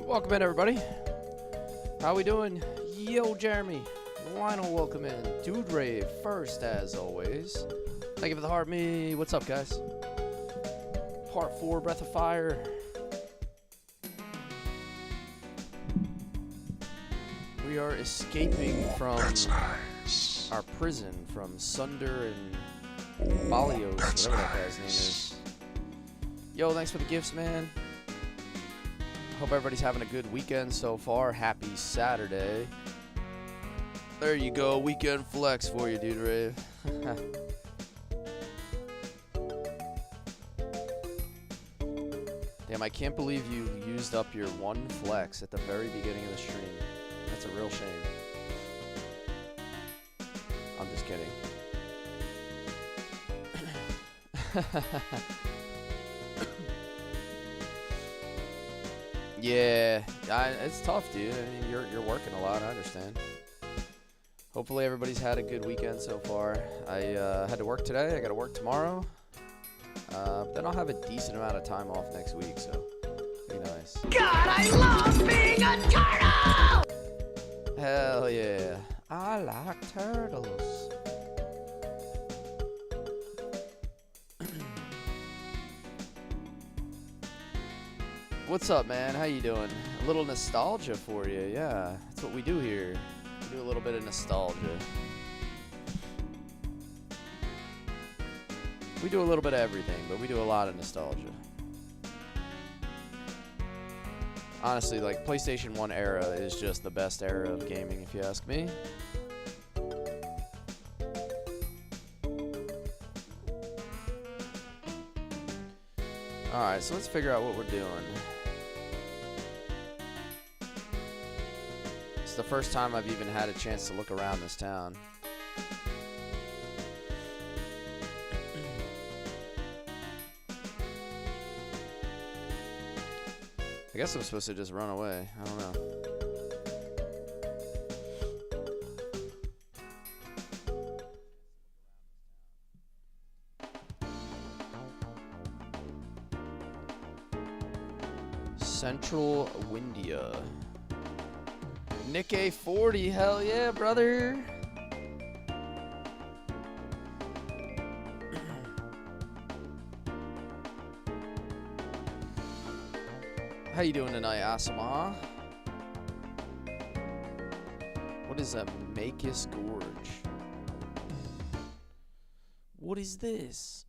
Welcome in, everybody. How we doing? Yo, Jeremy. Lionel, welcome in. Dude Rave first, as always. Thank you for the heart me. What's up, guys? Part 4, Breath of Fire. We are escaping from our prison from Sunder and Balios, whatever that guy's name is. Yo, thanks for the gifts, man. Hope everybody's having a good weekend so far. Happy Saturday. There you go, weekend flex for you, Dude Rave. Damn, I can't believe you used up your one flex at the very beginning of the stream. That's a real shame. I'm just kidding. Yeah, it's tough, dude. I mean, you're working a lot. I understand. Hopefully, everybody's had a good weekend so far. I had to work today. I got to work tomorrow. Then I'll have a decent amount of time off next week, so be nice. God, I love being a turtle! Hell yeah, I like turtles. What's up, man? How you doing? A little nostalgia for you, yeah. That's what we do here. We do a little bit of nostalgia. We do a little bit of everything, but we do a lot of nostalgia. Honestly, like, PlayStation 1 era is just the best era of gaming, if you ask me. Alright, so let's figure out what we're doing. It's the first time I've even had a chance to look around this town. I guess I'm supposed to just run away. I don't know. Central Windia. Nick A40, hell yeah, brother. How you doing tonight, Asama? What is a Makus Gorge? What is this?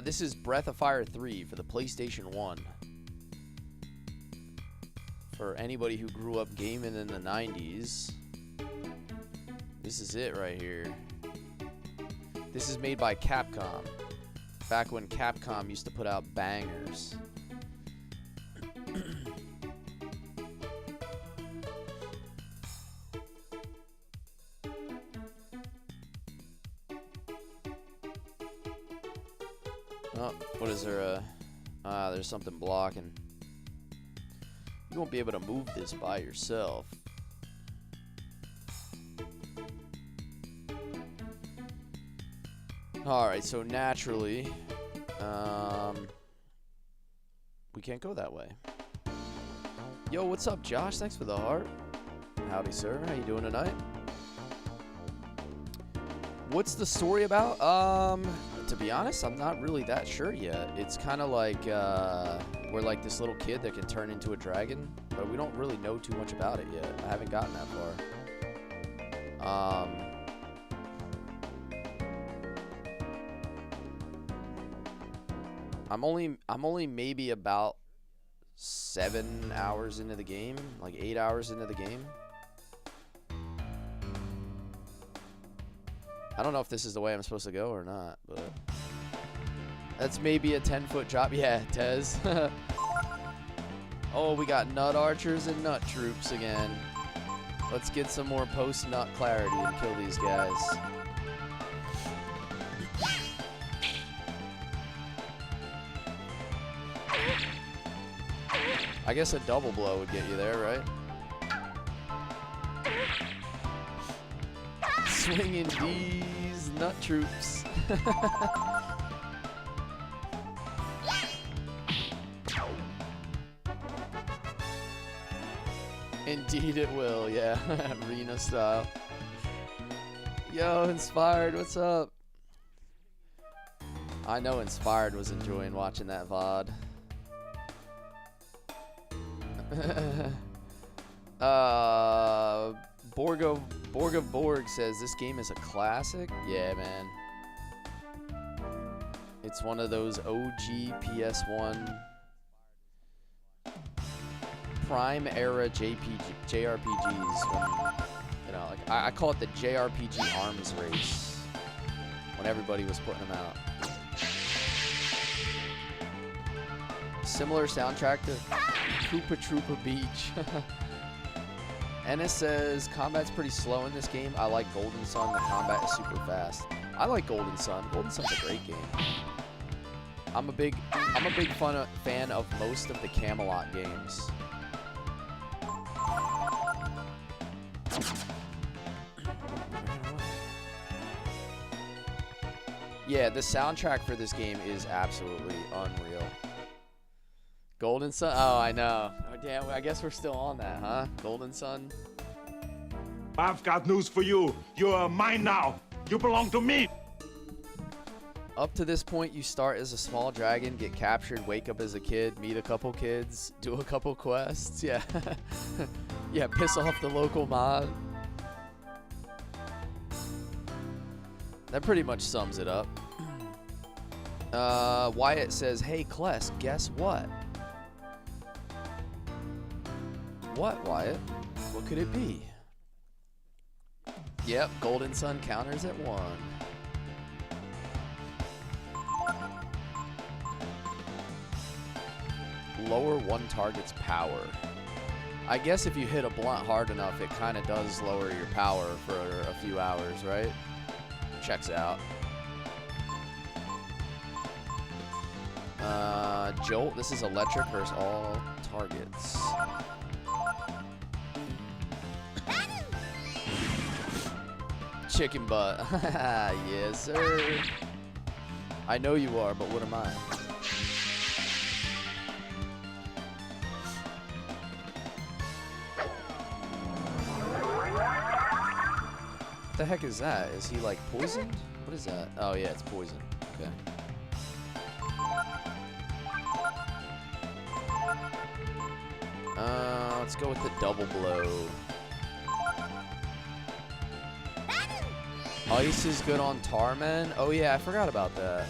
This is Breath of Fire 3 for the PlayStation 1. For anybody who grew up gaming in the 90s, this is it right here. This is made by Capcom. Back when Capcom used to put out bangers. Oh, what is there? There's something blocking. You won't be able to move this by yourself. Alright, so naturally, we can't go that way. Yo, what's up, Josh? Thanks for the heart. Howdy, sir. How you doing tonight? What's the story about? To be honest, I'm not really that sure yet. It's kind of like, we're like this little kid that can turn into a dragon, but we don't really know too much about it yet. I haven't gotten that far. I'm only maybe about 7 hours into the game, like 8 hours into the game. I don't know if this is the way I'm supposed to go or not, but that's maybe a 10-foot drop. Yeah, Tez. Oh, we got nut archers and nut troops again. Let's get some more post-nut clarity and kill these guys. I guess a double blow would get you there, right? Swinging these nut troops. Indeed it will, yeah. Arena style. Yo, Inspired, what's up? I know Inspired was enjoying watching that VOD. Borg of Borg says this game is a classic. Yeah, man. It's one of those OG PS1 prime era JRPGs. When, you know, like I call it the JRPG arms race. When everybody was putting them out. Similar soundtrack to Koopa Troopa Beach. Ennis says combat's pretty slow in this game. I like Golden Sun. The combat is super fast. I like Golden Sun. Golden Sun's a great game. I'm a big fan of most of the Camelot games. Yeah, the soundtrack for this game is absolutely unreal. Golden Sun? Oh, I know. Oh, damn, I guess we're still on that, huh? Golden Sun? I've got news for you. You are mine now. You belong to me. Up to this point, you start as a small dragon, get captured, wake up as a kid, meet a couple kids, do a couple quests. Yeah. Yeah, piss off the local mod. That pretty much sums it up. Wyatt says, hey, Cless, guess what? What, Wyatt? What could it be? Yep, Golden Sun counters at 1. Lower one target's power. I guess if you hit a blunt hard enough, it kind of does lower your power for a few hours, right? Checks out. Jolt, this is electric versus all targets. Chicken butt. Yes, sir. I know you are, but what am I? What the heck is that? Is he like poisoned? What is that? Oh yeah, it's poison. Okay. Let's go with the double blow. Ice is good on Tarman. Oh yeah, I forgot about that.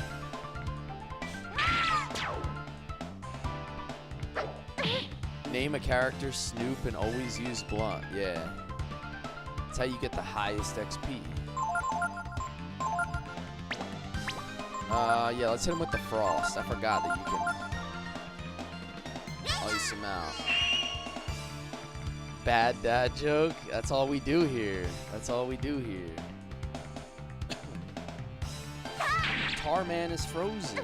Name a character Snoop and always use blunt. Yeah. That's how you get the highest XP. Yeah, let's hit him with the frost. I forgot that you can ice him out. Bad dad joke? That's all we do here. That's all we do here. Tarman is frozen.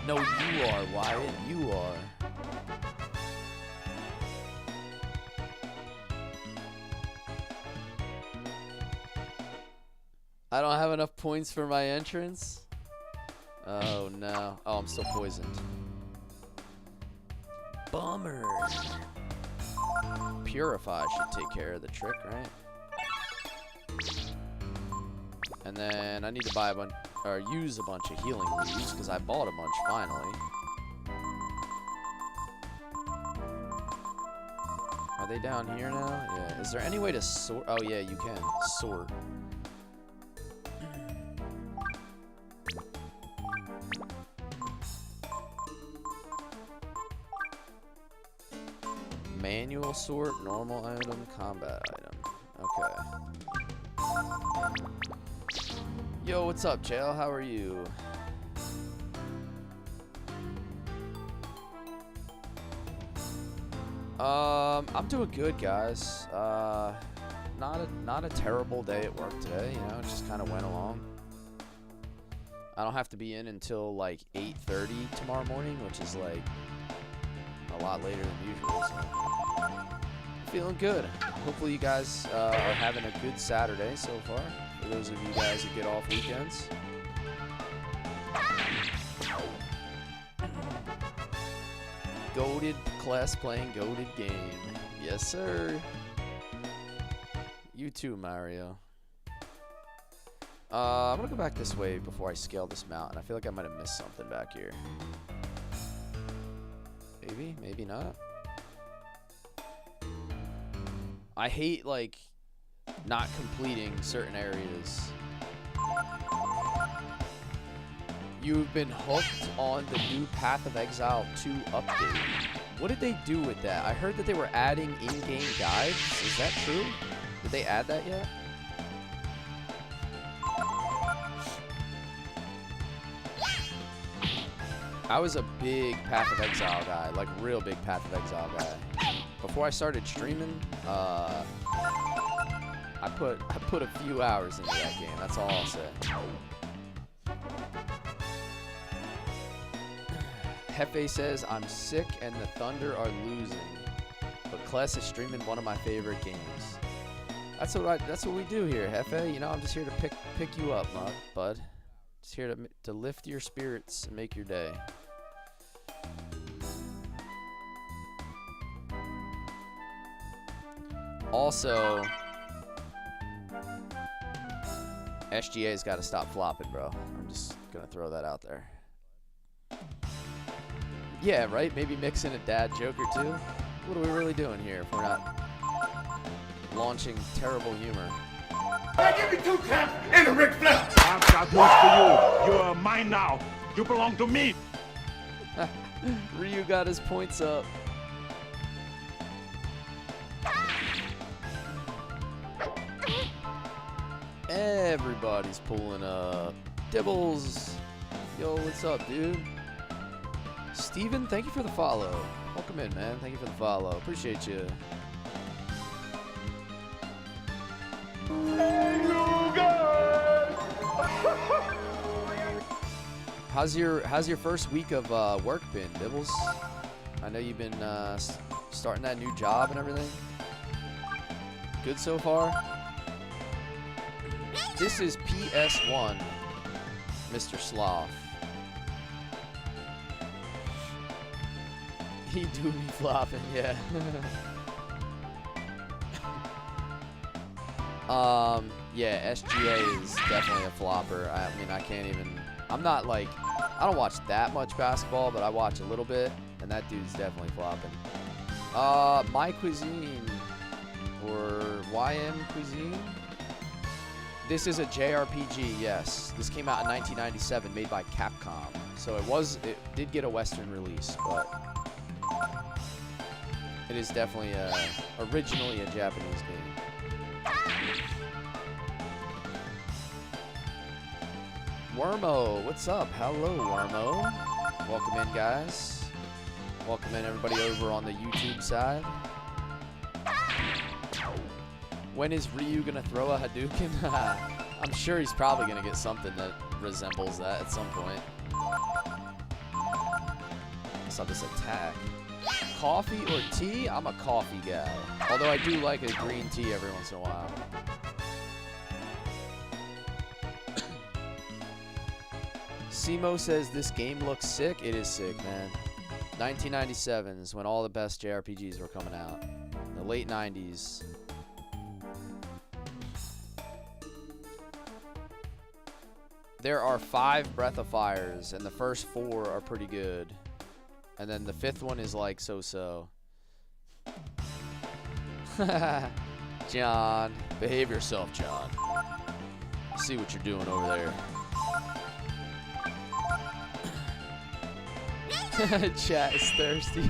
No, you are, Wyatt. You are. I don't have enough points for my entrance. Oh no. Oh, I'm still poisoned. Bummer. Purify should take care of the trick, right? And then I need to buy a bunch, or use a bunch of healing leaves, because I bought a bunch finally. Are they down here now? Yeah. Is there any way to sort? Oh yeah, you can. Sort. Manual sort, normal item, combat item. Okay. Yo, what's up, Jail? How are you? I'm doing good, guys. Not a terrible day at work today. You know, it just kind of went along. I don't have to be in until like 8:30 tomorrow morning, which is like a lot later than usual. So. Feeling good. Hopefully you guys are having a good Saturday so far. For those of you guys that get off weekends. goated Cless playing goated game. Yes, sir. You too, Mario. I'm gonna go back this way before I scale this mountain. I feel like I might have missed something back here. Maybe, maybe not. I hate, like, not completing certain areas. You've been hooked on the new Path of Exile 2 update. What did they do with that? I heard that they were adding in-game guides. Is that true? Did they add that yet? I was a big Path of Exile guy, like real big Path of Exile guy. Before I started streaming, I put a few hours into that game. That's all I'll say. Hefe says, I'm sick and the Thunder are losing, but Cless is streaming one of my favorite games. That's what we do here, Hefe. You know, I'm just here to pick you up, bud. Just here to lift your spirits and make your day. Also, SGA's got to stop flopping, bro. I'm just gonna throw that out there. Yeah, right? Maybe mix in a dad joke or two. What are we really doing here if we're not launching terrible humor? Hey, give me 2 taps and a Ric Flair. I've got news for you. You're mine now. You belong to me. Ryu got his points up. Everybody's pulling up. Dibbles. Yo, what's up, dude? Steven, thank you for the follow. Welcome in, man. Thank you for the follow. Appreciate you. Hey, you guys. How's your first week of work been, Dibbles? I know you've been starting that new job and everything. Good so far? This is PS1, Mr. Sloth. He do be flopping, yeah. Yeah, SGA is definitely a flopper. I mean, I can't even, I don't watch that much basketball, but I watch a little bit, and that dude's definitely flopping. My Cuisine, or YM Cuisine? This is a JRPG, yes. This came out in 1997, made by Capcom. So it did get a Western release, but it is definitely originally a Japanese game. Wormo, what's up? Hello, Wormo. Welcome in, guys. Welcome in, everybody over on the YouTube side. When is Ryu gonna throw a Hadouken? I'm sure he's probably gonna get something that resembles that at some point. I saw this attack. Coffee or tea? I'm a coffee guy. Although I do like a green tea every once in a while. Simo says this game looks sick. It is sick, man. 1997 is when all the best JRPGs were coming out. In the late 90s. There are 5 Breath of Fires, and the first 4 are pretty good. And then the 5th one is like so-so. John, behave yourself, John. See what you're doing over there. Chat is thirsty.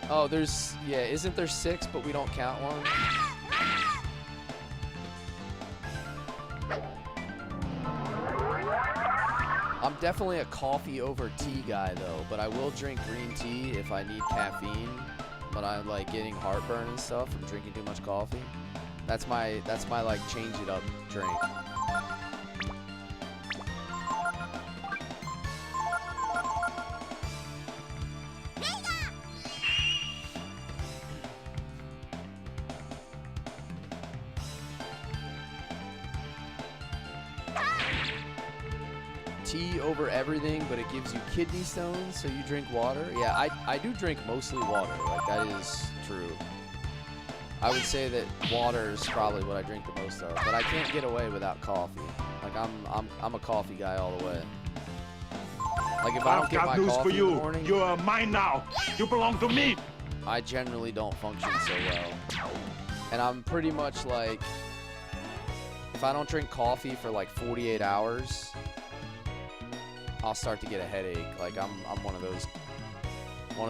Oh, isn't there 6, but we don't count one? I'm definitely a coffee over tea guy though, but I will drink green tea if I need caffeine, but I'm like getting heartburn and stuff from drinking too much coffee. That's my like change it up drink. tea over everything, but it gives you kidney stones, so you drink water. Yeah, I do drink mostly water. Like, that is true. I would say that water is probably what I drink the most of, but I can't get away without coffee. Like, I'm a coffee guy all the way. Like, if I don't get my coffee in the morning, you are mine now. You belong to me. I generally don't function so well. And I'm pretty much like, if I don't drink coffee for like 48 hours, I'll start to get a headache. Like, I'm one of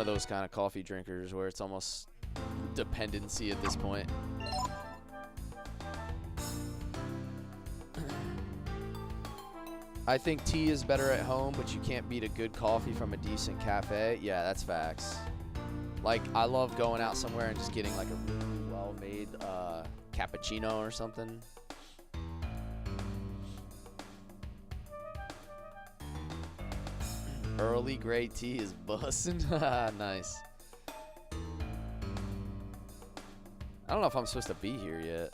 those kind of coffee drinkers where it's almost dependency at this point. I think tea is better at home, but you can't beat a good coffee from a decent cafe. Yeah, that's facts. Like, I love going out somewhere and just getting like a really well-made cappuccino or something. Early grey tea is bussin'. Nice. I don't know if I'm supposed to be here yet.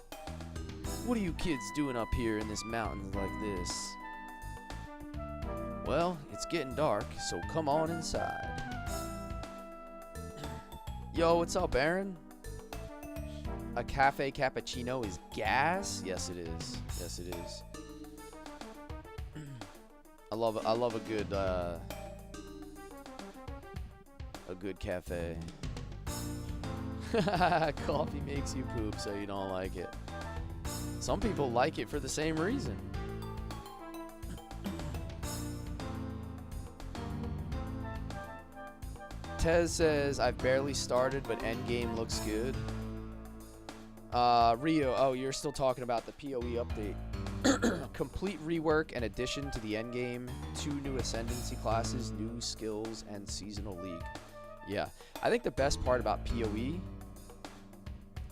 What are you kids doing up here in this mountain like this? Well, it's getting dark, so come on inside. Yo, what's up, Aaron? A cafe cappuccino is gas? Yes, it is. Yes, it is. I love a good cafe. Coffee makes you poop, so you don't like it. Some people like it for the same reason. Tez says, I've barely started, but endgame looks good. Rio, oh, you're still talking about the PoE update. Complete rework and addition to the endgame, 2 new ascendancy classes, new skills, and seasonal league. Yeah, I think the best part about PoE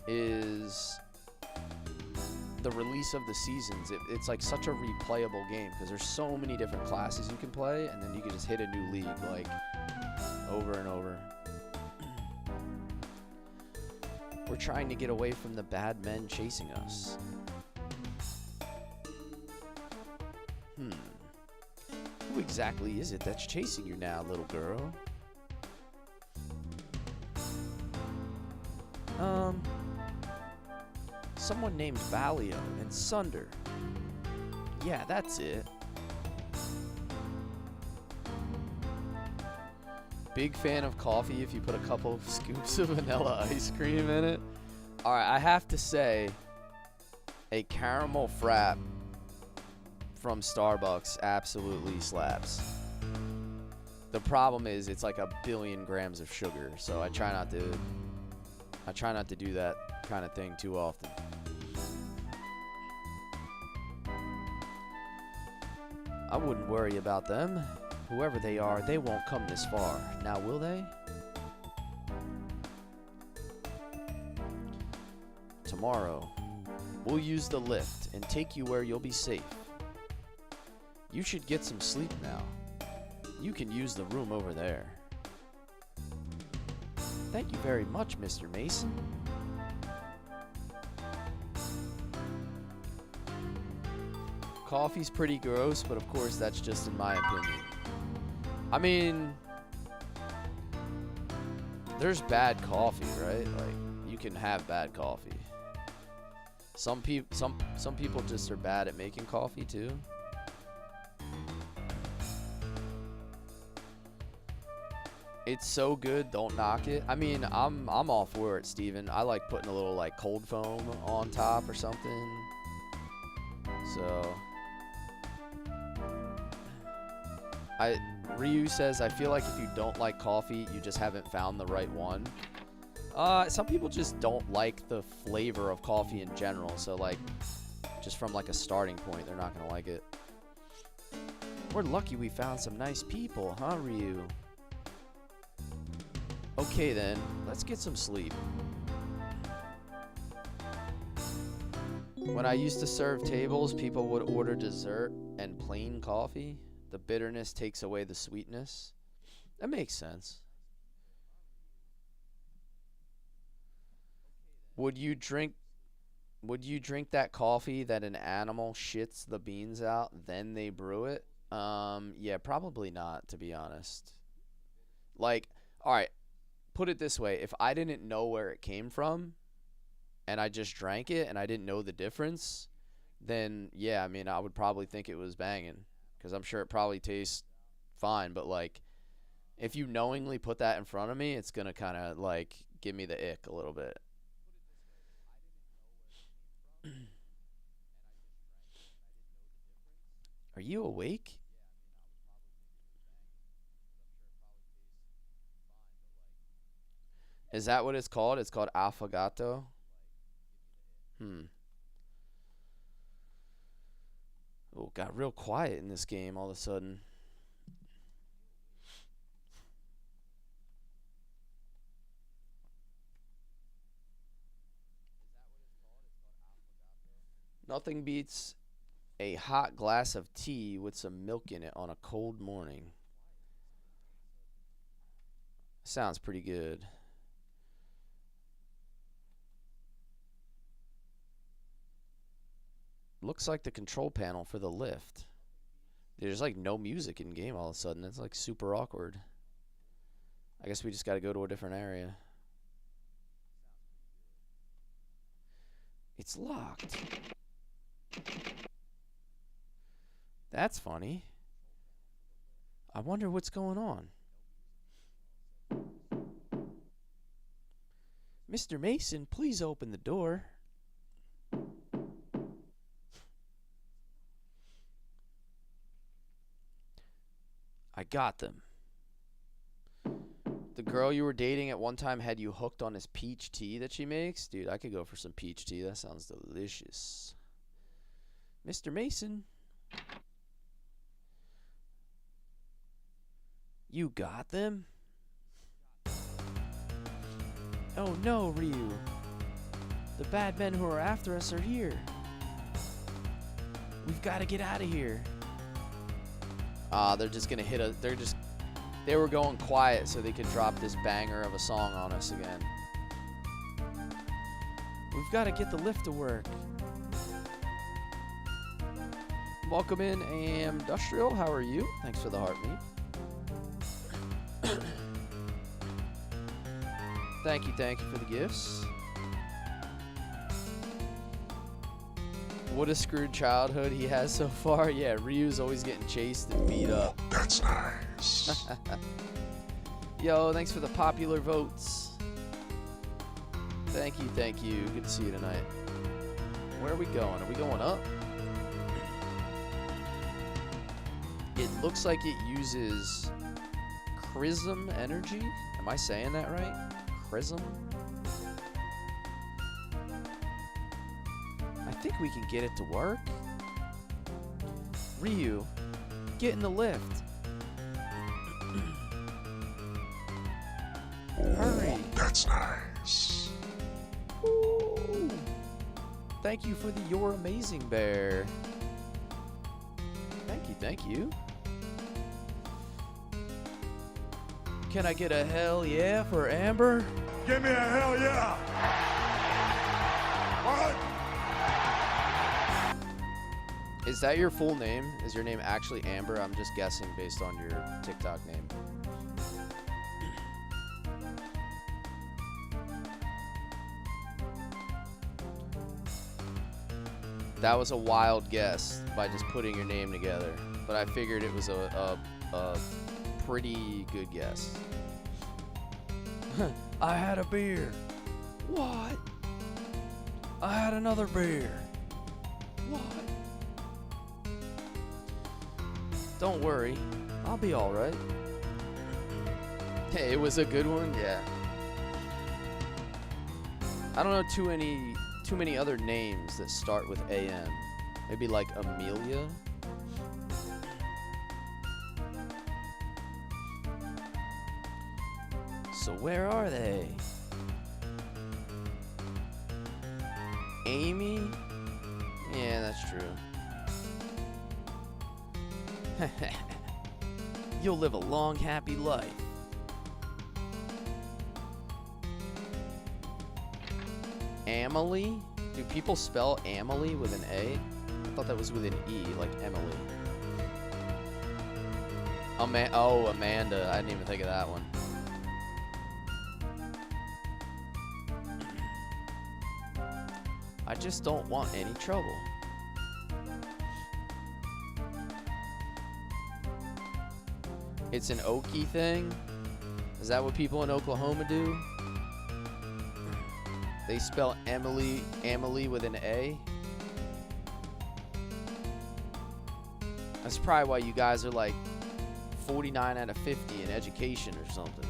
is the release of the seasons. It's like such a replayable game because there's so many different classes you can play, and then you can just hit a new league like over and over. We're trying to get away from the bad men chasing us. Who exactly is it that's chasing you now, little girl? Someone named Valio and Sunder. Yeah, that's it. Big fan of coffee if you put a couple of scoops of vanilla ice cream in it. Alright, I have to say, a caramel frap from Starbucks absolutely slaps. The problem is it's like 1 billion grams of sugar, so I try not to do that kind of thing too often. I wouldn't worry about them. Whoever they are, they won't come this far. Now, will they? Tomorrow, we'll use the lift and take you where you'll be safe. You should get some sleep now. You can use the room over there. Thank you very much, Mr. Mason. Coffee's pretty gross, but of course that's just in my opinion. I mean, there's bad coffee, right? Like, you can have bad coffee. Some people just are bad at making coffee too. It's so good, don't knock it. I mean, I'm all for it, Steven. I like putting a little like cold foam on top or something. So Ryu says, I feel like if you don't like coffee, you just haven't found the right one. Some people just don't like the flavor of coffee in general. So like, just from like a starting point, they're not gonna like it. We're lucky we found some nice people, huh, Ryu? Okay then, let's get some sleep. When I used to serve tables, people would order dessert and plain coffee. The bitterness takes away the sweetness. That makes sense. Would you drink that coffee that an animal shits the beans out, then they brew it? Yeah, probably not, to be honest. Like, all right, put it this way. If I didn't know where it came from and I just drank it and I didn't know the difference, then, yeah, I mean, I would probably think it was banging because I'm sure it probably tastes fine. But, like, if you knowingly put that in front of me, it's going to kind of, like, give me the ick a little bit. Are you awake? Is that what it's called? It's called affogato? Hmm. Oh, got real quiet in this game all of a sudden. Nothing beats a hot glass of tea with some milk in it on a cold morning. Sounds pretty good. Looks like the control panel for the lift. There's like no music in game all of a sudden. It's like super awkward. I guess we just got to go to a different area. It's locked. That's funny. I wonder what's going on. Mr. Mason, please open the door. I got them. The girl you were dating at one time had you hooked on this peach tea that she makes? Dude, I could go for some peach tea. That sounds delicious. Mr. Mason. You got them? Oh no, Ryu. The bad men who are after us are here. We've got to get out of here. They're just gonna hit us. They were going quiet so they could drop this banger of a song on us again. We've got to get the lift to work. Welcome in, Industrial. How are you? Thanks for the heartbeat. Thank you for the gifts. What a screwed childhood he has so far. Yeah, Ryu's always getting chased and beat up. That's nice. Yo, thanks for the popular votes. Thank you. Good to see you tonight. Where are we going? Are we going up? It looks like it uses Chrism energy. Am I saying that right? Chrism? I think we can get it to work. Ryu, get in the lift. Hurry. That's nice. Woo. Thank you for the You're Amazing Bear. Thank you. Can I get a hell yeah for Amber? Give me a hell yeah. What? Is that your full name? Is your name actually Amber? I'm just guessing based on your TikTok name. That was a wild guess by just putting your name together, but I figured it was a pretty good guess. I had a beer. What? I had another beer. What? Don't worry, I'll be all right. Hey, it was a good one, yeah. I don't know too many other names that start with AM. Maybe like Amelia. So where are they? Amy? Yeah, that's true. You'll live a long, happy life. Amelie? Do people spell Amelie with an A? I thought that was with an E, like Emily. Amanda. I didn't even think of that one. I just don't want any trouble. It's an Okie thing? Is that what people in Oklahoma do? They spell Emily with an A? That's probably why you guys are like 49 out of 50 in education or something.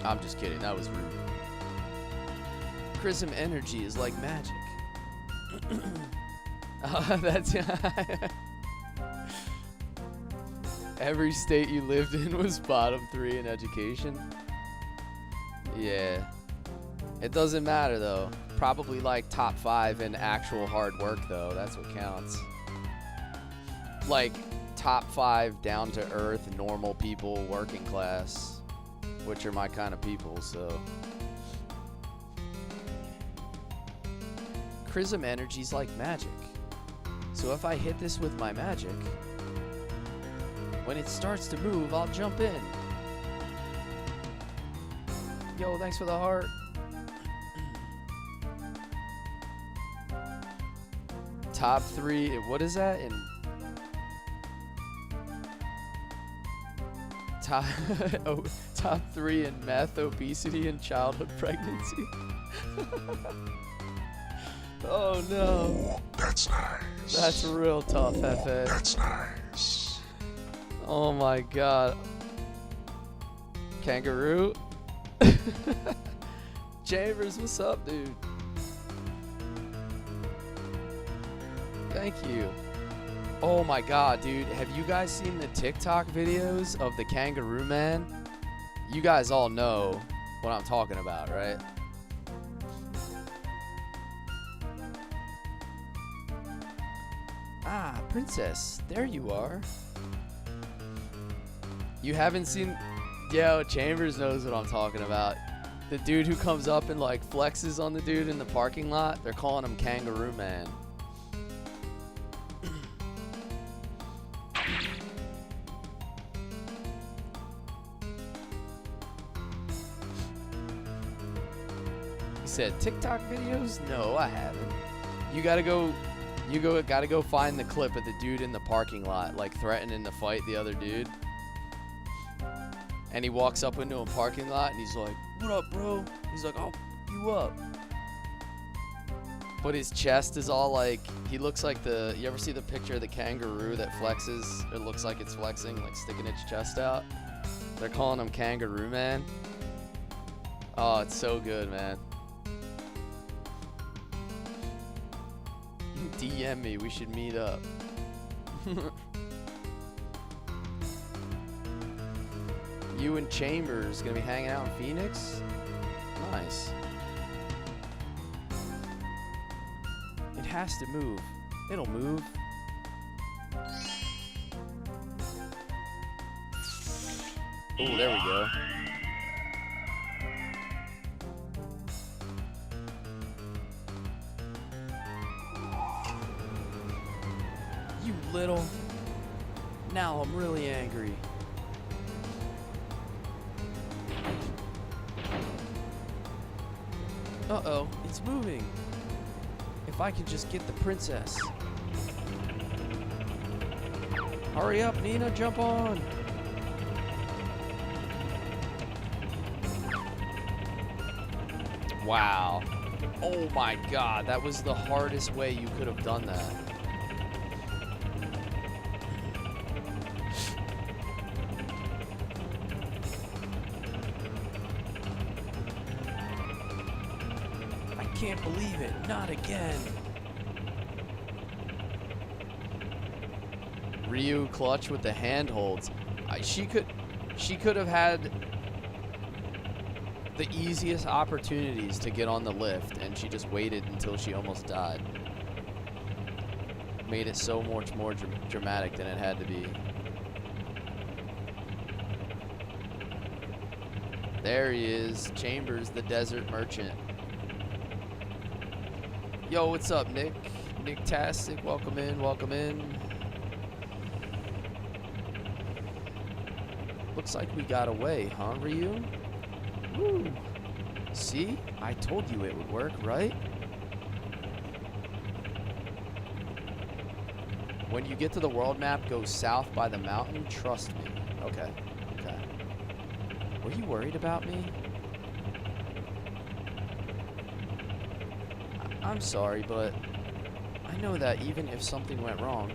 I'm just kidding. That was rude. Chrism energy is like magic. That's every state you lived in was bottom 3 in education. Yeah. It doesn't matter though. Probably like top 5 in actual hard work though. That's what counts. Like top 5 down to earth, normal people, working class, which are my kind of people, so. Chrism energy's like magic. So if I hit this with my magic, when it starts to move, I'll jump in. Yo, thanks for the heart. Top 3, what is that? In top 3 in meth, obesity, and childhood pregnancy. Oh no. Ooh, that's nice. That's real tough, Hefe. That's nice. Oh my god. Kangaroo? Chambers, what's up, dude? Thank you. Oh my god, dude. Have you guys seen the TikTok videos of the kangaroo man? You guys all know what I'm talking about, right? Ah, princess. There you are. You haven't seen... Yo, Chambers knows what I'm talking about. The dude who comes up and like flexes on the dude in the parking lot, they're calling him Kangaroo Man. He said, TikTok videos? No, I haven't. You gotta go find the clip of the dude in the parking lot, like threatening to fight the other dude. And he walks up into a parking lot and he's like, what up, bro? He's like, I'll f you up. But his chest is all like, he looks like the, you ever see the picture of the kangaroo that flexes? It looks like it's flexing, like sticking its chest out. They're calling him Kangaroo Man. Oh, it's so good, man. DM me, we should meet up. You and Chambers gonna be hanging out in Phoenix? Nice. It has to move. It'll move. Oh, there we go. You little. Now I'm really angry. Uh-oh, it's moving. If I could just get the princess. Hurry up, Nina, jump on. Wow. Oh my god, that was the hardest way you could have done that. Can't believe it, not again. Ryu clutch with the handholds. She could have had the easiest opportunities to get on the lift, and she just waited until she almost died. Made it so much more dramatic than it had to be. There he is, Chambers, the desert merchant. Yo, what's up, Nick? Nick-tastic, welcome in, welcome in. Looks like we got away, huh, Ryu? Woo! See? I told you it would work, right? When you get to the world map, go south by the mountain. Trust me. Okay. Okay. Were you worried about me? I'm sorry, but I know that even if something went wrong,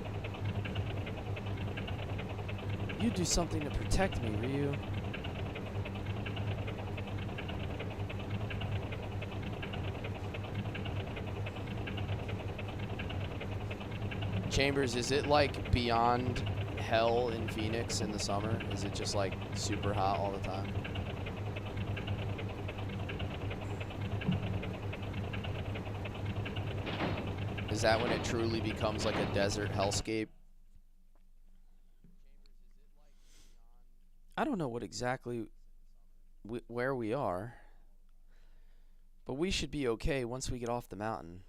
you'd do something to protect me, Ryu. Chambers, is it like beyond hell in Phoenix in the summer? Is it just like super hot all the time? Is that when it truly becomes like a desert hellscape? I don't know what exactly where we are, but we should be okay once we get off the mountain.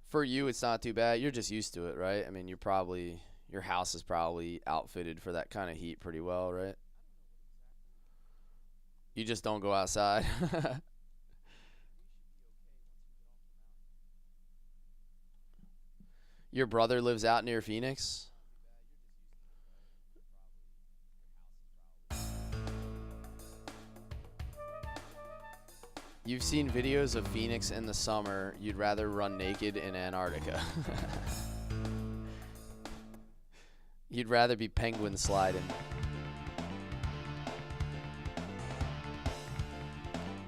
For you, it's not too bad. You're just used to it, right? I mean, your house is probably outfitted for that kind of heat pretty well, right? You just don't go outside. Your brother lives out near Phoenix? You've seen videos of Phoenix in the summer. You'd rather run naked in Antarctica. You'd rather be penguin sliding.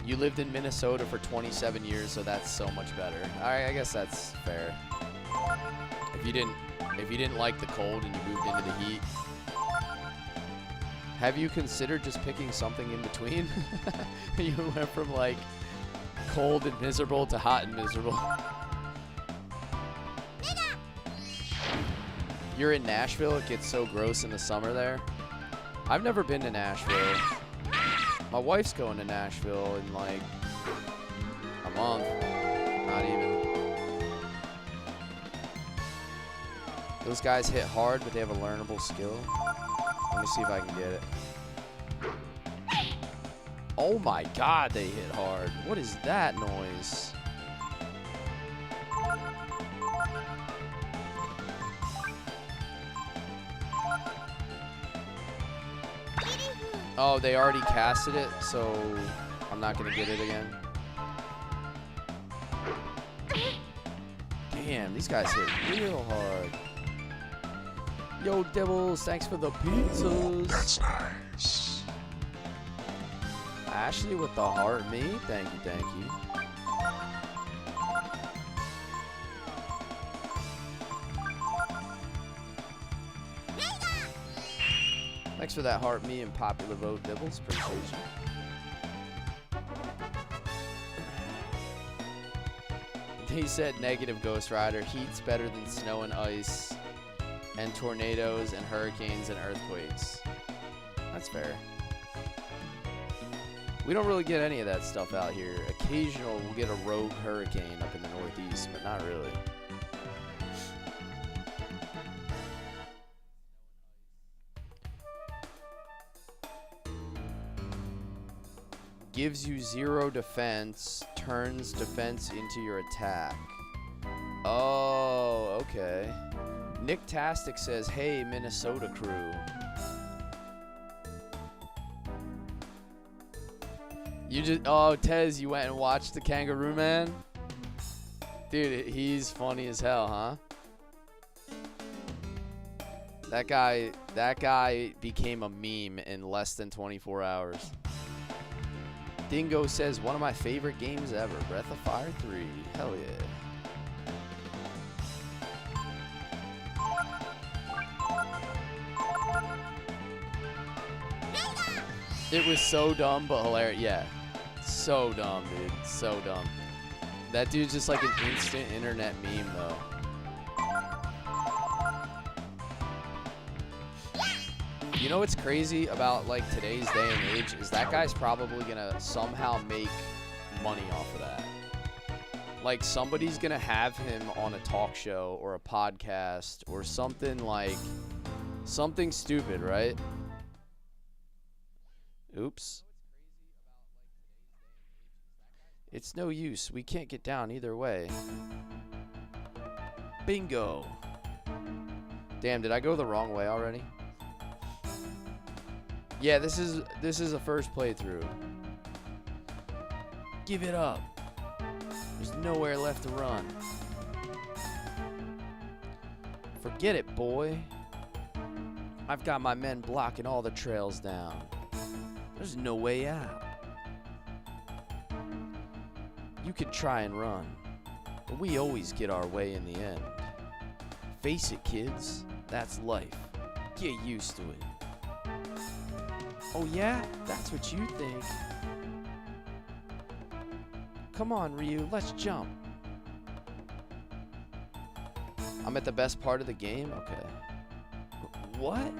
You lived in Minnesota for 27 years, so that's so much better. I guess that's fair. If you didn't like the cold and you moved into the heat, have you considered just picking something in between? You went from like cold and miserable to hot and miserable. You're in Nashville. It gets so gross in the summer there. I've never been to Nashville. My wife's going to Nashville in like a month. Not even. Those guys hit hard, but they have a learnable skill. Let me see if I can get it. Oh my god, they hit hard. What is that noise? Oh, they already casted it, so I'm not going to get it again. Damn, these guys hit real hard. Yo, Devils, thanks for the pizzas. That's nice. Ashley with the heart me. Thank you, thank you. Thanks for that heart me and popular vote, Devils. Appreciate you. He said negative, Ghost Rider. Heat's better than snow and ice and tornadoes and hurricanes and earthquakes. That's fair. We don't really get any of that stuff out here. Occasional, we'll get a rogue hurricane up in the Northeast, but not really. Gives you 0 defense, turns defense into your attack. Oh, okay. Nick Tastic says, hey, Minnesota crew. You just, oh, Tez, you went and watched the Kangaroo Man? Dude, he's funny as hell, huh? That guy became a meme in less than 24 hours. Dingo says, one of my favorite games ever, Breath of Fire 3. Hell yeah. It was so dumb, but hilarious. Yeah. So dumb, dude. So dumb. That dude's just like an instant internet meme, though. You know what's crazy about like today's day and age is that guy's probably gonna somehow make money off of that. Like, somebody's gonna have him on a talk show or a podcast or something, like something stupid, right? Oops. It's no use. We can't get down either way. Bingo. Damn, did I go the wrong way already? Yeah, this is a first playthrough. Give it up. There's nowhere left to run. Forget it, boy. I've got my men blocking all the trails down. There's no way out. You could try and run, but we always get our way in the end. Face it, kids. That's life. Get used to it. Oh yeah? That's what you think. Come on, Ryu, let's jump. I'm at the best part of the game? Okay. What?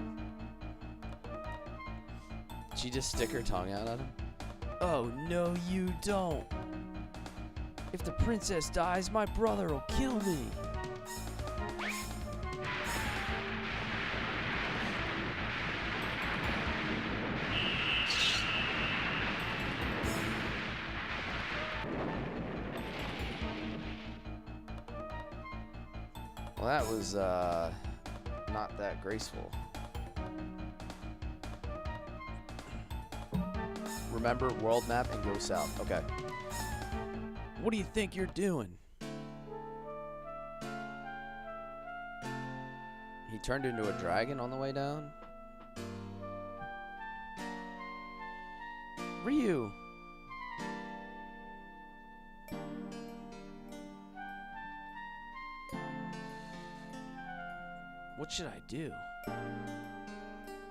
Did she just stick her tongue out at him? Oh, no, you don't. If the princess dies, my brother will kill me. Well, that was not that graceful. Remember, world map and go south. Okay. What do you think you're doing? He turned into a dragon on the way down? Ryu! What should I do?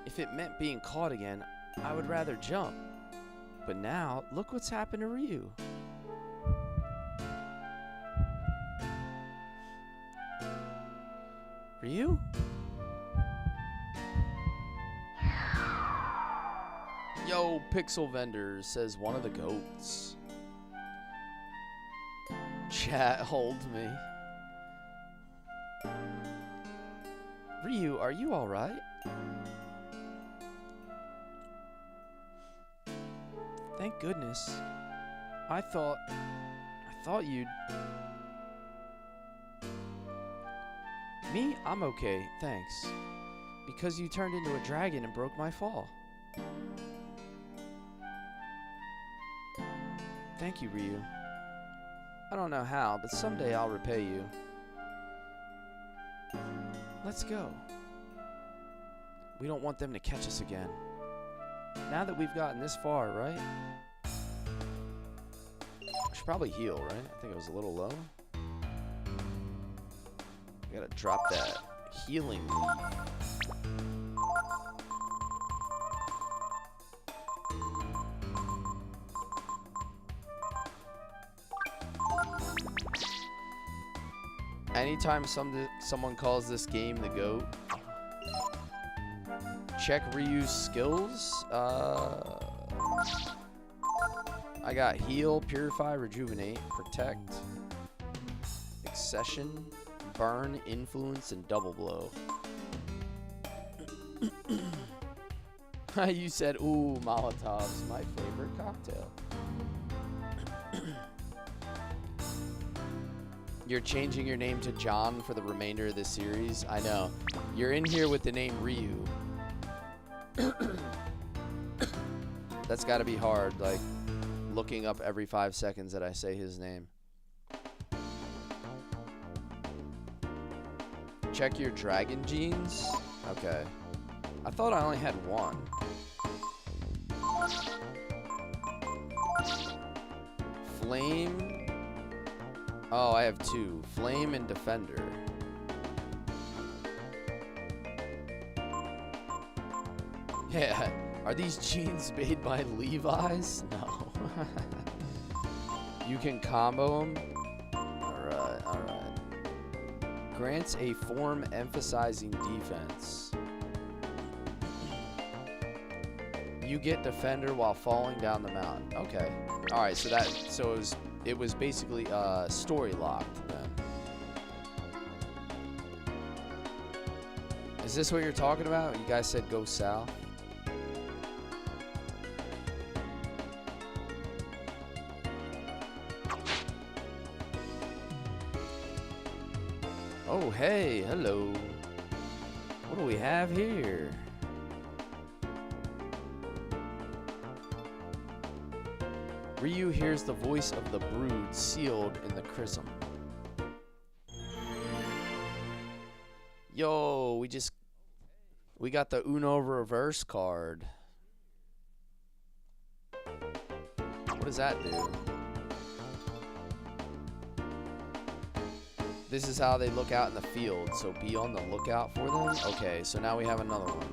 If it meant being caught again, I would rather jump. But now, look what's happened to Ryu. Ryu? Yo, Pixel Vendor, says one of the goats. Chat, hold me. Ryu, are you alright? Thank goodness. I thought you'd... Me? I'm okay, thanks. Because you turned into a dragon and broke my fall. Thank you, Ryu. I don't know how, but someday I'll repay you. Let's go. We don't want them to catch us again. Now that we've gotten this far, right? We should probably heal, right? I think it was a little low. We gotta drop that healing leaf. Anytime someone calls this game the GOAT, check Ryu's skills. I got heal, purify, rejuvenate, protect, accession, burn, influence, and double blow. You said, ooh, Molotov's my favorite cocktail. You're changing your name to John for the remainder of this series? I know. You're in here with the name Ryu. That's gotta be hard, like, looking up every 5 seconds that I say his name. Check your dragon genes? Okay. I thought I only had one. Flame... Oh, I have two. Flame and Defender. Yeah. Are these jeans made by Levi's? No. You can combo them? Alright, alright. Grants a form emphasizing defense. You get defender while falling down the mountain. Okay. All right. So it was basically story locked then. Is this what you're talking about? You guys said go south. Oh, hey, hello. What do we have here? Ryu hears the voice of the brood sealed in the chrism. Yo, we got the Uno reverse card. What does that do? This is how they look out in the field, so be on the lookout for them. Okay, so now we have another one.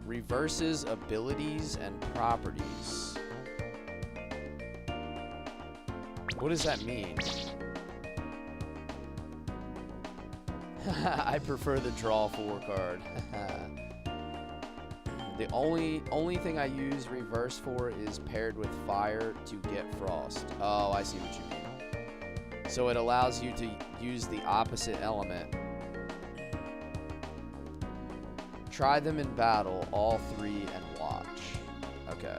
Reverses abilities and properties. What does that mean? I prefer the draw 4 card. The only thing I use reverse for is paired with fire to get frost. Oh, I see what you mean. So it allows you to use the opposite element. Try them in battle, all 3, and watch. Okay.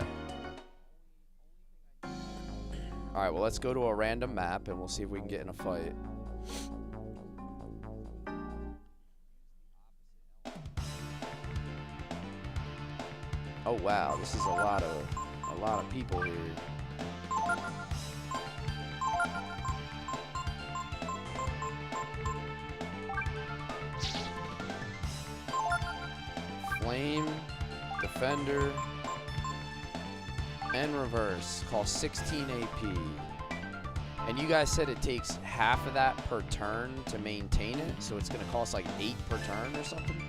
Alright, well, let's go to a random map, and we'll see if we can get in a fight. Oh, wow, this is a lot of people here. Flame, defender, and reverse. Cost 16 AP. And you guys said it takes half of that per turn to maintain it, so it's gonna cost like 8 per turn or something?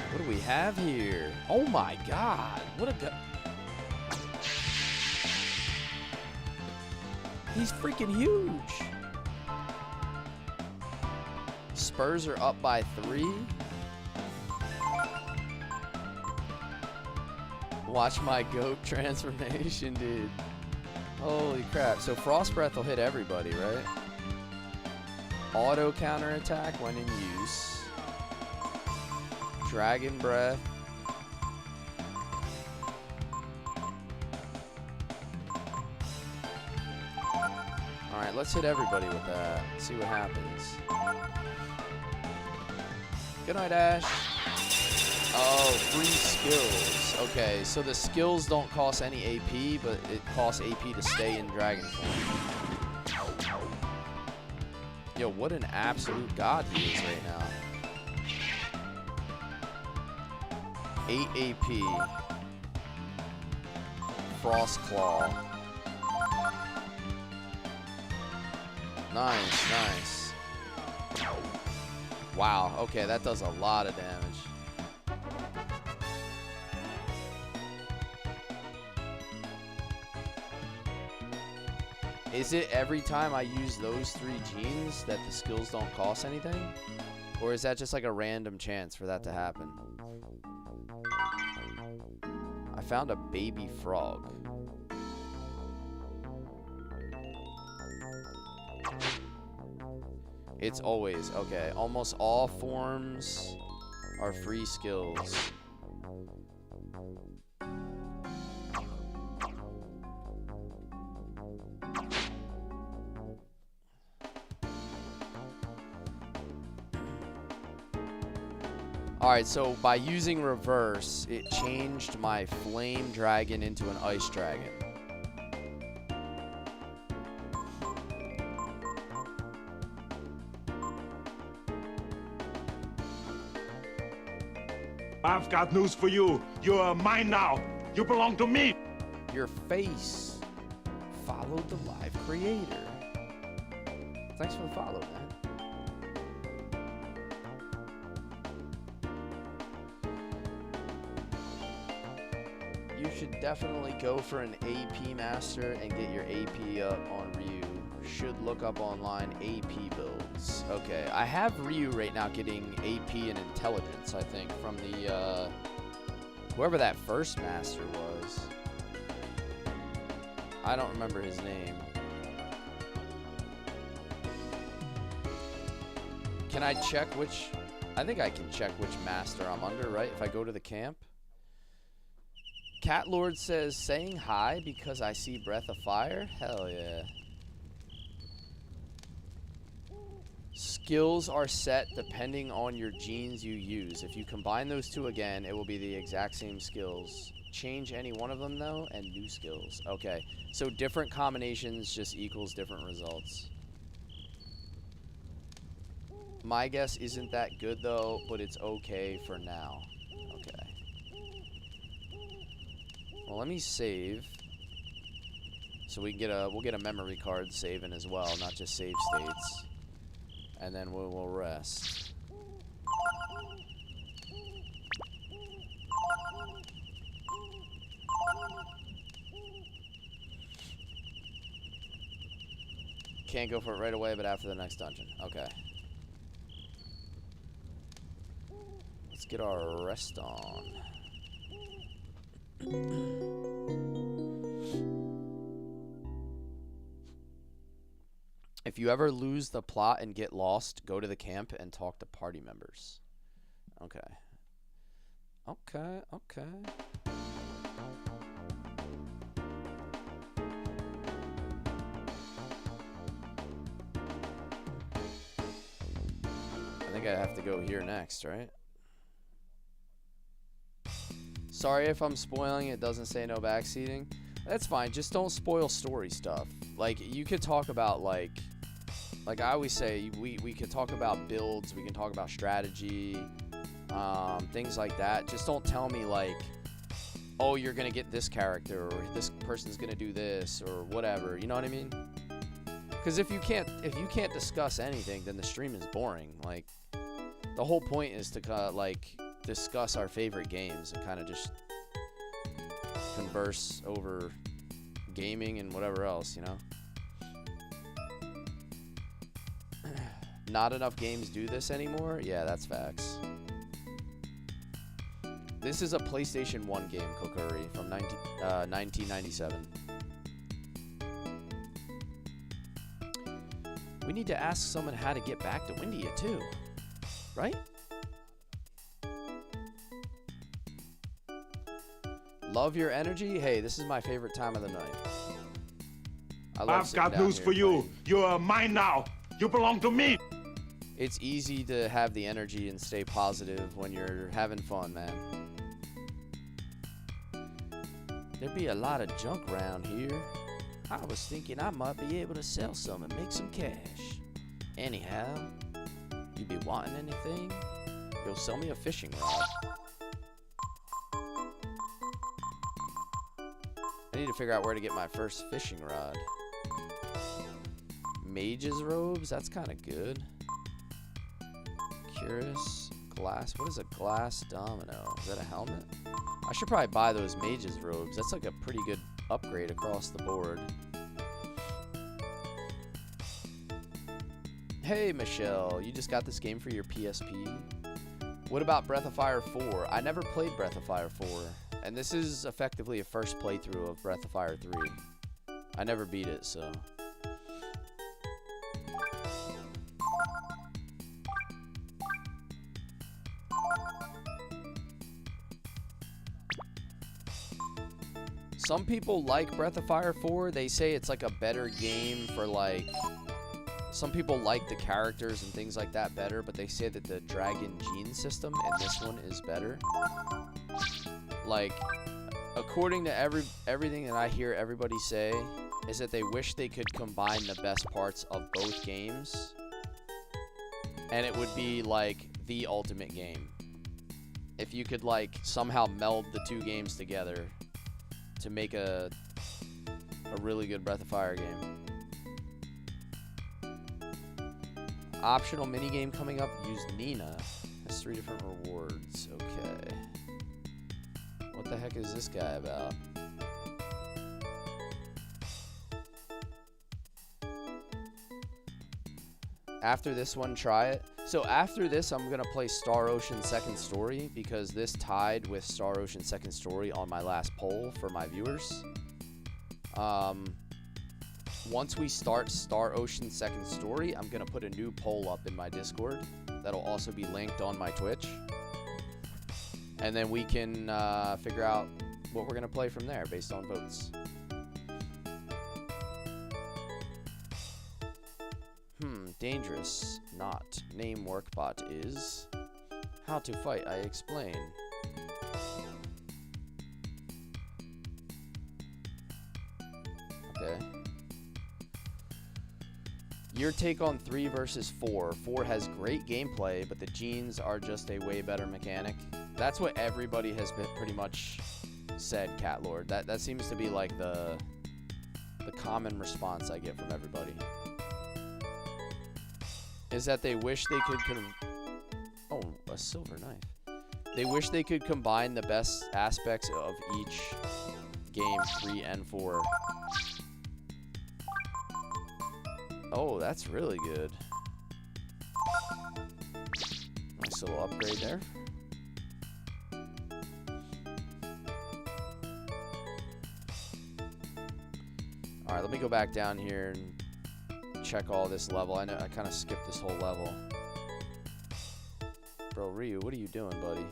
What do we have here? Oh my god, what a he's freaking huge. Spurs are up by 3. Watch my goat transformation, dude. Holy crap. So Frost Breath will hit everybody, right? Auto counterattack when in use. Dragon Breath. Alright, let's hit everybody with that. See what happens. Good night, Ash. Oh, free skills. Okay, so the skills don't cost any AP, but it costs AP to stay in dragon form. Yo, what an absolute god he is right now. 8 AP. Frost Claw. Nice, nice. Wow, okay, that does a lot of damage. Is it every time I use those 3 genes that the skills don't cost anything? Or is that just like a random chance for that to happen? I found a baby frog. It's always, okay. Almost all forms are free skills. Alright, so by using reverse, it changed my flame dragon into an ice dragon. I've got news for you. You're mine now. You belong to me. Your face followed the live creator. Thanks for the follow, man. You should definitely go for an AP master and get your AP up on Ryu. Should look up online AP builds. Okay, I have Ryu right now getting AP and intelligence, I think, from the, whoever that first master was. I don't remember his name. Can I check which... I think I can check which master I'm under, right? If I go to the camp. Cat Lord says, saying hi because I see Breath of Fire? Hell yeah. Skills are set depending on your genes you use. If you combine those two again, it will be the exact same skills. Change any one of them, though, and new skills. Okay, so different combinations just equals different results. My guess isn't that good, though, but it's okay for now. Okay. Well, let me save. So we can get we'll get a memory card saving as well, not just save states. And then we'll rest. Can't go for it right away, but after the next dungeon. Okay. Let's get our rest on. If you ever lose the plot and get lost, go to the camp and talk to party members. Okay. Okay, okay. I think I have to go here next, right? Sorry if I'm spoiling, it doesn't say no backseating. That's fine, just don't spoil story stuff. Like, you could talk about, like I always say, we could talk about builds, we can talk about strategy, things like that. Just don't tell me, like, oh, you're gonna get this character, or this person's gonna do this, or whatever, you know what I mean? Because if you can't discuss anything, then the stream is boring. Like, the whole point is to, like, discuss our favorite games and kind of just converse over gaming and whatever else, you know? Not enough games do this anymore? Yeah, that's facts. This is a PlayStation 1 game, Kokuri, from 1997. We need to ask someone how to get back to Windia, too. Right? Love your energy? Hey, this is my favorite time of the night. I've got news for you. You're mine now. You belong to me. It's easy to have the energy and stay positive when you're having fun, man. There'd be a lot of junk around here. I was thinking I might be able to sell some and make some cash. Anyhow, you be wanting anything? You'll sell me a fishing rod. I need to figure out where to get my first fishing rod. Mage's robes? That's kind of good. Curious. Glass. What is a glass domino? Is that a helmet? I should probably buy those mage's robes. That's like a pretty good upgrade across the board. Hey, Michelle. You just got this game for your PSP? What about Breath of Fire 4? I never played Breath of Fire 4. And this is effectively a first playthrough of Breath of Fire 3. I never beat it, so... Some people like Breath of Fire 4. They say it's like a better game for, like... Some people like the characters and things like that better, but they say that the Dragon Gene system in this one is better. Like, according to everything that I hear everybody say, is that they wish they could combine the best parts of both games, and it would be, like, the ultimate game. If you could, like, somehow meld the two games together to make a really good Breath of Fire game. Optional minigame coming up, use Nina. Has 3 different rewards. Okay. What the heck is this guy about? After this one, try it. So after this, I'm going to play Star Ocean Second Story because this tied with Star Ocean Second Story on my last poll for my viewers. Once we start Star Ocean Second Story, I'm going to put a new poll up in my Discord. That'll also be linked on my Twitch. And then we can figure out what we're going to play from there based on votes. Dangerous. Not. Name workbot is. How to fight, I explain. Okay. Your take on 3 versus 4. 4 has great gameplay, but the genes are just a way better mechanic. That's what everybody has been pretty much said, Catlord. That seems to be like the common response I get from everybody. Is that they wish they could oh, a silver knife. They wish they could combine the best aspects of each game, 3 and 4. Oh, that's really good. Nice little upgrade there. Alright, let me go back down here and check all this level. I know I kind of skipped this whole level. Bro, Ryu, what are you doing, buddy?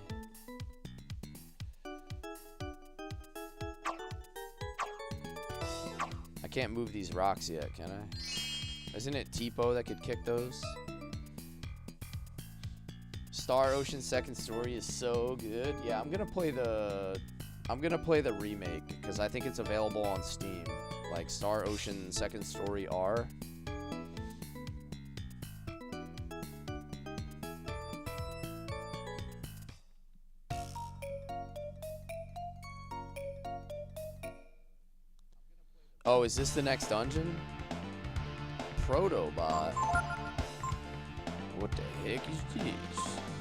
I can't move these rocks yet, can I? Isn't it Tipo that could kick those? Star Ocean Second Story is so good. Yeah, I'm gonna play the remake because I think it's available on Steam. Like Star Ocean Second Story R. Oh, is this the next dungeon? Protobot. What the heck is this?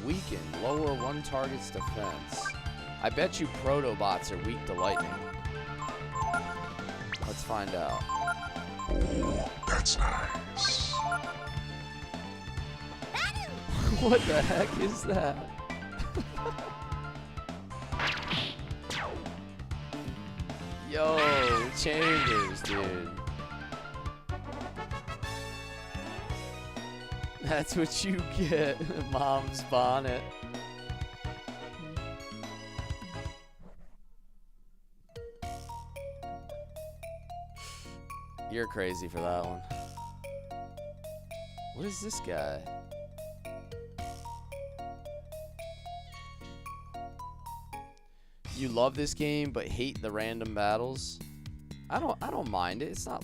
Weaken. Lower one target's defense. I bet you Protobots are weak to lightning. Let's find out. That's nice. What the heck is that? Yo, Chambers, dude. That's what you get, Mom's bonnet. You're crazy for that one. What is this guy? You love this game but hate the random battles? I don't mind it. It's not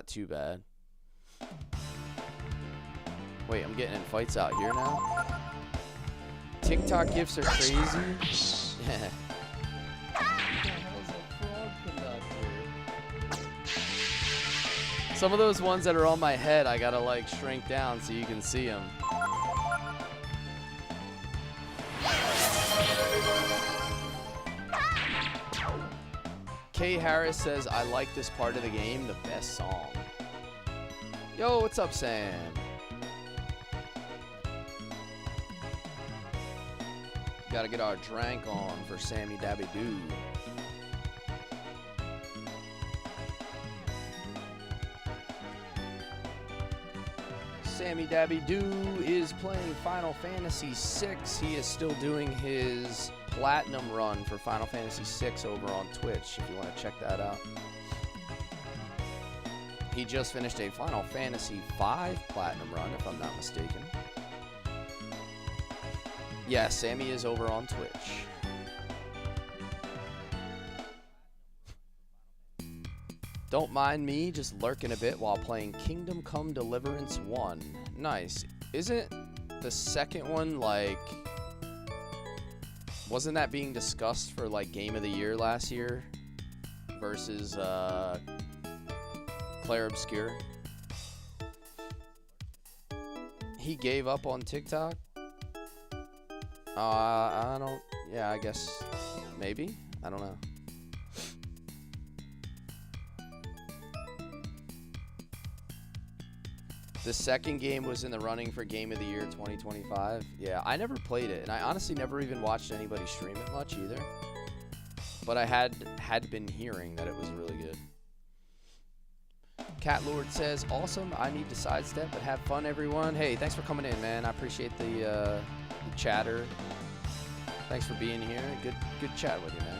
too bad. Wait, I'm getting in fights out here now? TikTok gifts are crazy. Yeah. Some of those ones that are on my head, I gotta like shrink down so you can see them. Kay Harris says, I like this part of the game, the best song. Yo, what's up, Sam? Gotta get our drank on for Sammy Dabby Doo. Sammy Dabby Doo is playing Final Fantasy VI. He is still doing his platinum run for Final Fantasy VI over on Twitch, if you want to check that out. He just finished a Final Fantasy V platinum run, if I'm not mistaken. Yeah, Sammy is over on Twitch. Don't mind me just lurking a bit while playing Kingdom Come Deliverance 1. Nice. Isn't the second one like... Wasn't that being discussed for like Game of the Year last year? versus Claire Obscure. He gave up on TikTok. I don't. Yeah, I guess maybe. I don't know. The second game was in the running for Game of the Year 2025. Yeah, I never played it, and I honestly never even watched anybody stream it much either. But I had been hearing that it was really good. Cat Lord says, awesome, I need to sidestep, but have fun, everyone. Hey, thanks for coming in, man. I appreciate the chatter. Thanks for being here. Good chat with you, man.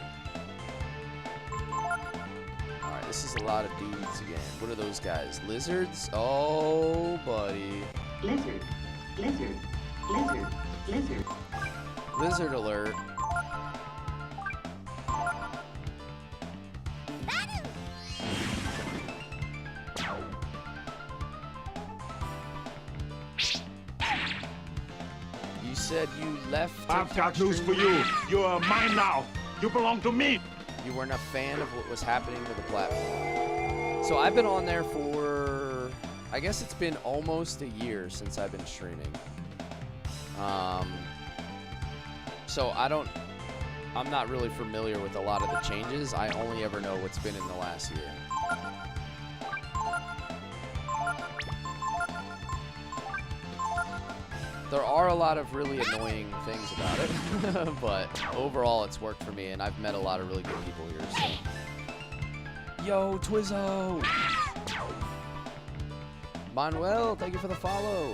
Alright, this is a lot of dudes again. What are those guys? Lizards? Oh, buddy. Lizard. Lizard. Lizard. Lizard. Lizard alert. You said you left I've TikTok got news for streaming? you. You're mine now. You belong to me. You weren't a fan of what was happening with the platform. So I've been on there for, I guess it's been almost a year since I've been streaming. So I'm not really familiar with a lot of the changes. I only ever know what's been in the last year. There are a lot of really annoying things about it, but overall it's worked for me, and I've met a lot of really good people here, so. Yo, Twizzo! Manuel, thank you for the follow.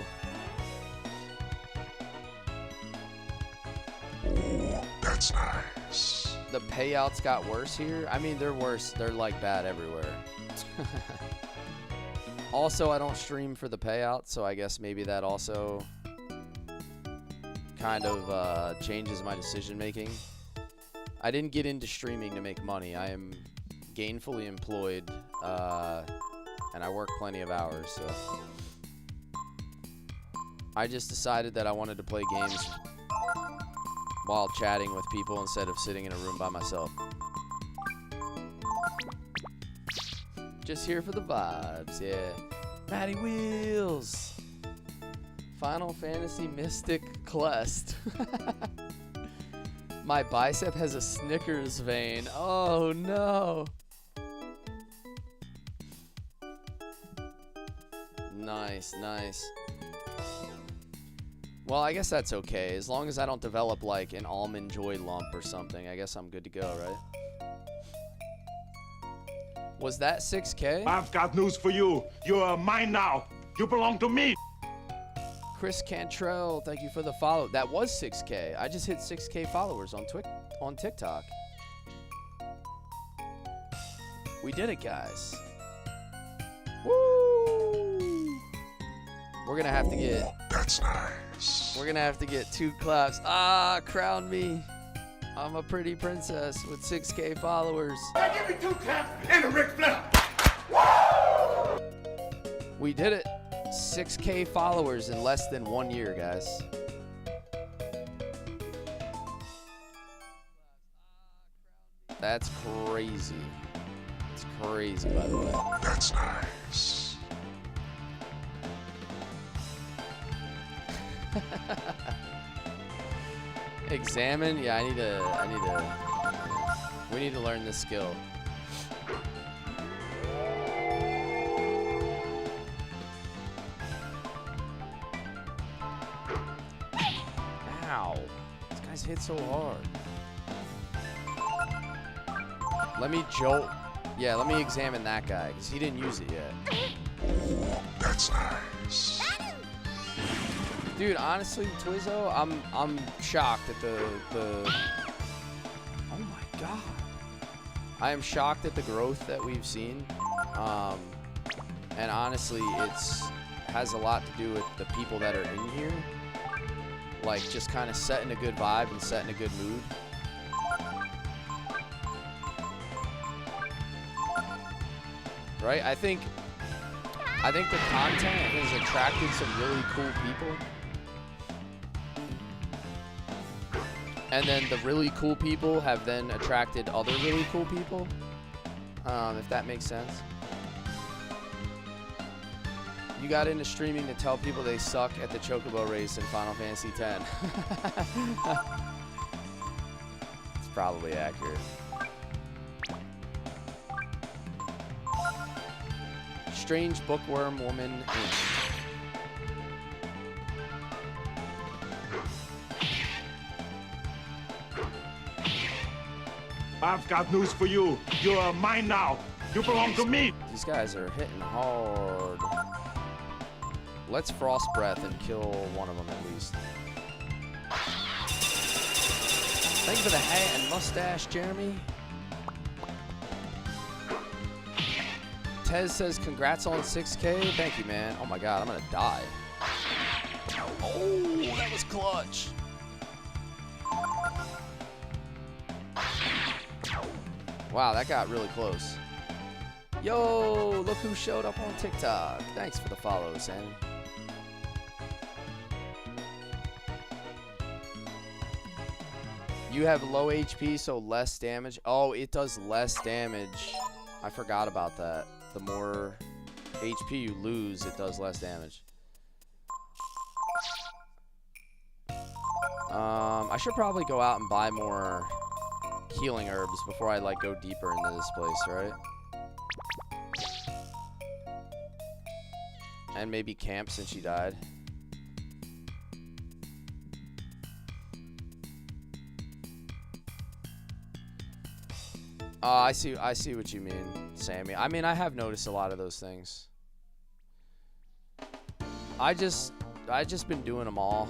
Ooh, that's nice. The payouts got worse here. I mean, they're worse. They're like bad everywhere. Also, I don't stream for the payouts, so I guess maybe that also kind of changes my decision making. I didn't get into streaming to make money. I am gainfully employed, and I work plenty of hours, so I just decided that I wanted to play games while chatting with people instead of sitting in a room by myself. Just here for the vibes, yeah. Matty Wheels! Final Fantasy Mystic Cless. My bicep has a Snickers vein. Oh no! Nice, nice. Well, I guess that's okay. As long as I don't develop like an almond joy lump or something, I guess I'm good to go, right? Was that 6K? I've got news for you. You're mine now. You belong to me. Chris Cantrell, thank you for the follow. That was 6K. I just hit 6K followers on TikTok. We did it, guys. Woo! We're gonna have to get. That's nice. We're gonna have to get 2 claps. Ah, crown me. I'm a pretty princess with 6K followers. Give me 2 claps and a Ric Flair. We did it. 6K followers in less than 1 year, guys. That's crazy. It's crazy, by the way. That's nice. Examine? Yeah, we need to learn this skill. Ow. This guy's hit so hard. Let me jolt. Yeah, let me examine that guy, because he didn't use it yet. That's nice. Dude, honestly, Twizzo, I'm shocked at the oh my god. I am shocked at the growth that we've seen. And honestly, has a lot to do with the people that are in here. Like, just kind of setting a good vibe and setting a good mood. Right? I think the content has attracted some really cool people. And then the really cool people have then attracted other really cool people. if that makes sense. You got into streaming to tell people they suck at the Chocobo race in Final Fantasy X. It's probably accurate. Strange Bookworm Woman Inc. I've got news for you. You're mine now. You belong to me. These guys are hitting hard. Let's Frost Breath and kill one of them at least. Thank you for the hat and mustache, Jeremy. Tez says, congrats on 6K. Thank you, man. Oh my god, I'm gonna die. Oh, that was clutch. Wow, that got really close. Yo, look who showed up on TikTok. Thanks for the follow, Sammy. You have low HP, so less damage. Oh, it does less damage. I forgot about that. The more HP you lose, it does less damage. I should probably go out and buy more healing herbs before I like go deeper into this place, right? And maybe camp since she died. I see what you mean, Sammy. I mean, I have noticed a lot of those things. I just been doing them all.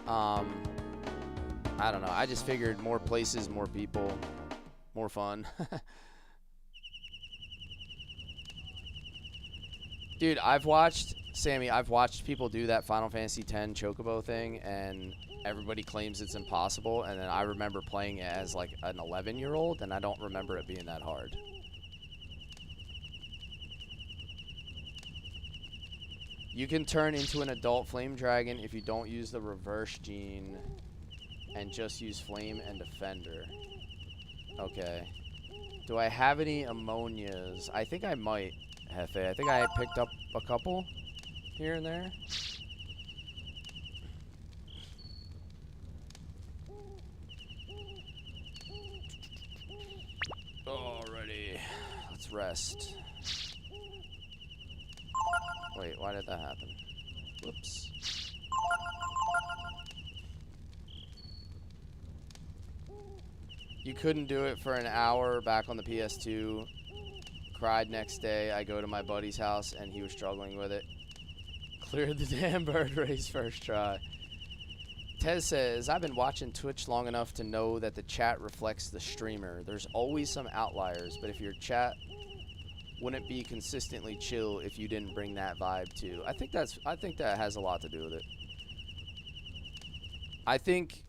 I don't know. I just figured more places, more people, more fun. Dude, I've watched people do that Final Fantasy X Chocobo thing, and everybody claims it's impossible, and then I remember playing it as like an 11-year-old, and I don't remember it being that hard. You can turn into an adult flame dragon if you don't use the reverse gene and just use flame and defender. Okay. Do I have any ammonias? I think I might, Hefe. I think I picked up a couple here and there. Alrighty. Let's rest. Wait, why did that happen? Whoops. You couldn't do it for an hour back on the PS2. Cried next day. I go to my buddy's house and he was struggling with it. Cleared the damn bird race first try. Tez says, I've been watching Twitch long enough to know that the chat reflects the streamer. There's always some outliers, but if your chat wouldn't be consistently chill if you didn't bring that vibe too. I think that has a lot to do with it. I think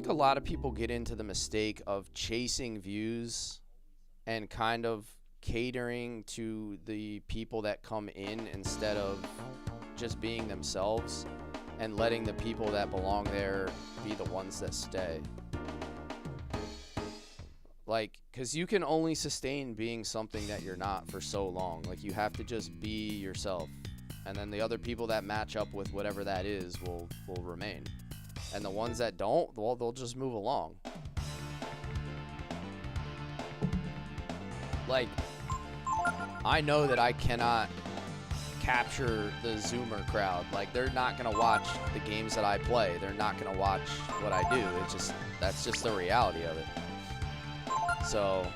a lot of people get into the mistake of chasing views and kind of catering to the people that come in instead of just being themselves and letting the people that belong there be the ones that stay. Like, because you can only sustain being something that you're not for so long. Like, you have to just be yourself. And then the other people that match up with whatever that is will remain. And the ones that don't, well, they'll just move along. Like, I know that I cannot capture the Zoomer crowd. Like, they're not going to watch the games that I play. They're not going to watch what I do. It's just, that's just the reality of it. So,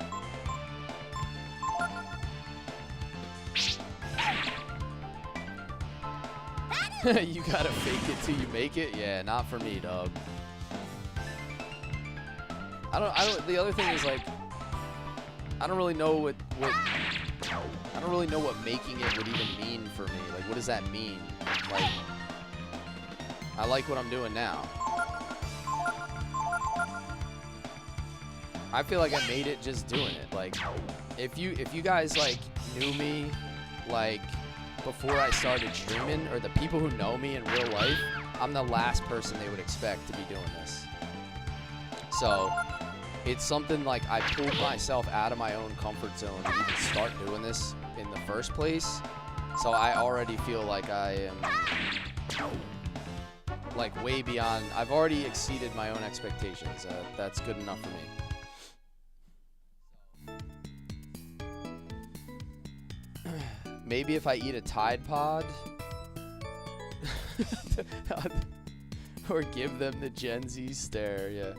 you gotta fake it till you make it? Yeah, not for me, dog. I don't, the other thing is, like, I don't really know what making it would even mean for me. Like, what does that mean? Like, I like what I'm doing now. I feel like I made it just doing it. Like, if you guys, like, knew me, like, before I started streaming, or the people who know me in real life, I'm the last person they would expect to be doing this. So, it's something like I pulled myself out of my own comfort zone to even start doing this in the first place. So I already feel like I am like way beyond. I've already exceeded my own expectations. That's good enough for me. Maybe if I eat a Tide Pod or give them the Gen Z stare, yeah.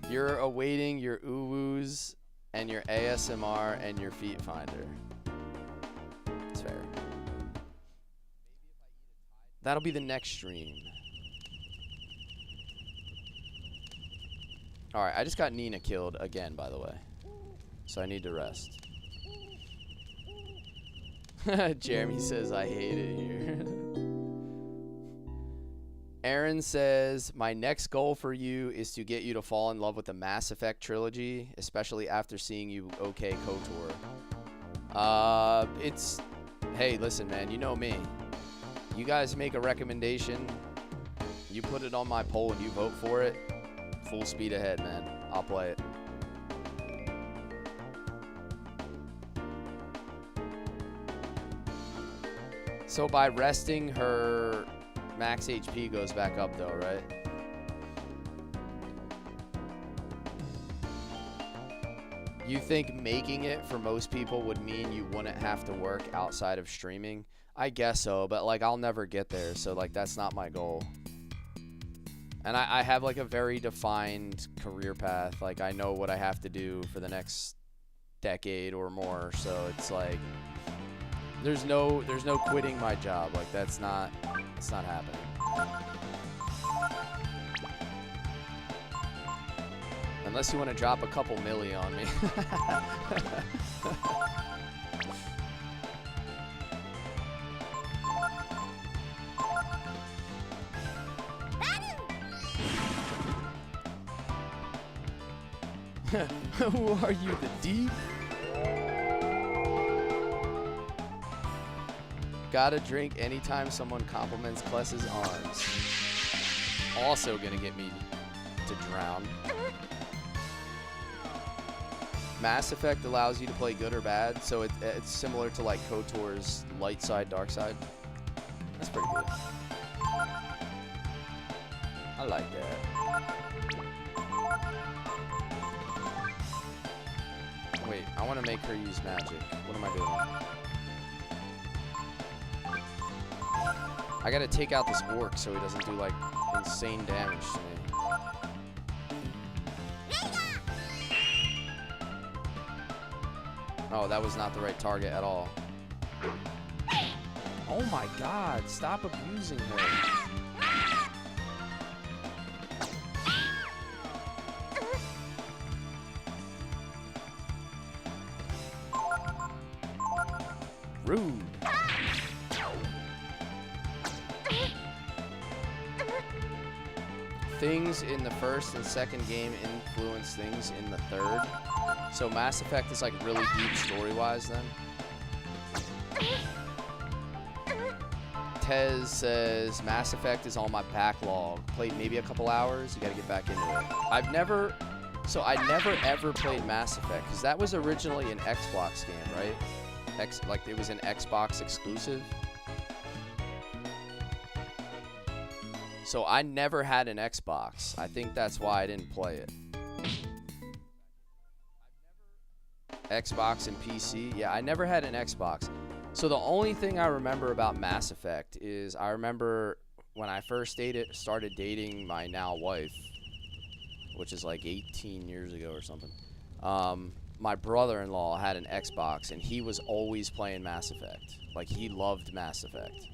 You're awaiting your ooh-woos and your ASMR and your feet finder. It's fair. That'll be the next stream. Alright, I just got Nina killed again, by the way. So I need to rest. Jeremy says, I hate it here. Aaron says, my next goal for you is to get you to fall in love with the Mass Effect trilogy, especially after seeing you OK KOTOR. Hey, listen, man, you know me. You guys make a recommendation, you put it on my poll and you vote for it, full speed ahead, man. I'll play it. So by resting, her max HP goes back up though, right? You think making it for most people would mean you wouldn't have to work outside of streaming? I guess so, but like I'll never get there, so like that's not my goal. And I have like a very defined career path. Like I know what I have to do for the next decade or more, so it's like there's no quitting my job. Like it's not happening. Unless you want to drop a couple milli on me. Who are you, the Deep? Gotta drink anytime someone compliments Cless's arms. Also gonna get me to drown. Mass Effect allows you to play good or bad, so it's similar to like KOTOR's light side, dark side. That's pretty good. I like that. Wait, I want to make her use magic. What am I doing? I gotta take out this orc so he doesn't do like insane damage to me. Oh, that was not the right target at all. Oh my god, stop abusing her. Rude. Things in the first and second game influence things in the third. So Mass Effect is like really deep story-wise then. Tez says Mass Effect is on my backlog. Played maybe a couple hours. You gotta get back into it. I never ever played Mass Effect because that was originally an Xbox game, right? Like it was an Xbox exclusive. So I never had an Xbox. I think that's why I didn't play it. Xbox and PC. Yeah, I never had an Xbox. So the only thing I remember about Mass Effect is I remember when I first started dating my now wife, which is like 18 years ago or something. My brother-in-law had an Xbox, and he was always playing Mass Effect. Like, he loved Mass Effect.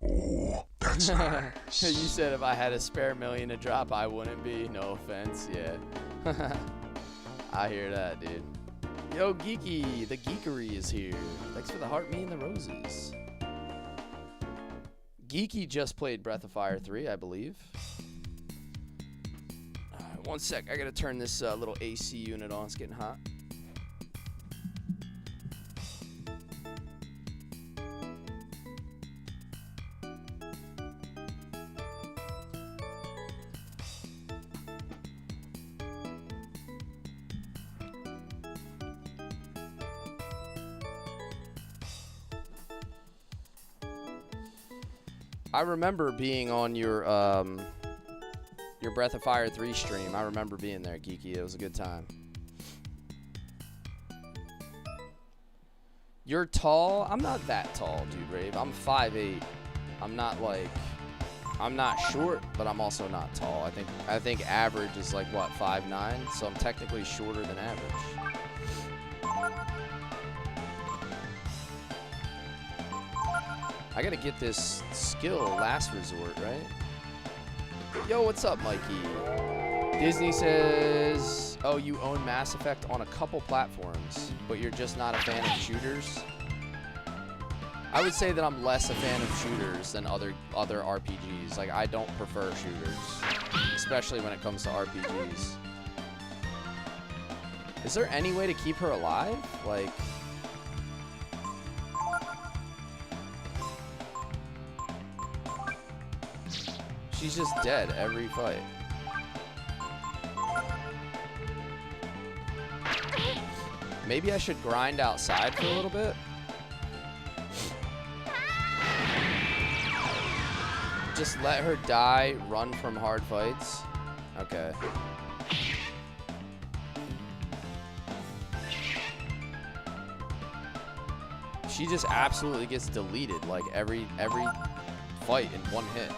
Oh, that's nice. You said if I had a spare million to drop, I wouldn't be. No offense, yeah. I hear that, dude. Yo, Geeky, the geekery is here. Thanks for the heart, me and the roses. Geeky just played Breath of Fire 3, I believe. Alright, one sec. I gotta turn this little AC unit on. It's getting hot. I remember being on your Breath of Fire 3 stream. I remember being there, Geeky. It was a good time. You're tall? I'm not that tall, dude, Rave. I'm 5'8". I'm not like... I'm not short, but I'm also not tall. I think average is like, what, 5'9"? So I'm technically shorter than average. I gotta get this skill, Last Resort, right? Yo, what's up, Mikey? Disney says, oh, you own Mass Effect on a couple platforms, but you're just not a fan of shooters. I would say that I'm less a fan of shooters than other RPGs. Like, I don't prefer shooters, especially when it comes to RPGs. Is there any way to keep her alive? Like... She's just dead every fight. Maybe I should grind outside for a little bit. Just let her die, run from hard fights. Okay. She just absolutely gets deleted like every fight in one hit.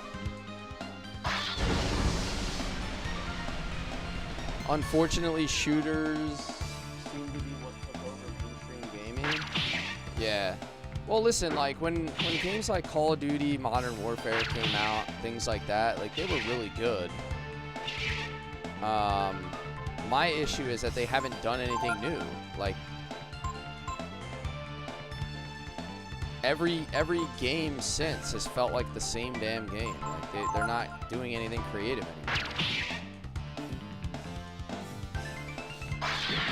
Unfortunately, shooters seem to be what took over mainstream gaming. Yeah. Well, listen, like, when games like Call of Duty, Modern Warfare came out, things like that, like, they were really good. My issue is that they haven't done anything new. Like, every game since has felt like the same damn game. Like, they're not doing anything creative anymore.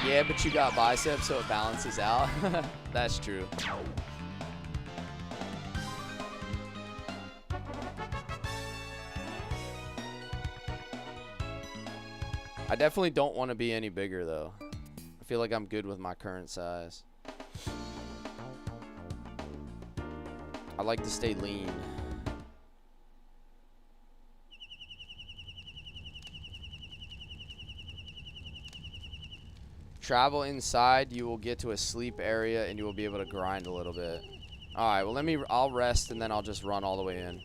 Yeah, but you got biceps, so it balances out. That's true. I definitely don't want to be any bigger, though. I feel like I'm good with my current size. I like to stay lean. Travel inside, you will get to a sleep area and you will be able to grind a little bit. Alright, well I'll rest and then I'll just run all the way in.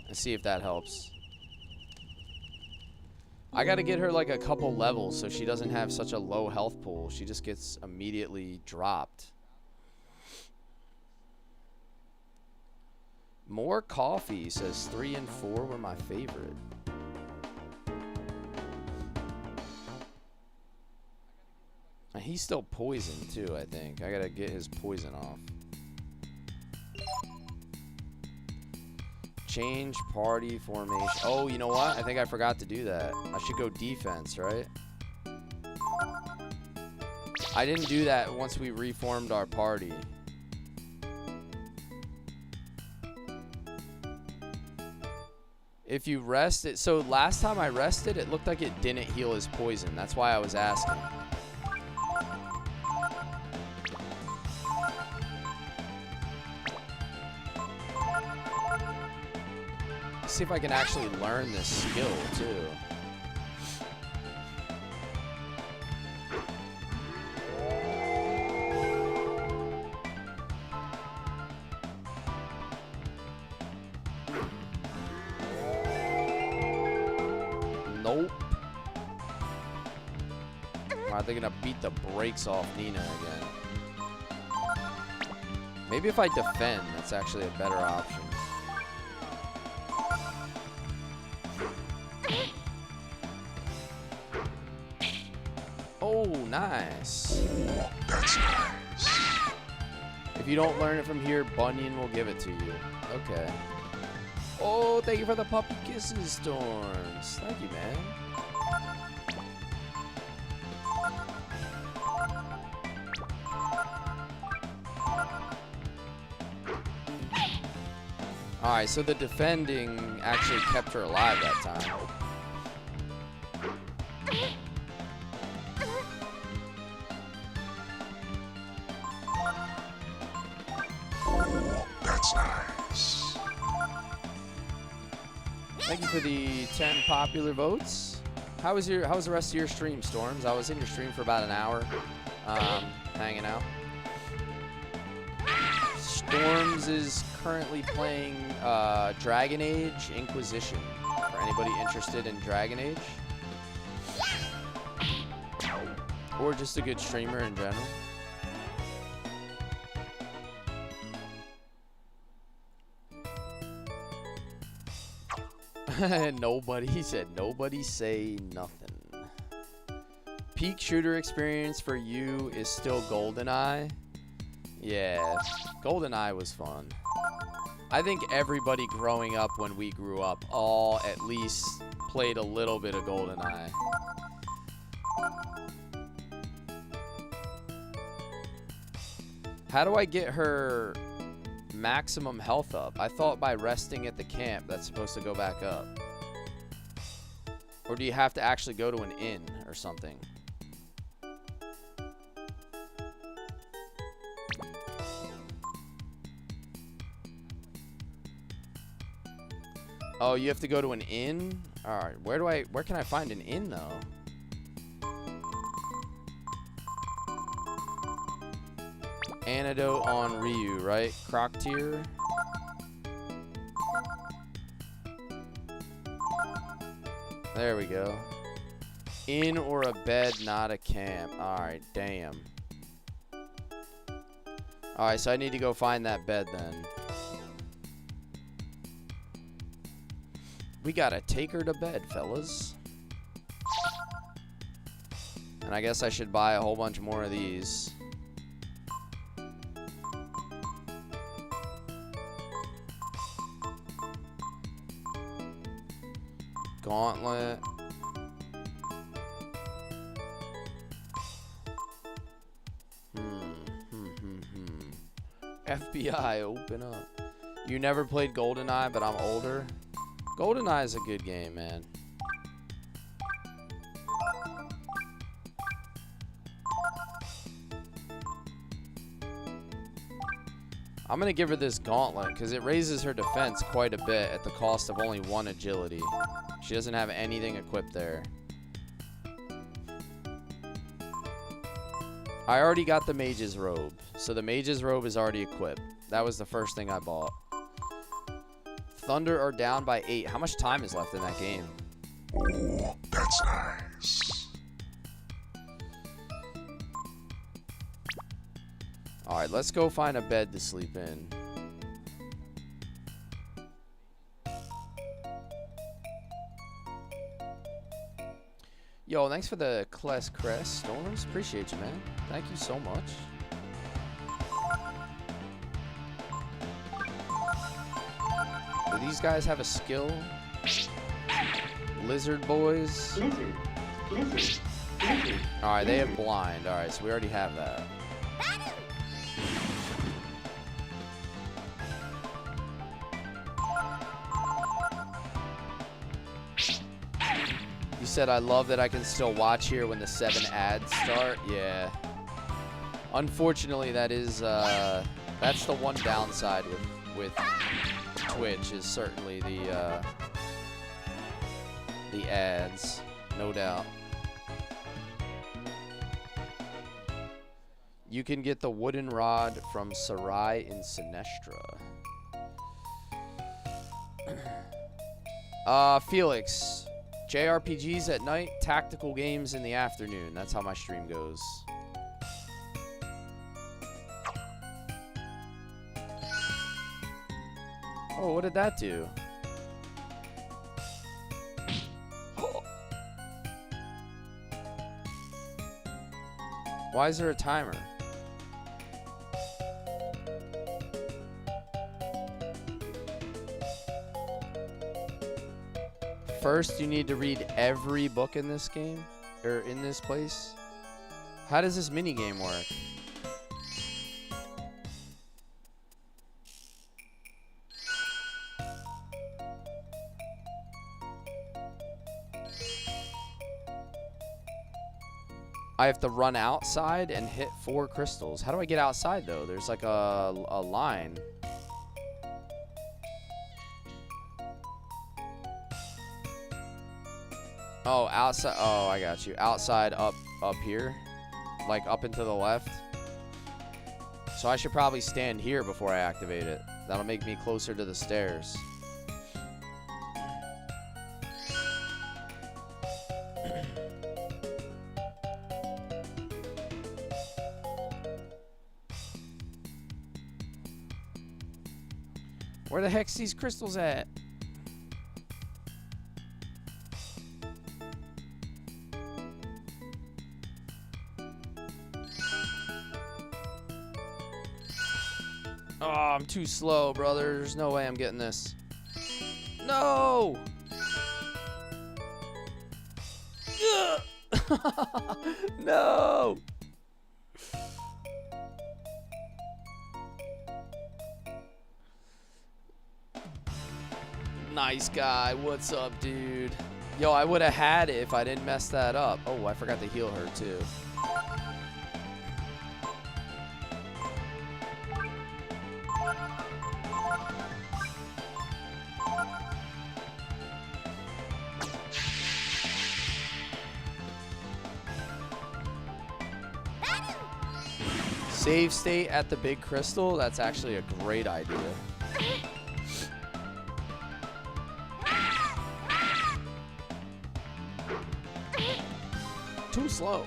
And see if that helps. I gotta get her like a couple levels so she doesn't have such a low health pool. She just gets immediately dropped. More coffee says 3 and 4 were my favorite. He's still poisoned too, I think. I gotta get his poison off. Change party formation. Oh, you know what? I think I forgot to do that. I should go defense, right? I didn't do that once we reformed our party. If you rest it, so last time I rested, it looked like it didn't heal his poison. That's why I was asking. Let's see if I can actually learn this skill too. Nope. Are they gonna beat the brakes off Nina again? Maybe if I defend, that's actually a better option. Oh, nice. That's nice. If you don't learn it from here, Bunyan will give it to you. Okay. Oh, thank you for the puppy kisses, Storms. Thank you, man. Alright, so the defending actually kept her alive that time. That's nice. Thank you for the 10 popular votes. How was the rest of your stream, Storms? I was in your stream for about an hour, hanging out. Storms is currently playing Dragon Age Inquisition. For anybody interested in Dragon Age, or just a good streamer in general. Nobody, he said, nobody say nothing. Peak shooter experience for you is still GoldenEye. Yeah, GoldenEye was fun. I think everybody growing up when we grew up all at least played a little bit of GoldenEye. How do I get her maximum health up? I thought by resting at the camp that's supposed to go back up. Or do you have to actually go to an inn or something? Oh, you have to go to an inn? Alright, where can I find an inn though? Antidote on Ryu, right? Croc tier. There we go. Inn or a bed, not a camp. Alright, damn. Alright, so I need to go find that bed then. We gotta take her to bed, fellas. And I guess I should buy a whole bunch more of these. Gauntlet. FBI, open up. You never played GoldenEye, but I'm older. GoldenEye is a good game, man. I'm going to give her this gauntlet because it raises her defense quite a bit at the cost of only 1 agility. She doesn't have anything equipped there. I already got the mage's robe. So the mage's robe is already equipped. That was the first thing I bought. Thunder are down by 8. How much time is left in that game? Ooh, that's nice. Alright, let's go find a bed to sleep in. Yo, thanks for the Cless Crest Storms. Appreciate you, man. Thank you so much. Do these guys have a skill? Lizard boys. Lizard. Lizard. Lizard. Alright, they have blind. Alright, so we already have that. You said I love that I can still watch here when the 7 ads start. Yeah. Unfortunately, that is that's the one downside with Twitch, is certainly the ads, no doubt. You can get the wooden rod from Sarai in Sinestra. Felix, JRPGs at night, tactical games in the afternoon. That's how my stream goes. Oh, what did that do? Why is there a timer? First, you need to read every book in this game, or in this place. How does this mini game work? I have to run outside and hit 4 crystals. How do I get outside, though? There's like a line. Oh, outside. Oh, I got you. Outside, up here. Like, up and to the left. So I should probably stand here before I activate it. That'll make me closer to the stairs. Where the heck's these crystals at? Oh, I'm too slow, brother. There's no way I'm getting this. No! No! Nice guy. What's up, dude? Yo, I would have had it if I didn't mess that up. Oh, I forgot to heal her, too. Save state at the big crystal? That's actually a great idea. Too slow.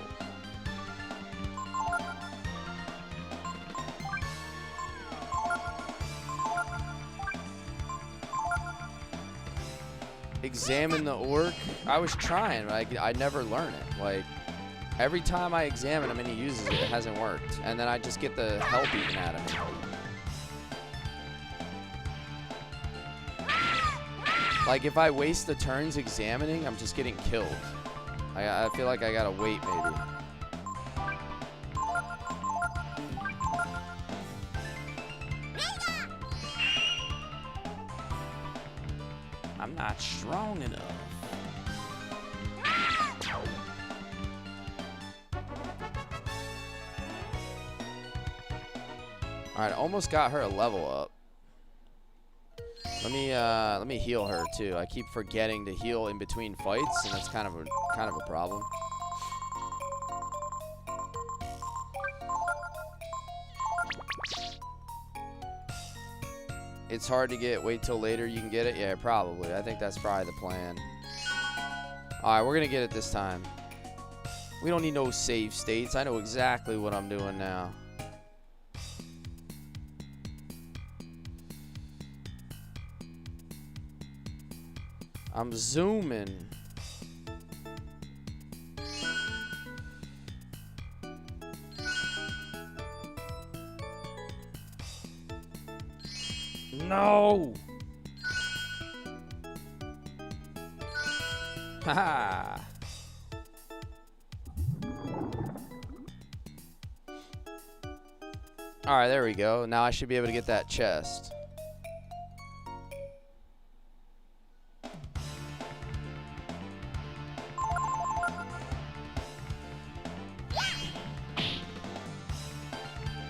Examine the orc. I was trying, but I never learn it. Like, every time I examine him and he uses it, it hasn't worked. And then I just get the hell beaten out of me. Like, if I waste the turns examining, I'm just getting killed. I feel like I gotta wait, maybe. I'm not strong enough. Alright, almost got her a level up. Let me heal her too. I keep forgetting to heal in between fights, and it's kind of a problem. It's hard to get. Wait till later you can get it. Yeah, probably. I think that's probably the plan. All right, we're gonna get it this time. We don't need no save states. I know exactly what I'm doing now. I'm zooming. No. Haha. All right, there we go. Now I should be able to get that chest.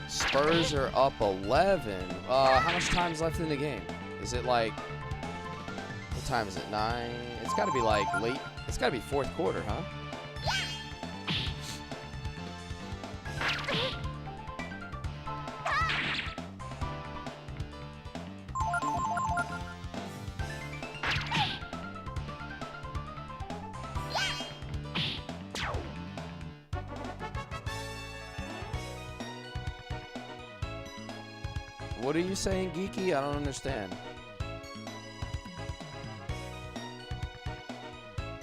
Spurs are up 11. How much time's left in the game? Is it like, what time is it? 9? It's got to be like late. It's got to be fourth quarter, huh? What are you saying, Geeky? I don't understand.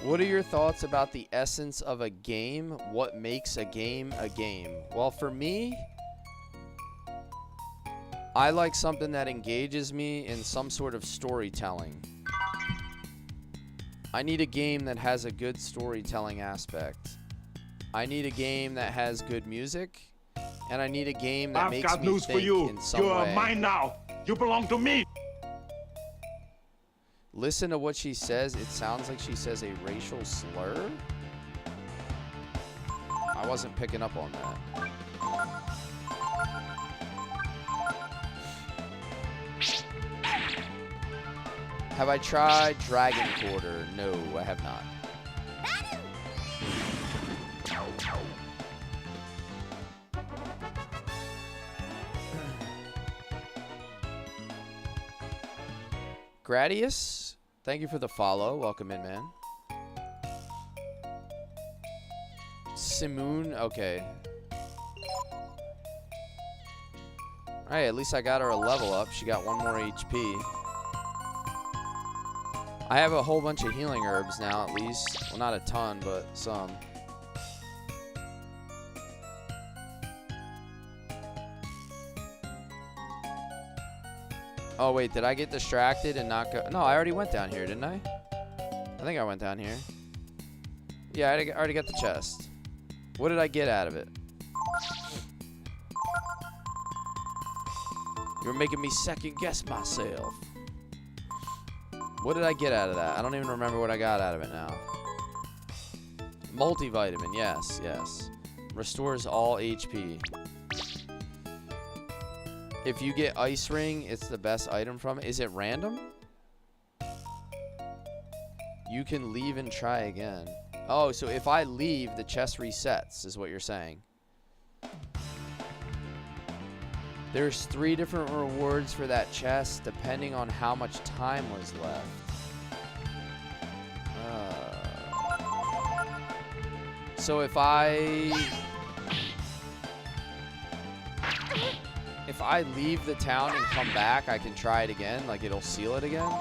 What are your thoughts about the essence of a game? What makes a game a game? Well, for me, I like something that engages me in some sort of storytelling. I need a game that has a good storytelling aspect. I need a game that has good music. And I need a game that makes me news think for you. in some way. You are mine now. You belong to me. Listen to what she says. It sounds like she says a racial slur. I wasn't picking up on that. Have I tried Dragon Quarter? No, I have not. Gradius, thank you for the follow. Welcome in, man. Simoon, okay. Alright, at least I got her a level up. She got 1 more HP. I have a whole bunch of healing herbs now, at least. Well, not a ton, but some. Oh, wait, did I get distracted and not go? No, I already went down here, didn't I? I think I went down here. Yeah, I already got the chest. What did I get out of it? You're making me second guess myself. What did I get out of that? I don't even remember what I got out of it now. Multivitamin, yes, yes. Restores all HP. If you get Ice Ring, it's the best item from it. Is it random? You can leave and try again. Oh, so if I leave, the chest resets, is what you're saying. There's 3 different rewards for that chest, depending on how much time was left. So if I leave the town and come back, I can try it again? Like, it'll seal it again?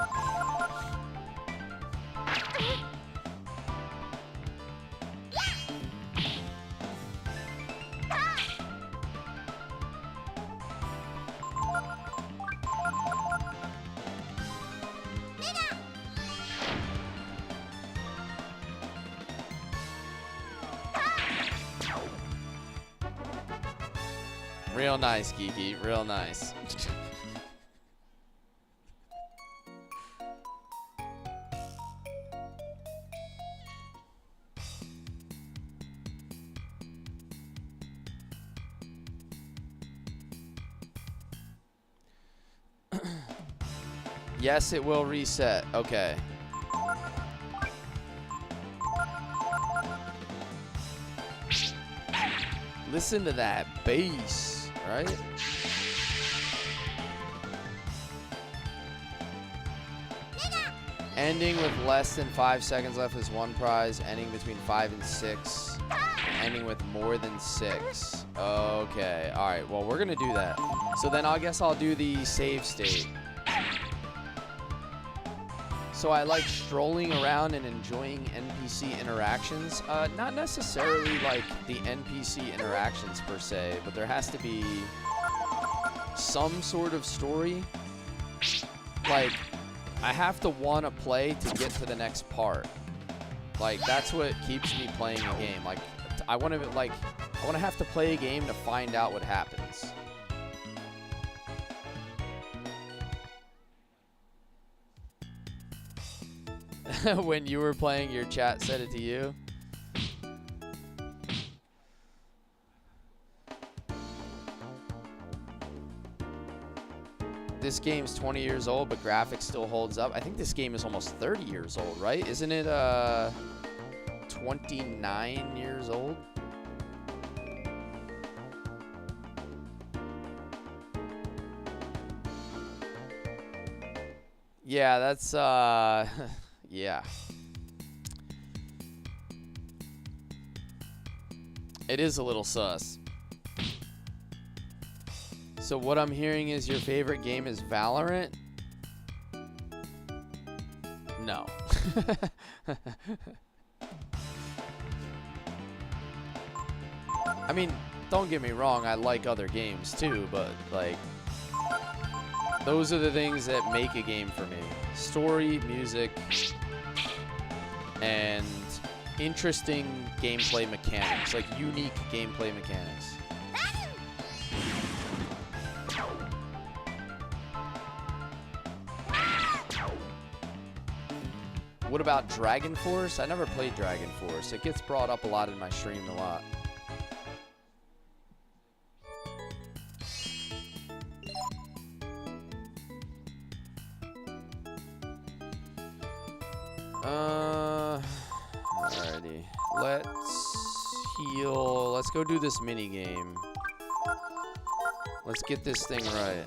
Real nice, Geeky. Real nice. Yes, it will reset. Okay. Listen to that bass, right? Ending with less than 5 seconds left is 1 prize. Ending between 5 and 6. Ending with more than 6. Okay. All right. Well, we're going to do that. So then I guess I'll do the save state. So I like strolling around and enjoying NPC interactions. Not necessarily like the NPC interactions per se, but there has to be some sort of story. Like, I have to want to play to get to the next part. Like, that's what keeps me playing a game. Like, I want to have to play a game to find out what happens. When you were playing, your chat said it to you. This game's 20 years old, but graphics still holds up. I think this game is almost 30 years old, right? Isn't it 29 years old? Yeah, that's yeah. It is a little sus. So what I'm hearing is your favorite game is Valorant? No. I mean, don't get me wrong, I like other games too, but like, those are the things that make a game for me. Story, music, and interesting gameplay mechanics, like unique gameplay mechanics. What about Dragon Force? I never played Dragon Force. It gets brought up a lot in my stream a lot. Alrighty. Let's heal. Let's go do this mini game. Let's get this thing right.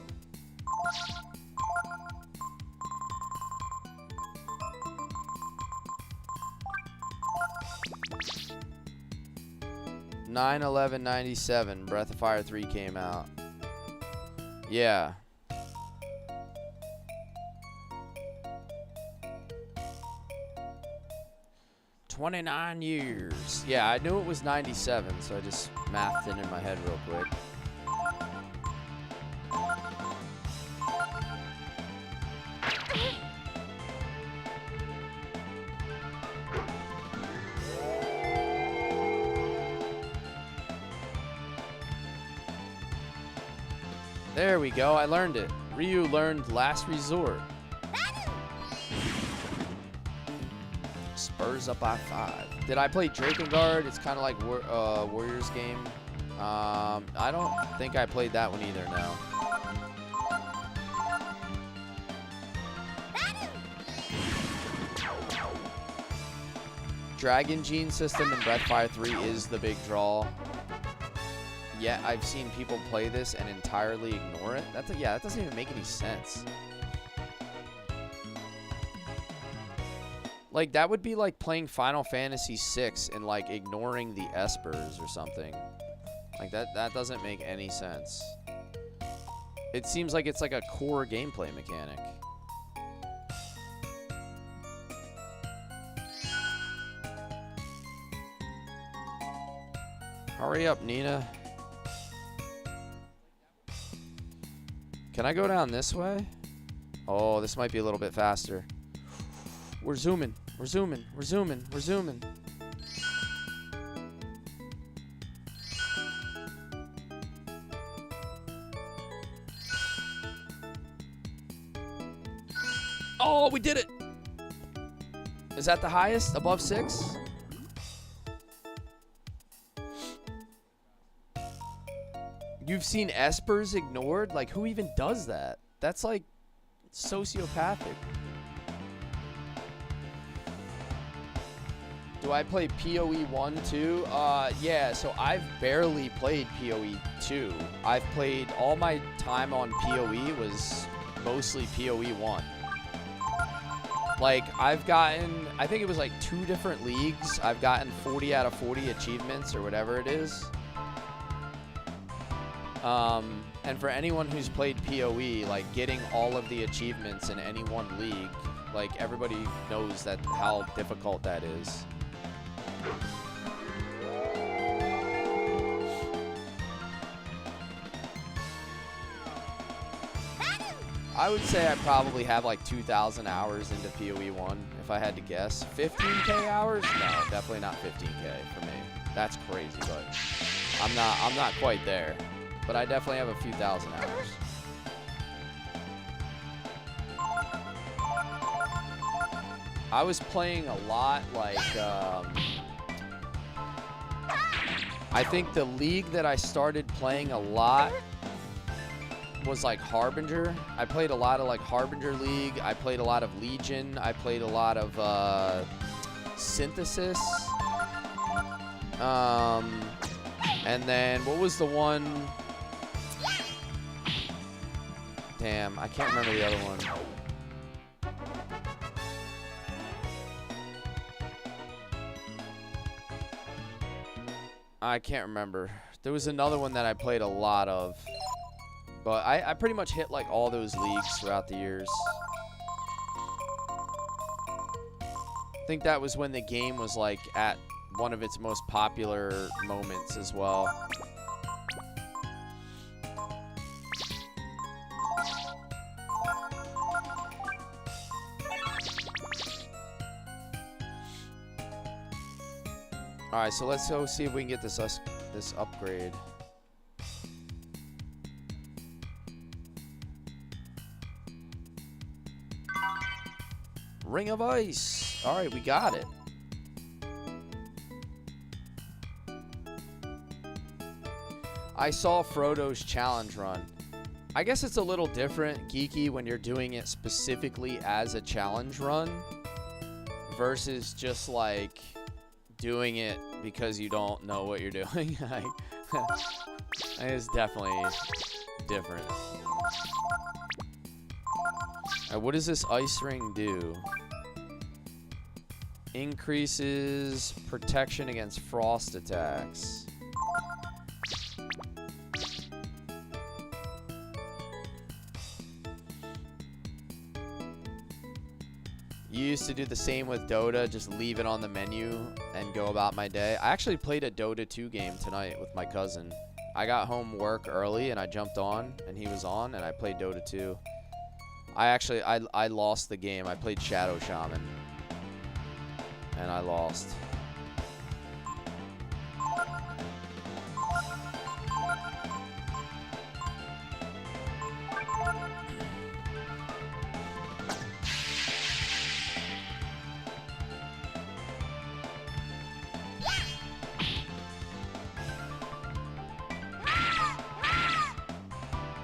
9/11/97. Breath of Fire 3 came out. Yeah. "29 years." Yeah, I knew it was 97, so I just mathed it in my head real quick. There we go, I learned it. Ryu learned Last Resort. Spurs up by 5. Did I play Drakengard? It's kind of like Warriors game. I don't think I played that one either, no. Dragon Gene system in Breath of Fire 3 is the big draw. Yet I've seen people play this and entirely ignore it. Yeah, that doesn't even make any sense. Like, that would be like playing Final Fantasy VI and like ignoring the espers or something. Like, that doesn't make any sense. It seems like it's like a core gameplay mechanic. Hurry up, Nina. Can I go down this way? Oh, this might be a little bit faster. We're zooming. We're zooming. We're zooming. We're zooming. Oh, we did it. Is that the highest? Above 6? You've seen espers ignored? Like, who even does that? That's like sociopathic. Do I play PoE 1 too? Yeah, so I've barely played PoE 2. I've played, all my time on PoE was mostly PoE 1. Like, I've gotten, I think it was like 2 different leagues. I've gotten 40 out of 40 achievements or whatever it is. And for anyone who's played PoE, like, getting all of the achievements in any one league, like, everybody knows that how difficult that is. I would say I probably have like 2,000 hours into PoE 1, if I had to guess. 15K hours? No, definitely not 15K for me. That's crazy, but I'm not quite there. But I definitely have a few thousand hours. I was playing a lot, like, I think the league that I started playing a lot was like Harbinger. I played a lot of like Harbinger League. I played a lot of Legion. I played a lot of Synthesis. And then what was the one? Damn, I can't remember the other one. I can't remember. There was another one that I played a lot of. But I pretty much hit like all those leagues throughout the years. I think that was when the game was like at one of its most popular moments as well. Alright, so let's go see if we can get this upgrade. Ring of Ice. Alright, we got it. I saw Frodo's challenge run. I guess it's a little different, Geeky, when you're doing it specifically as a challenge run versus just like doing it because you don't know what you're doing. It's definitely different. What does this ice ring do? Increases protection against frost attacks. You used to do the same with Dota, just leave it on the menu and go about my day. I actually played a Dota 2 game tonight with my cousin. I got home work early and I jumped on and he was on and I played Dota 2. I lost the game. I played Shadow Shaman and I lost.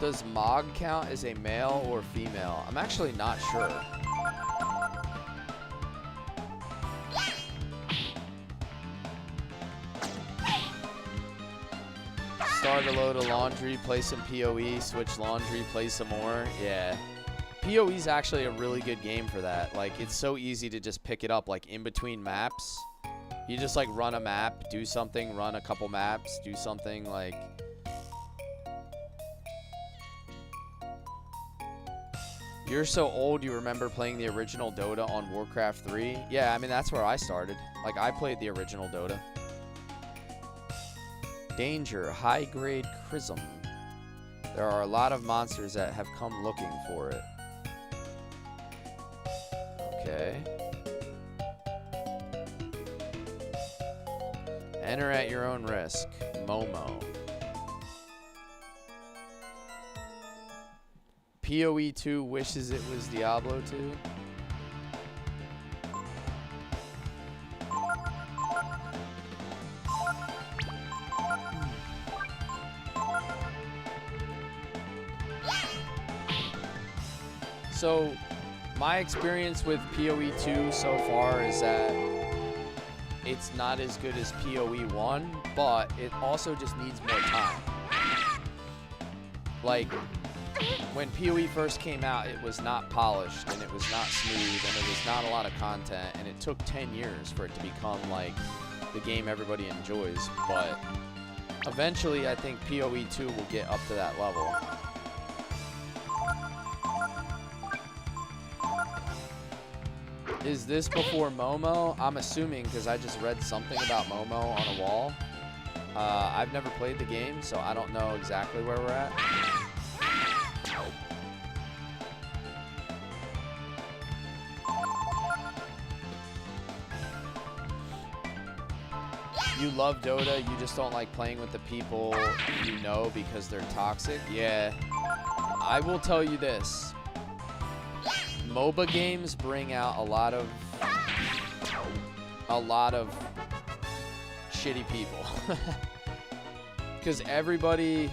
Does Mog count as a male or female? I'm actually not sure. Start a load of laundry, play some PoE, switch laundry, play some more. Yeah. PoE is actually a really good game for that. Like, it's so easy to just pick it up, like, in between maps. You just, like, run a map, do something, run a couple maps, do something, like... You're so old you remember playing the original Dota on Warcraft 3? Yeah, I mean, that's where I started. Like, I played the original Dota. Danger, high-grade Chrism. There are a lot of monsters that have come looking for it. Okay. Enter at your own risk. Momo. PoE 2 wishes it was Diablo 2. So, my experience with PoE 2 so far is that it's not as good as PoE 1, but it also just needs more time. Like, when PoE first came out, it was not polished, and it was not smooth, and it was not a lot of content, and it took 10 years for it to become, like, the game everybody enjoys. But eventually, I think PoE 2 will get up to that level. Is this before Momo? I'm assuming, because I just read something about Momo on a wall. I've never played the game, so I don't know exactly where we're at. You love Dota, you just don't like playing with the people you know because they're toxic? Yeah. I will tell you this. MOBA games bring out a lot of shitty people. Because everybody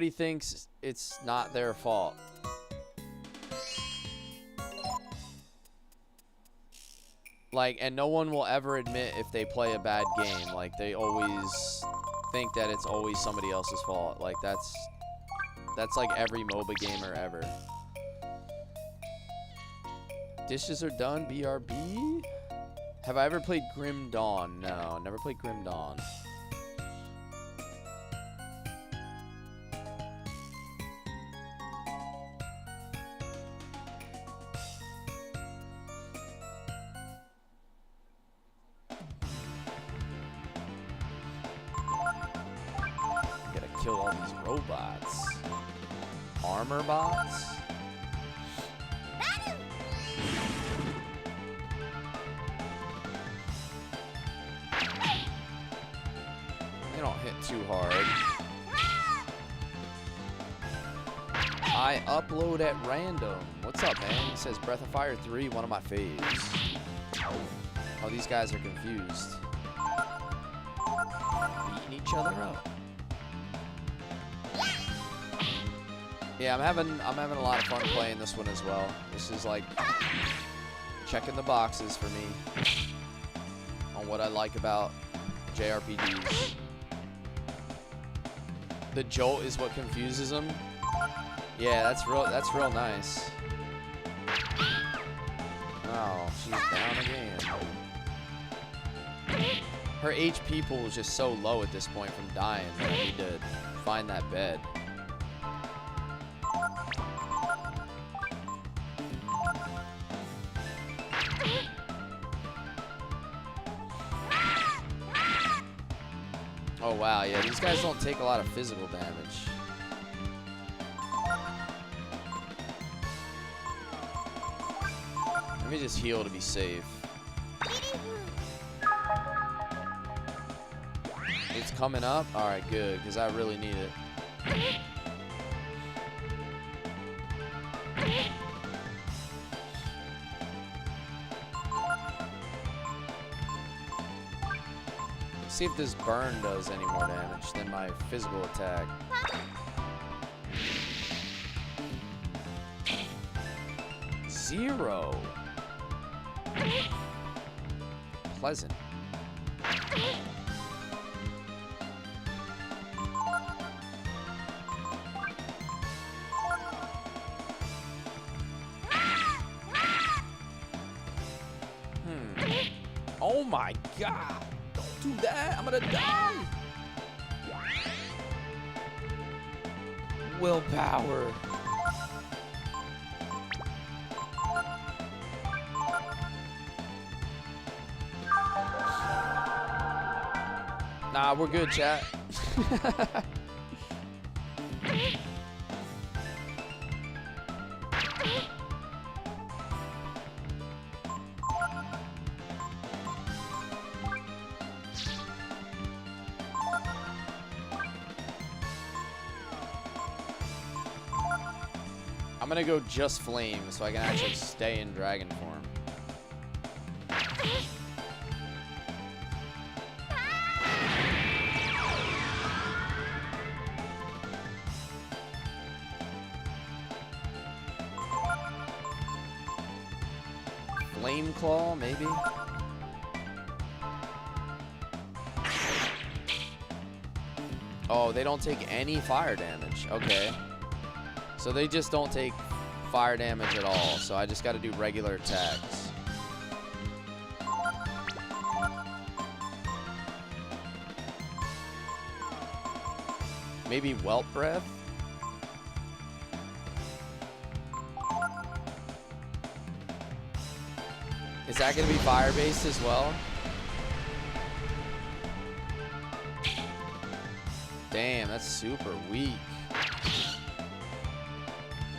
thinks it's not their fault. Like, and no one will ever admit if they play a bad game. Like, they always think that it's always somebody else's fault. Like, that's like every MOBA gamer ever. Dishes are done, BRB? Have I ever played Grim Dawn? No, never played Grim Dawn. Kill all these robots. Armor bots? They don't hit too hard. I upload at random. What's up, man? He says Breath of Fire 3, one of my faves. Oh, these guys are confused. Beating each other up. Yeah, I'm having a lot of fun playing this one as well. This is like checking the boxes for me on what I like about JRPGs. The jolt is what confuses them. Yeah, that's real nice. Oh, she's down again. Her HP pool is just so low at this point from dying that I need to find that bed. Oh wow, yeah, these guys don't take a lot of physical damage. Let me just heal to be safe. It's coming up? Alright, good, because I really need it. See if this burn does any more damage than my physical attack. Zero. Pleasant. Oh my god! Don't do that! I'm gonna die! Willpower. Nah, we're good, chat. I'm gonna go just flame so I can actually stay in dragon form. Flame claw, maybe? Oh, they don't take any fire damage. Okay. So they just don't take fire damage at all. So I just got to do regular attacks. Maybe Whelp Breath? Is that going to be fire-based as well? Damn, that's super weak.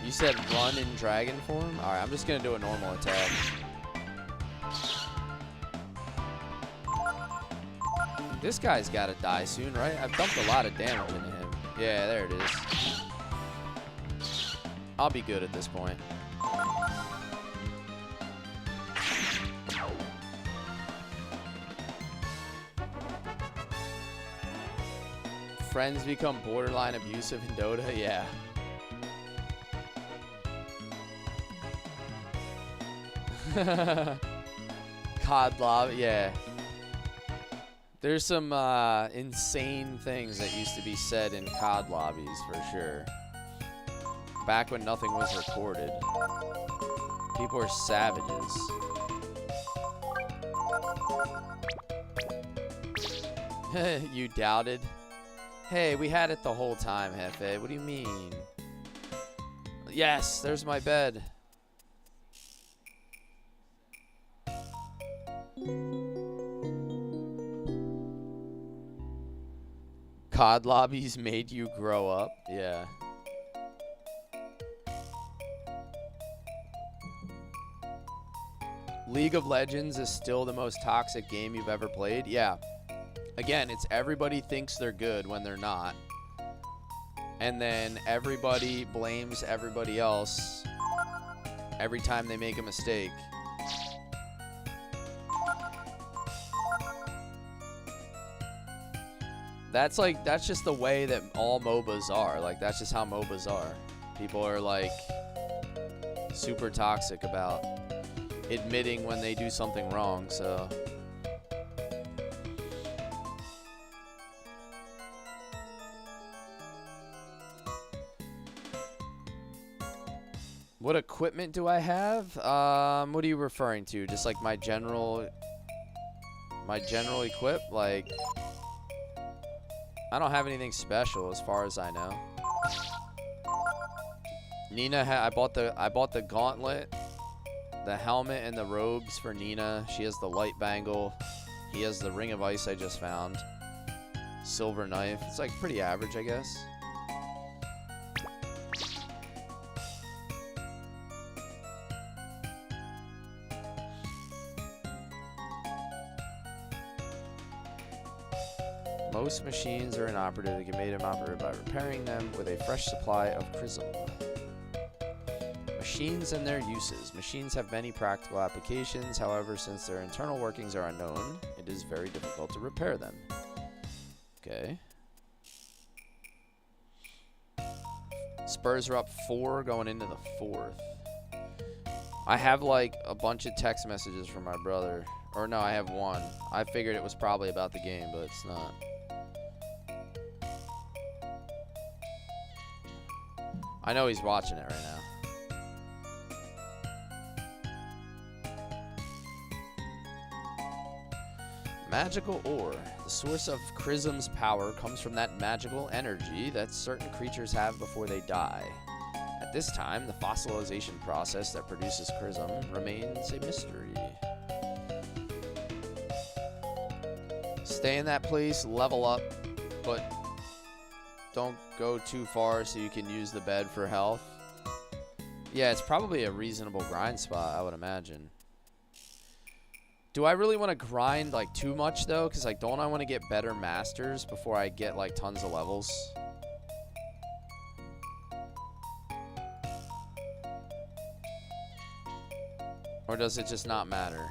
You said run in dragon form? Alright, I'm just going to do a normal attack. This guy's got to die soon, right? I've dumped a lot of damage into him. Yeah, there it is. I'll be good at this point. Friends become borderline abusive in Dota? Yeah. COD lobby, yeah. There's some insane things that used to be said in COD lobbies for sure. Back when nothing was recorded. People were savages. You doubted? Hey, we had it the whole time, Hefe. What do you mean? Yes, there's my bed. COD lobbies made you grow up? Yeah. League of Legends is still the most toxic game you've ever played? Yeah. Again, it's everybody thinks they're good when they're not. And then everybody blames everybody else every time they make a mistake. That's just the way that all MOBAs are. Like, that's just how MOBAs are. People are like super toxic about admitting when they do something wrong, so. What equipment do I have? What are you referring to? Just like my general equip? Like, I don't have anything special as far as I know. Nina, I bought the gauntlet, the helmet, and the robes for Nina. She has the light bangle. He has the ring of ice I just found. Silver knife. It's like pretty average, I guess. Most machines are inoperative and can be made inoperative by repairing them with a fresh supply of chrism. Machines and their uses. Machines have many practical applications. However, since their internal workings are unknown, it is very difficult to repair them. Okay. Spurs are up 4 going into the 4th. I have like a bunch of text messages from my brother. Or no, I have one. I figured it was probably about the game, but it's not. I know he's watching it right now. Magical ore. The source of Chrism's power comes from that magical energy that certain creatures have before they die. At this time, the fossilization process that produces Chrism remains a mystery. Stay in that place, level up, but don't go too far so you can use the bed for health. Yeah, it's probably a reasonable grind spot, I would imagine. Do I really want to grind like too much though? Because like, don't I want to get better masters before I get like tons of levels? Or does it just not matter?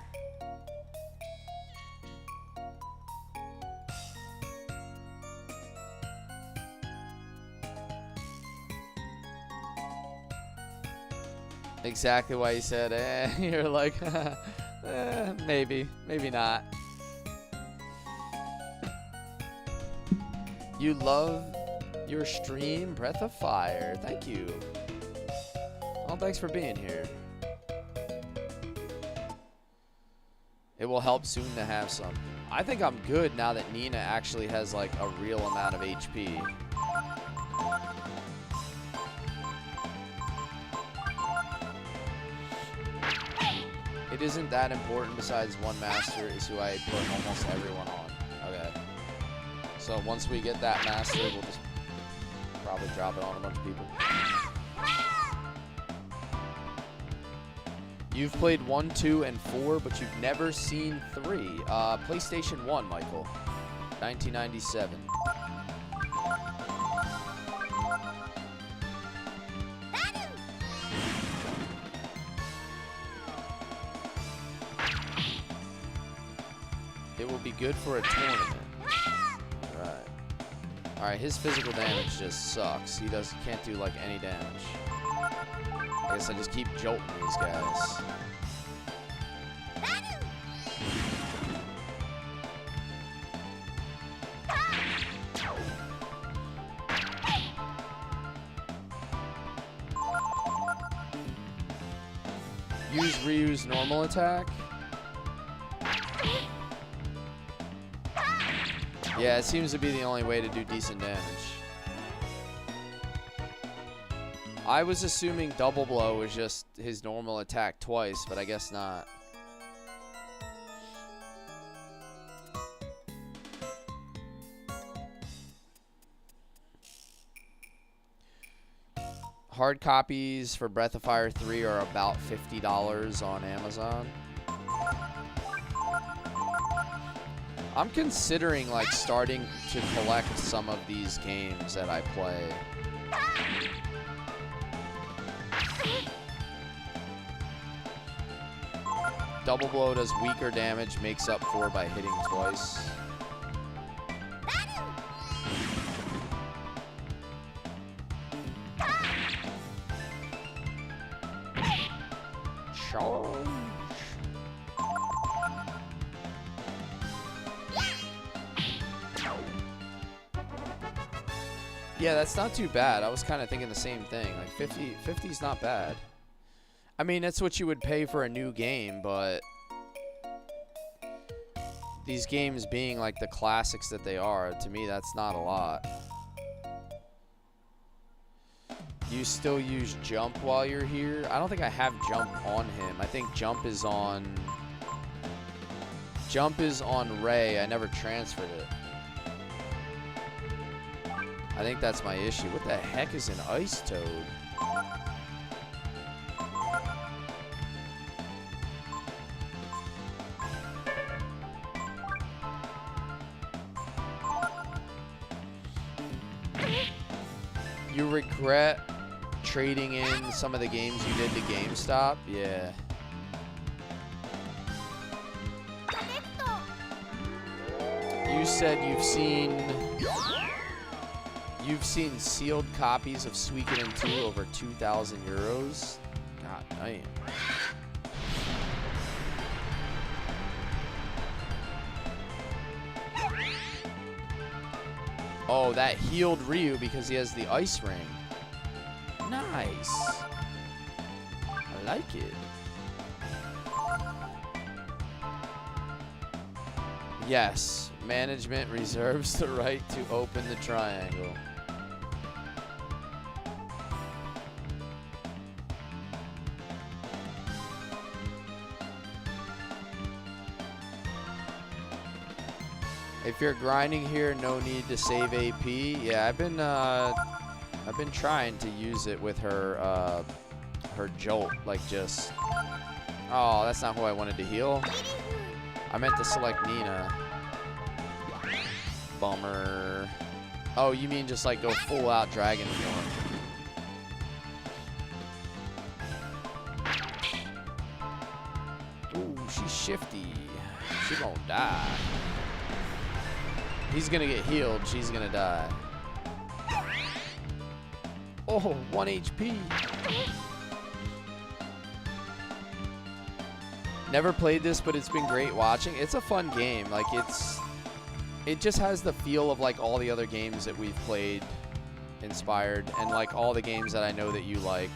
Exactly why you said, you're like, maybe not. You love your stream, Breath of Fire. Thank you. Oh, thanks for being here. It will help soon to have some. I think I'm good now that Nina actually has like a real amount of HP. It isn't that important. Besides one master is who I put almost everyone on. Okay. So once we get that master, we'll just probably drop it on a bunch of people. You've played 1, 2, and 4, but you've never seen 3. PlayStation 1, Michael. 1997. It will be good for a tournament. Alright. Alright, his physical damage just sucks. He can't do like any damage. I guess I just keep jolting these guys. Use Ryu's normal attack. Yeah, it seems to be the only way to do decent damage. I was assuming double blow was just his normal attack twice, but I guess not. Hard copies for Breath of Fire 3 are about $50 on Amazon. I'm considering like starting to collect some of these games that I play. Double blow does weaker damage, makes up for by hitting twice. Charge. Yeah, that's not too bad. I was kind of thinking the same thing. Like 50's not bad. I mean, that's what you would pay for a new game, but these games being like the classics that they are, to me, that's not a lot. You still use jump while you're here? I don't think I have jump on him. I think jump is on Ray. I never transferred it. I think that's my issue. What the heck is an ice toad? You regret trading in some of the games you did to GameStop? Yeah. You said you've seen sealed copies of Suikoden 2 over 2,000 euros? God damn. Oh, that healed Ryu because he has the ice ring. Nice. I like it. Yes, management reserves the right to open the triangle. If you're grinding here, no need to save AP. Yeah, I've been trying to use it with her her jolt, like just. Oh, that's not who I wanted to heal. I meant to select Nina. Bummer. Oh, you mean just like go full out dragon form? Ooh, she's shifty. She gonna die. He's gonna get healed. She's gonna die. Oh, 1 HP. Never played this, but it's been great watching. It's a fun game. Like it just has the feel of like all the other games that we've played, inspired, and like all the games that I know that you like.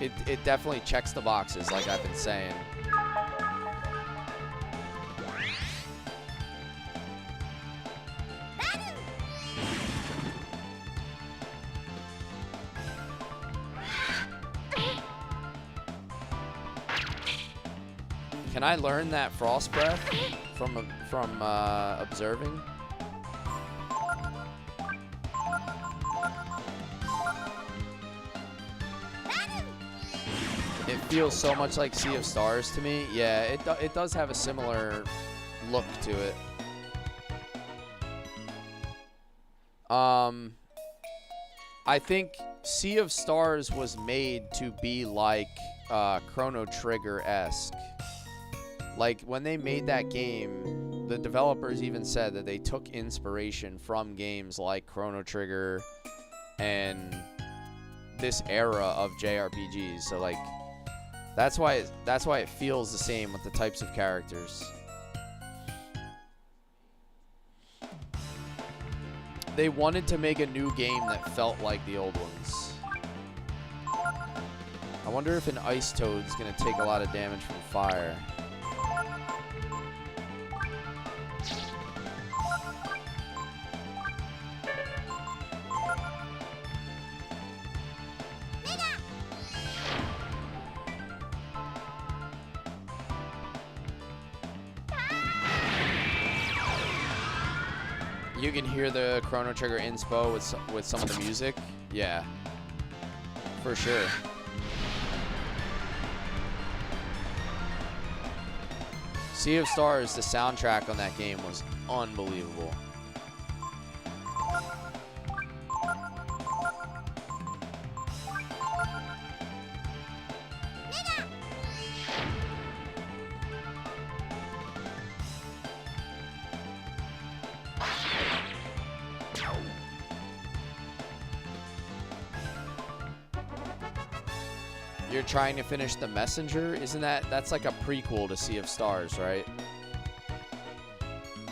It definitely checks the boxes, like I've been saying. Can I learn that frost breath from observing? It feels so much like Sea of Stars to me. Yeah, it does have a similar look to it. I think Sea of Stars was made to be like Chrono Trigger-esque. Like, when they made that game, the developers even said that they took inspiration from games like Chrono Trigger and this era of JRPGs. So, like, that's why it feels the same with the types of characters. They wanted to make a new game that felt like the old ones. I wonder if an ice toad's gonna take a lot of damage from fire. You can hear the Chrono Trigger inspo with some of the music. Yeah, for sure. Sea of Stars, the soundtrack on that game was unbelievable. You're trying to finish The Messenger? Isn't that's like a prequel to Sea of Stars, right?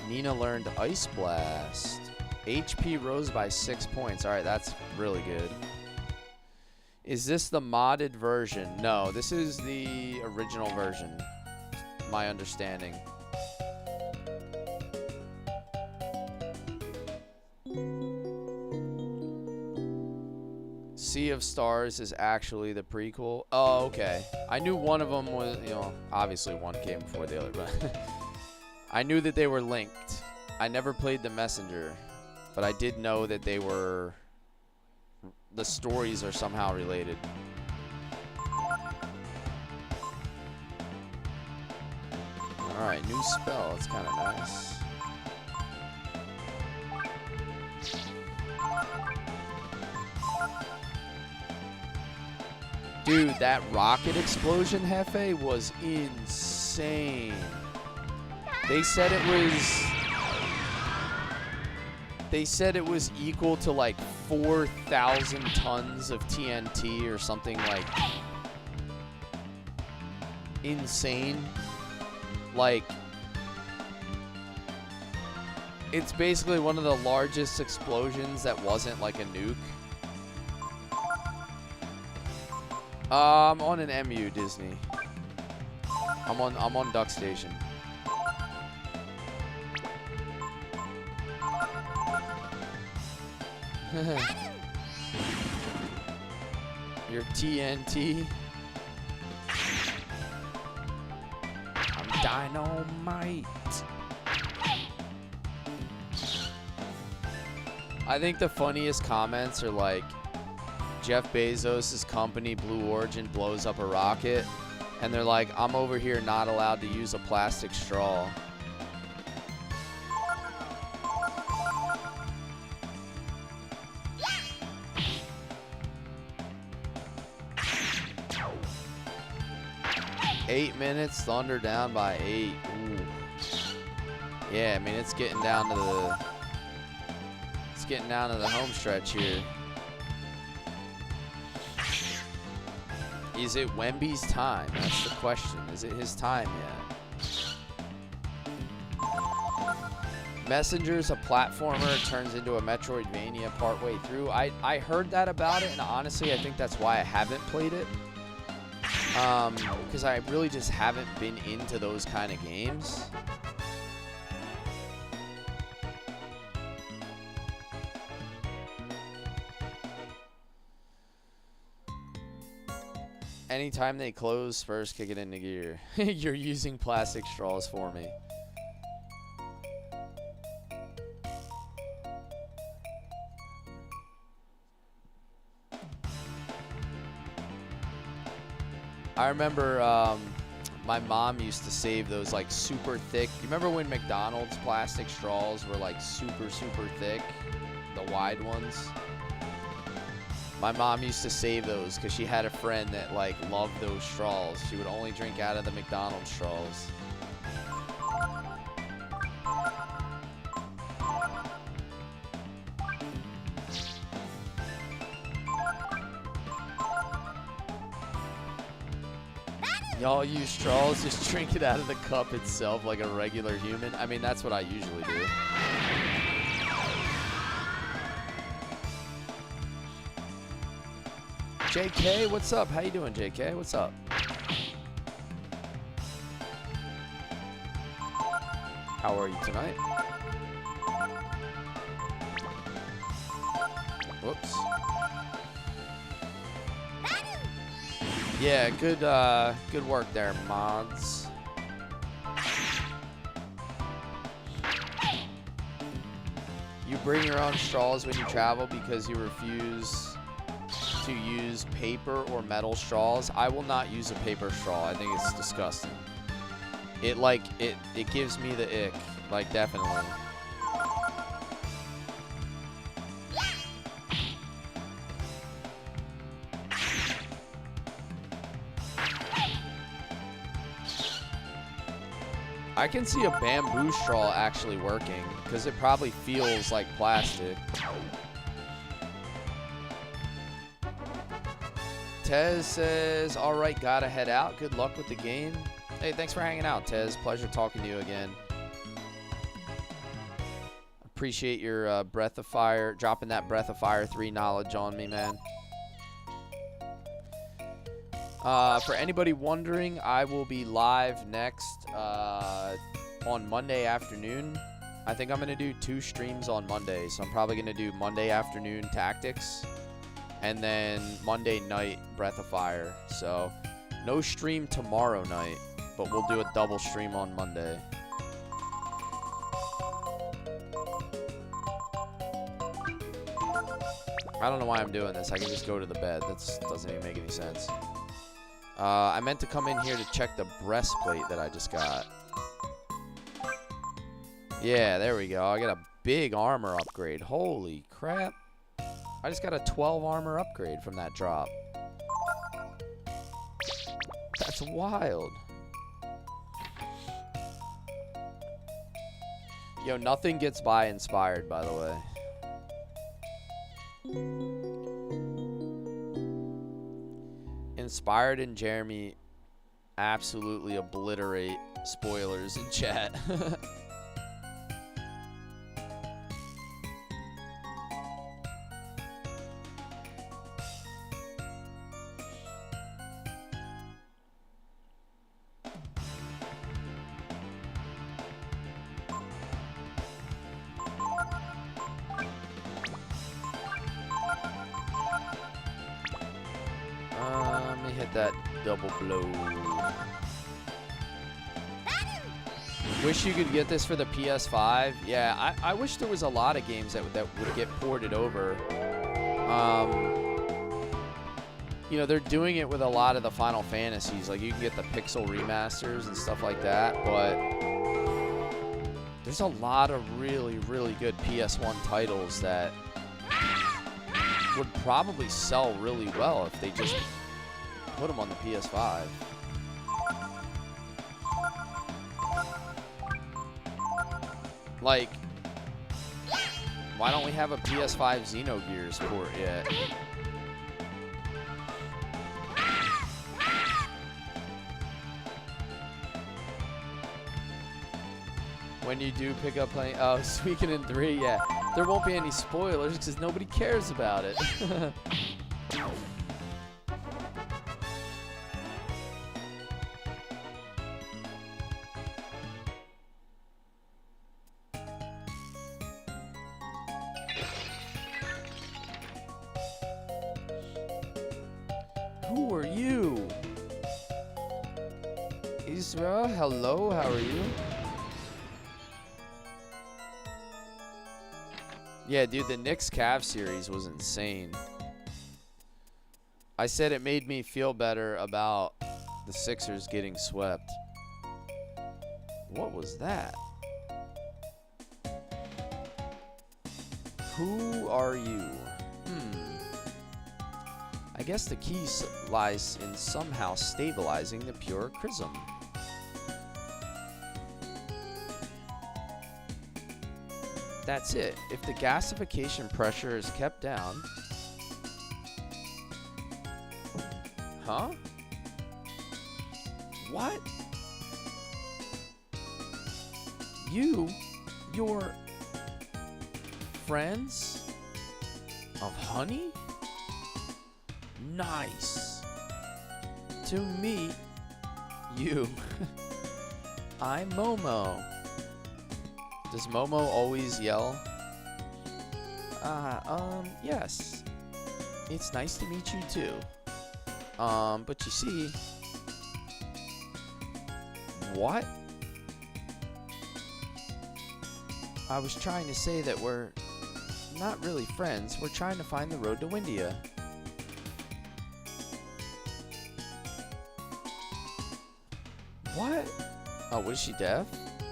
Nina learned Ice Blast. HP rose by 6 points. All right, that's really good. Is this the modded version? No, this is the original version, my understanding. Sea of Stars is actually the prequel. Oh, okay. I knew one of them was, you know, obviously one came before the other, but I knew that they were linked. I never played The Messenger. But I did know that they were... The stories are somehow related. Alright, new spell. That's kind of nice. Dude, that rocket explosion, Hefe, was insane. They said it was equal to like 4,000 tons of TNT or something like insane. Like, it's basically one of the largest explosions that wasn't like a nuke. I'm on an MU, Disney. I'm on Duck Station. Your TNT. I'm dynamite. I think the funniest comments are like, Jeff Bezos' company Blue Origin blows up a rocket, and they're like, I'm over here not allowed to use a plastic straw. Eight minutes, Thunder down by 8. Ooh. Yeah, I mean it's getting down to the home stretch here. Is it Wemby's time? That's the question. Is it his time yet? Messenger's a platformer. It turns into a Metroidvania partway through. I heard that about it, and honestly, I think that's why I haven't played it. Because I really just haven't been into those kind of games. Anytime they close, first kick it into gear. You're using plastic straws for me. I remember my mom used to save those like super thick. You remember when McDonald's plastic straws were like super, super thick? The wide ones? My mom used to save those because she had a friend that like loved those straws. She would only drink out of the McDonald's straws. Y'all use straws, just drink it out of the cup itself like a regular human. I mean, that's what I usually do. JK, what's up? How you doing, JK? What's up? How are you tonight? Whoops. Yeah, good work there, mods. You bring your own straws when you travel because you refuse to use paper or metal straws. I will not use a paper straw. I think it's disgusting. It gives me the ick, like definitely. I can see a bamboo straw actually working because it probably feels like plastic. Tez says, all right, gotta head out. Good luck with the game. Hey, thanks for hanging out, Tez. Pleasure talking to you again. Appreciate your Breath of Fire, dropping that Breath of Fire 3 knowledge on me, man. For anybody wondering, I will be live next on Monday afternoon. I think I'm going to do 2 streams on Monday, so I'm probably going to do Monday afternoon Tactics. And then Monday night, Breath of Fire. So, no stream tomorrow night, but we'll do a double stream on Monday. I don't know why I'm doing this. I can just go to the bed. That doesn't even make any sense. I meant to come in here to check the breastplate that I just got. Yeah, there we go. I got a big armor upgrade. Holy crap. I just got a 12 armor upgrade from that drop. That's wild. Yo, nothing gets by inspired, by the way. Inspired and Jeremy absolutely obliterate spoilers in chat. Let me hit that double blow. Wish you could get this for the PS5. Yeah, I wish there was a lot of games that would get ported over. You know, they're doing it with a lot of the Final Fantasies. Like, you can get the pixel remasters and stuff like that, but there's a lot of really, really good PS1 titles that would probably sell really well if they just put them on the PS5. Like, why don't we have a PS5 Xenogears port yet? When you do pick up playing, oh, Suikoden 3, yeah. There won't be any spoilers because nobody cares about it. Who are you? Israel, hello, how are you? Yeah, dude, the Knicks Cavs series was insane. I said it made me feel better about the Sixers getting swept. What was that? Who are you? I guess the key lies in somehow stabilizing the pure chrism. That's it. If the gasification pressure is kept down... Huh? What? Your friends of honey? Nice to meet you. I'm Momo. Does Momo always yell? Yes. It's nice to meet you too. But you see... What? I was trying to say that we're not really friends. We're trying to find the road to Windia. What? Oh, was she deaf?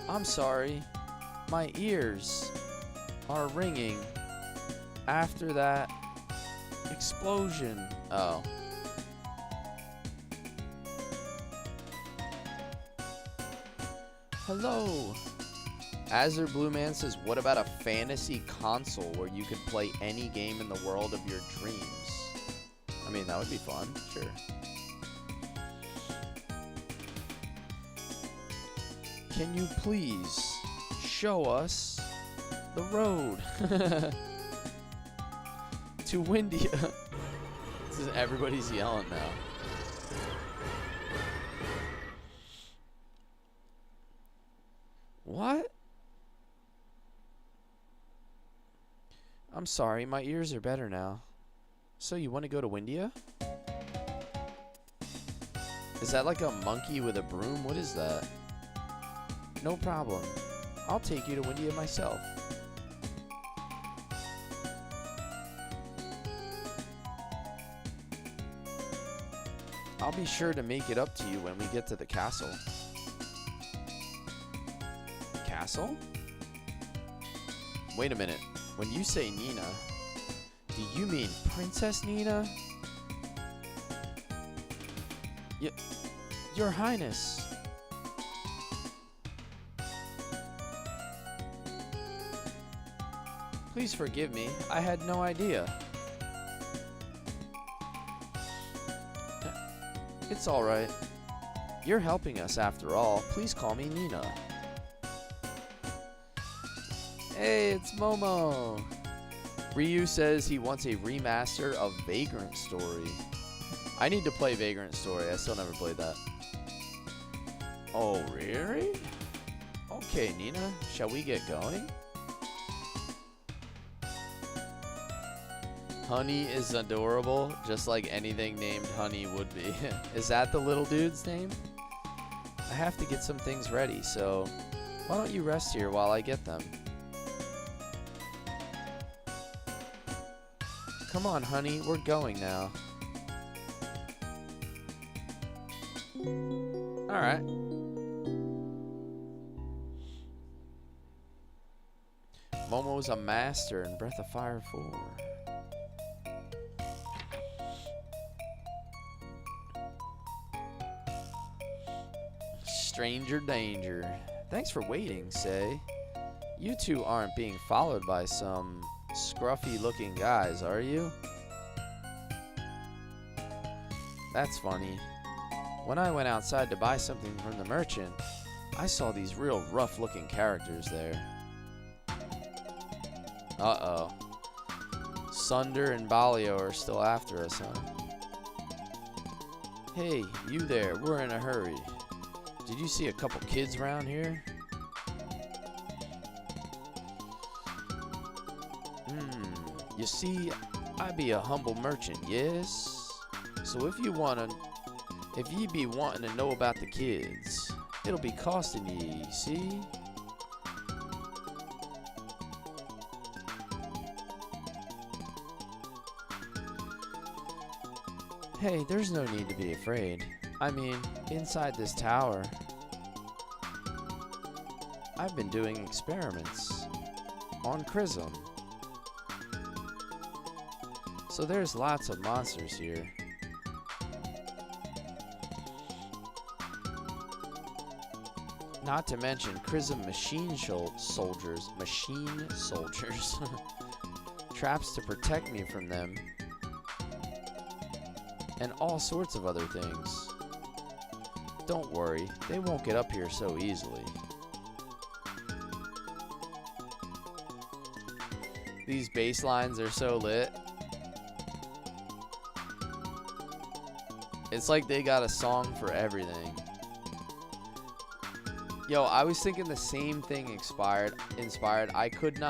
I'm sorry. My ears are ringing after that explosion. Oh. Hello. Azure Blue Man says, what about a fantasy console where you could play any game in the world of your dreams? I mean, that would be fun, sure. Can you please show us the road to Windia? This is everybody's yelling now. What? I'm sorry, my ears are better now. So you want to go to Windia? Is that like a monkey with a broom? What is that? No problem. I'll take you to Windia myself. I'll be sure to make it up to you when we get to the castle. Castle? Wait a minute. When you say Nina, do you mean Princess Nina? Your Highness. Please forgive me. I had no idea. It's all right. You're helping us after all. Please call me Nina. Hey, it's Momo. Ryu says he wants a remaster of Vagrant Story. I need to play Vagrant Story. I still never played that. Oh, really? Okay, Nina. Shall we get going? Honey is adorable, just like anything named Honey would be. Is that the little dude's name? I have to get some things ready, so why don't you rest here while I get them? Come on, honey, we're going now. Alright. Momo's a master in Breath of Fire 4. Stranger danger. Thanks for waiting, Say. You two aren't being followed by some scruffy looking guys, are you? That's funny. When I went outside to buy something from the merchant, I saw these real rough looking characters there. Uh-oh. Sunder and Balio are still after us, huh? Hey, you there, we're in a hurry. Did you see a couple kids around here? You see, I be a humble merchant, yes? So if you be wanting to know about the kids, it'll be costing ye, see? Hey, there's no need to be afraid. I mean, inside this tower, I've been doing experiments on Chrism. So there's lots of monsters here. Not to mention Chrism machine soldiers. Traps to protect me from them. And all sorts of other things. Don't worry, they won't get up here so easily. These bass lines are so lit. It's like they got a song for everything. Yo, I was thinking the same thing inspired. I couldn't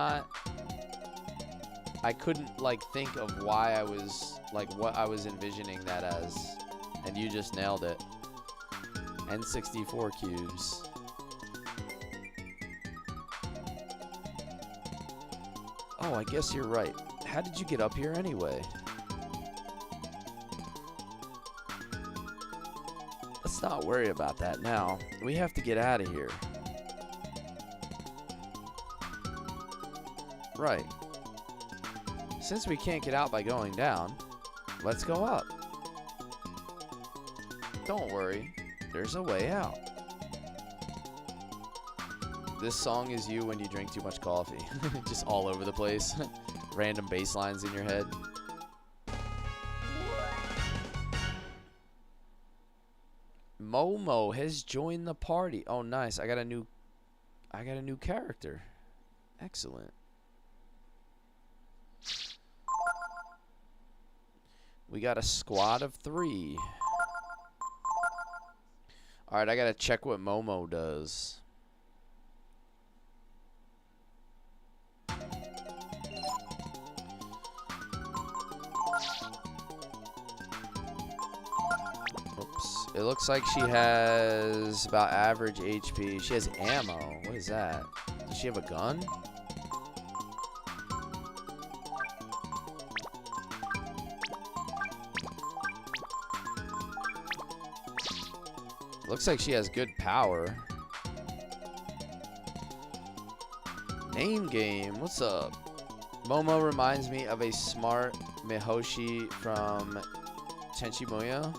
like think of why I was like what I was envisioning that as. And you just nailed it. N64 cubes. Oh, I guess you're right. How did you get up here anyway? Let's not worry about that now. We have to get out of here. Right. Since we can't get out by going down, let's go up. Don't worry, there's a way out. This song is you when you drink too much coffee. Just all over the place. Random bass lines in your head. Momo has joined the party. Oh, nice. I got a new character. Excellent. We got a squad of 3. Alright, I gotta check what Momo does. Oops. It looks like she has about average HP. She has ammo. What is that? Does she have a gun? Looks like she has good power. Name game. What's up? Momo reminds me of a smart Mihoshi from Tenchi Muyo.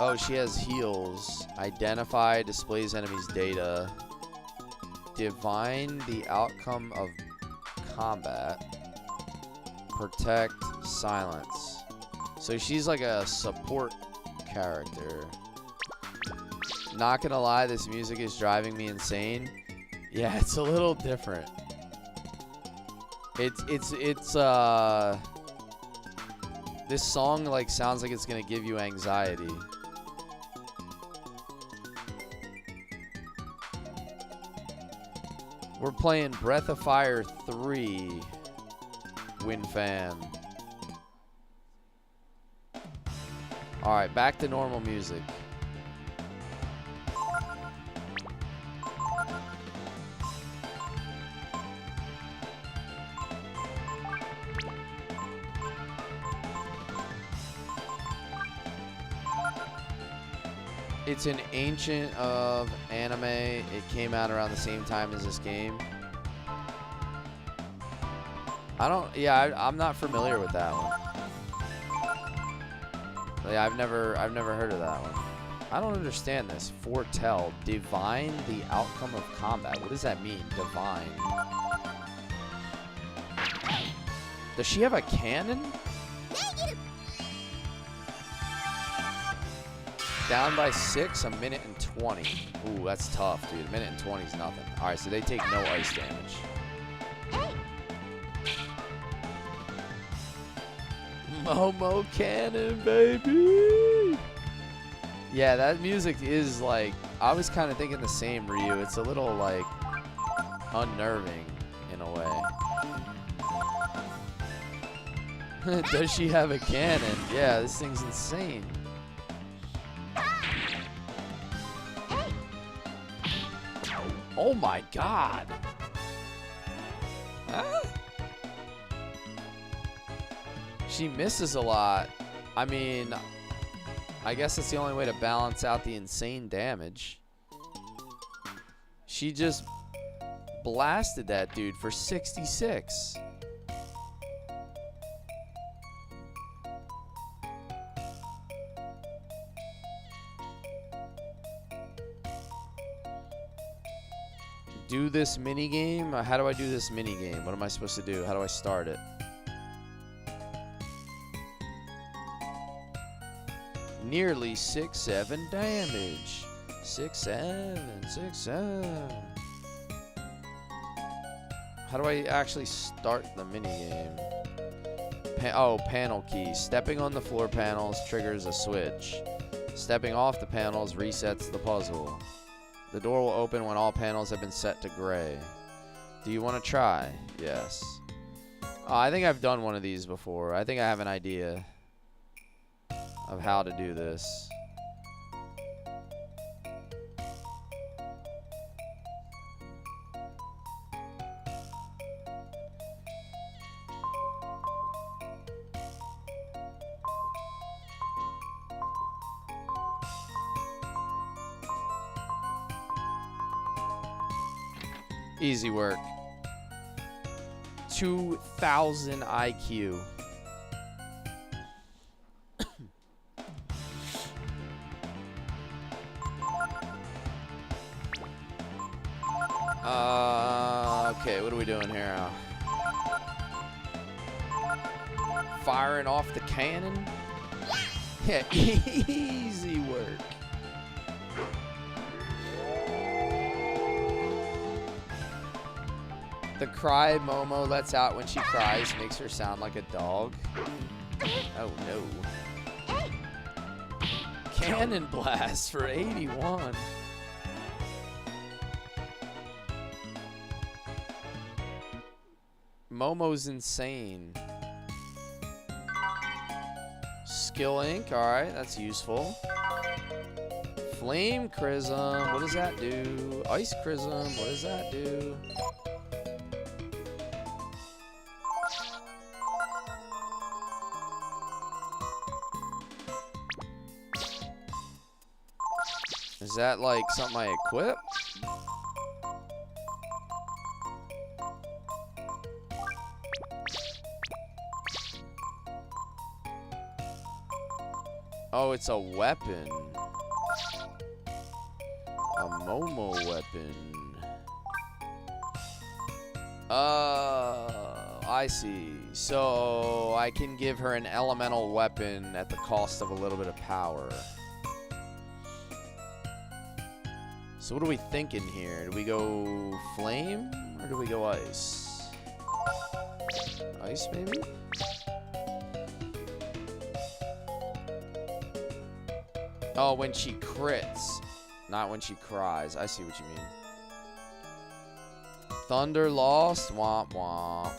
Oh, she has heals. Identify, displays enemies' data. Divine the outcome of combat. Protect, silence. So she's like a support character. Not gonna lie, this music is driving me insane. Yeah, it's a little different. This song like sounds like it's gonna give you anxiety. We're playing Breath of Fire 3. Win fan. Alright, back to normal music. It's an ancient of anime. It came out around the same time as this game. I'm not familiar with that one. Yeah, I've never heard of that one. I don't understand this. Foretell, divine the outcome of combat. What does that mean? Divine. Does she have a cannon? Down by 6, a minute and 20. Ooh, that's tough, dude. A minute and 20 is nothing. All right, so they take no ice damage. Momo cannon, baby. Yeah, that music is like, I was kind of thinking the same, Ryu. It's a little like unnerving in a way. Does she have a cannon? Yeah, this thing's insane. Oh my god. Huh? She misses a lot. I mean, I guess it's the only way to balance out the insane damage. She just blasted that dude for 66. Do this mini game? How do I do this mini game? What am I supposed to do? How do I start it? Nearly 6-7 damage. 6-7, 6-7. How do I actually start the mini game? Panel key. Stepping on the floor panels triggers a switch. Stepping off the panels resets the puzzle. The door will open when all panels have been set to gray. Do you want to try? Yes. I think I've done one of these before. I think I have an idea of how to do this. Easy work. 2,000 IQ. Okay, what are we doing here? Firing off the cannon? Yeah, easy work. The cry Momo lets out when she cries makes her sound like a dog. Oh no. Cannon blast for 81. Momo's insane. Skill ink, alright, that's useful. Flame Chrism, what does that do? Ice Chrism, what does that do? that like something I equip? Oh, it's a weapon. A Momo weapon. I see. So I can give her an elemental weapon at the cost of a little bit of power. So what are we thinking here? Do we go flame or do we go ice? Ice, maybe? Oh, when she crits, not when she cries. I see what you mean. Thunder lost. Womp womp.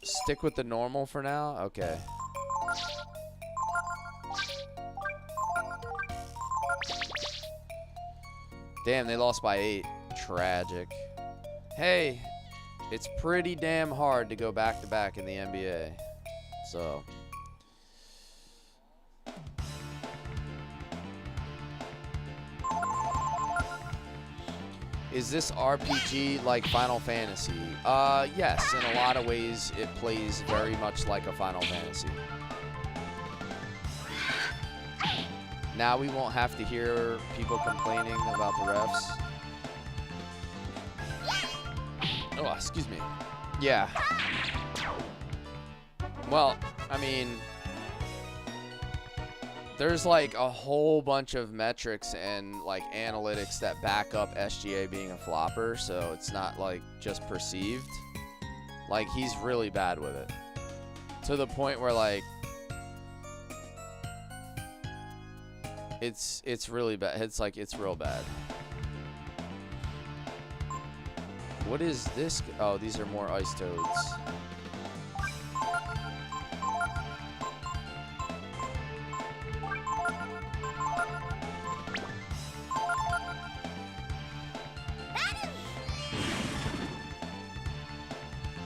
Stick with the normal for now? Okay. Damn, they lost by 8. Tragic. Hey, it's pretty damn hard to go back-to-back in the NBA. So... Is this RPG like Final Fantasy? Yes, in a lot of ways it plays very much like a Final Fantasy. Now we won't have to hear people complaining about the refs. Oh, excuse me. Yeah. Well, I mean... There's like a whole bunch of metrics and like analytics that back up SGA being a flopper, so it's not like just perceived. Like he's really bad with it. To the point where like it's really bad. It's like it's real bad. What is this? Oh, these are more ice toads.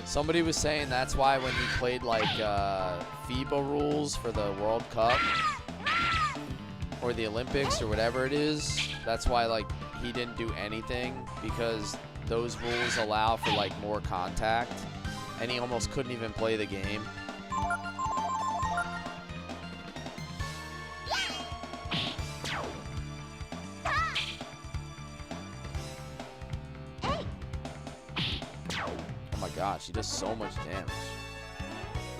Somebody was saying that's why when he played like FIBA rules for the World Cup or the Olympics or whatever it is, that's why like he didn't do anything, because those rules allow for like more contact and he almost couldn't even play the game. God, she does so much damage.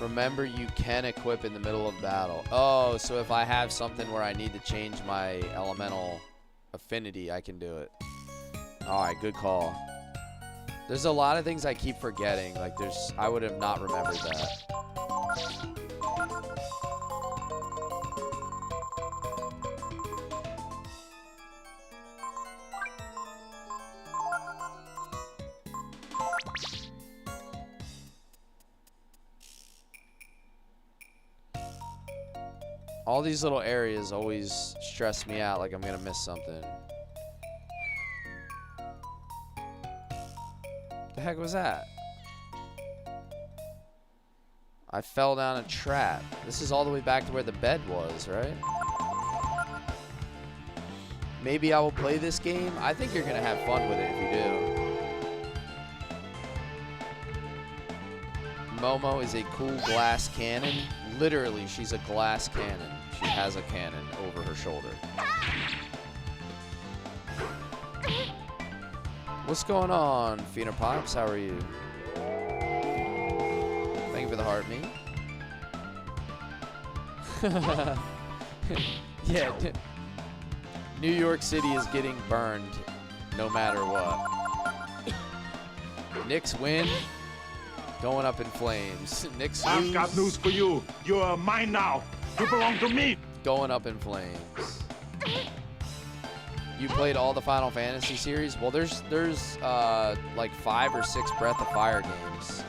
Remember, you can equip in the middle of battle. Oh, so if I have something where I need to change my elemental affinity, I can do it. Alright, good call. There's a lot of things I keep forgetting. Like, I would have not remembered that. All these little areas always stress me out, like I'm gonna miss something. The heck was that? I fell down a trap. This is all the way back to where the bed was, right? Maybe I will play this game. I think you're gonna have fun with it if you do. Momo is a cool glass cannon. Literally, she's a glass cannon. She has a cannon over her shoulder. What's going on, Feener Pops? How are you? Thank you for the heart, me. Yeah, New York City is getting burned no matter what. Knicks win. Going up in flames. Knicks lose. I've got news for you. You are mine now. You belong to me. Going up in flames. You played all the Final Fantasy series? Well, there's like 5 or 6 Breath of Fire games.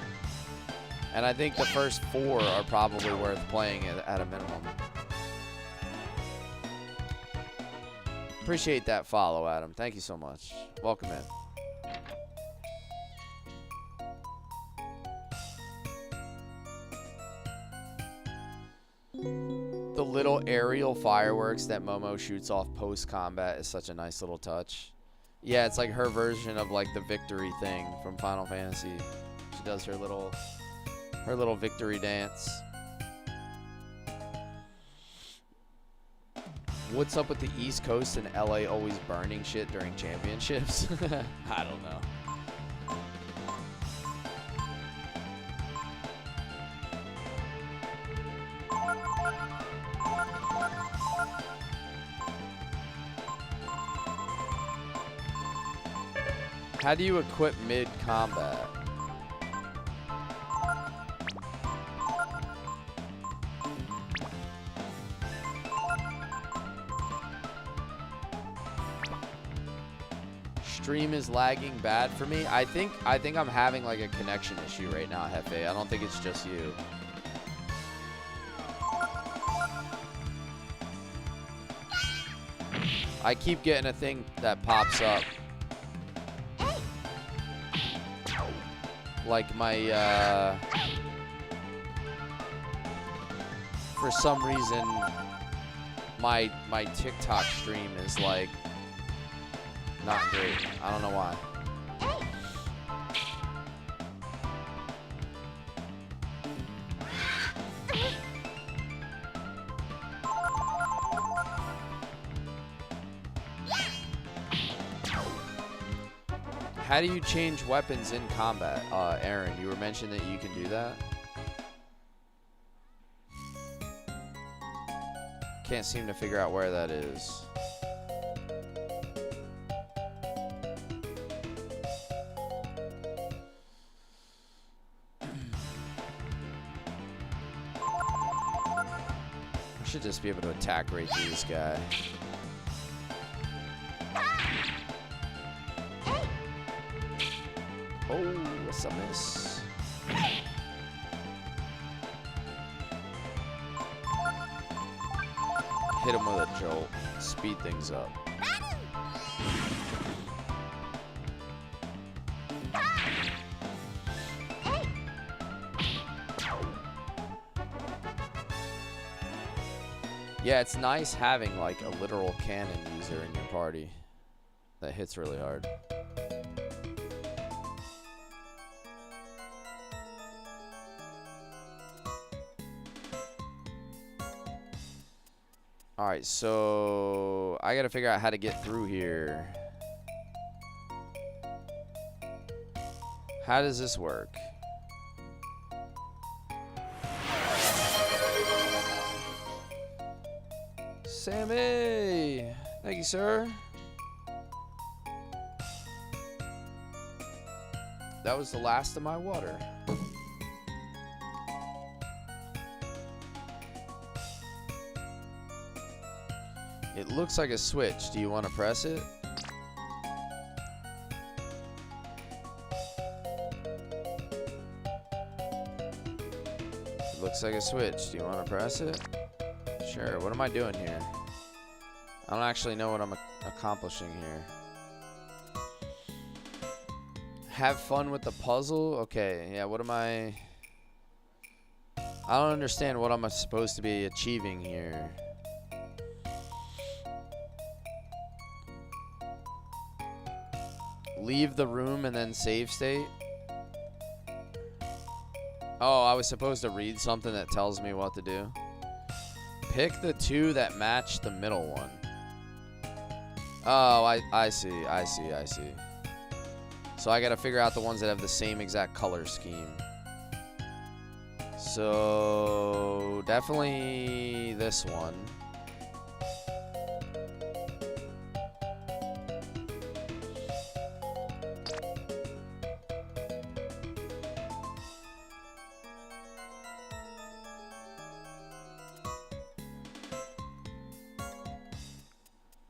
And I think the first 4 are probably worth playing at a minimum. Appreciate that follow, Adam. Thank you so much. Welcome in. The little aerial fireworks that Momo shoots off post-combat is such a nice little touch. Yeah, it's like her version of like the victory thing from Final Fantasy. She does her little victory dance. What's up with the East Coast and LA always burning shit during championships? I don't know. How do you equip mid-combat? Stream is lagging bad for me. I think I'm having like a connection issue right now, Hefe. I don't think it's just you. I keep getting a thing that pops up. Like my, for some reason, my TikTok stream is like not great. I don't know why. How do you change weapons in combat? Aaron, you were mentioning that you can do that? Can't seem to figure out where that is. I should just be able to attack right through this guy. Oh, what's a miss? Hit him with a jolt. Speed things up. Yeah, it's nice having like a literal cannon user in your party that hits really hard. Alright, so I gotta figure out how to get through here. How does this work? Sammy! Thank you, sir. That was the last of my water. It looks like a switch. Do you want to press it? It looks like a switch. Do you want to press it? Sure. What am I doing here? I don't actually know what I'm accomplishing here. Have fun with the puzzle? Okay, yeah, what am I don't understand what I'm supposed to be achieving here. Leave the room and then save state? Oh, I was supposed to read something that tells me what to do. Pick the two that match the middle one. Oh, I see. So I gotta figure out the ones that have the same exact color scheme. So definitely this one.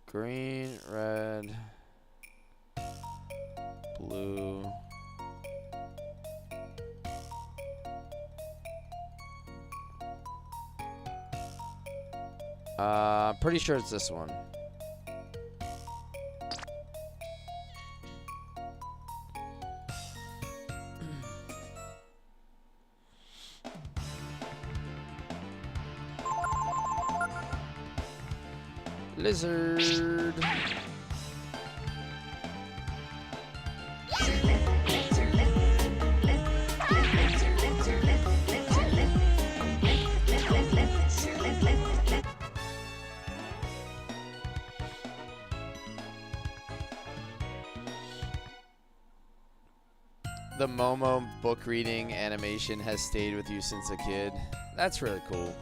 Green, red, blue. I'm pretty sure it's this one. Lizard. The Momo book reading animation has stayed with you since a kid. That's really cool.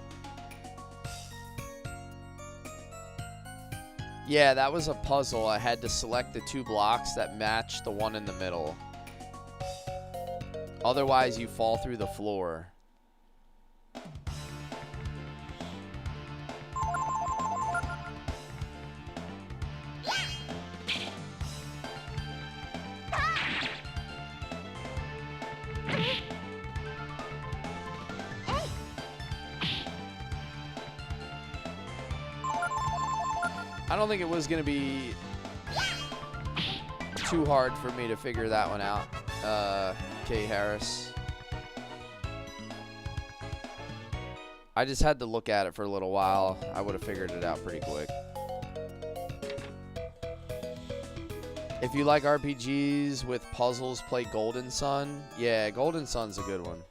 Yeah, that was a puzzle. I had to select the 2 blocks that match the one in the middle. Otherwise, you fall through the floor. I don't think it was going to be too hard for me to figure that one out, Kay Harris. I just had to look at it for a little while. I would have figured it out pretty quick. If you like RPGs with puzzles, play Golden Sun. Yeah, Golden Sun's a good one.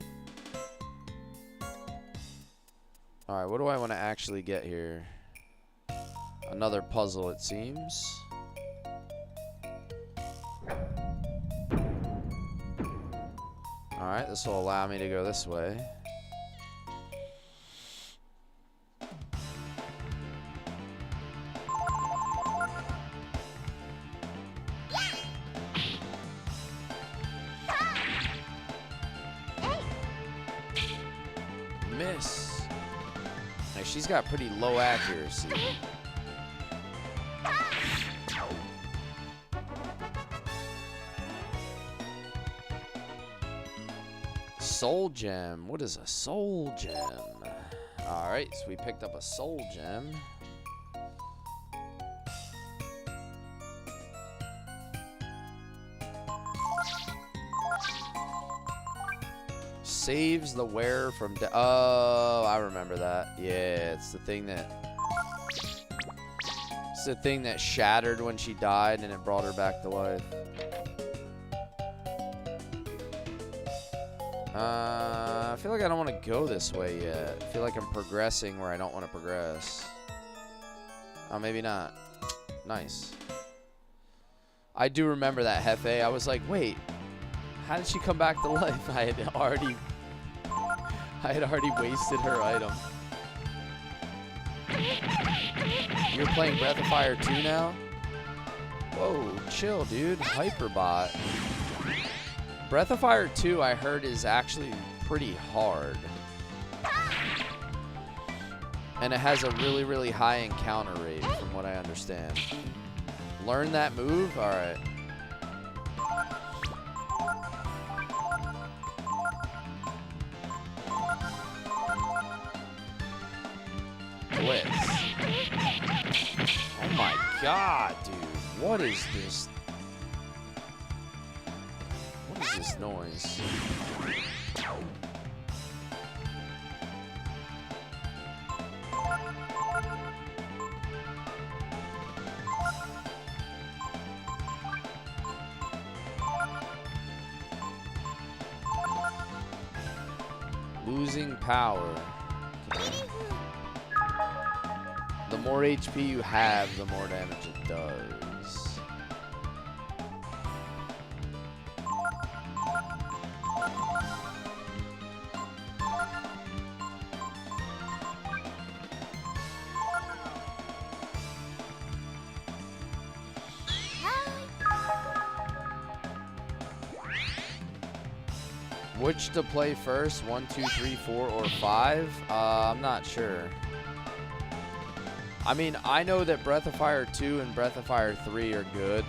Alright, what do I want to actually get here? Another puzzle, it seems. Alright, this will allow me to go this way. Miss. Now, she's got pretty low accuracy. Soul gem. What is a soul gem? Alright, so we picked up a soul gem. Saves the wearer from oh, I remember that. Yeah, it's the thing that shattered when she died and it brought her back to life. I feel like I don't want to go this way yet. I feel like I'm progressing where I don't want to progress. Oh, maybe not. Nice. I do remember that Hefe. I was like, wait, how did she come back to life? I had already wasted her item. You're playing Breath of Fire 2 now? Whoa, chill, dude. Hyperbot. Breath of Fire 2, I heard, is actually pretty hard. And it has a really, really high encounter rate, from what I understand. Learn that move? Alright. Cless. Oh my god, dude. What is this? What is this noise? Losing power. The more HP you have, the more damage it does. Which to play first? 1, 2, 3, 4, or 5? I'm not sure. I mean, I know that Breath of Fire 2 and Breath of Fire 3 are good.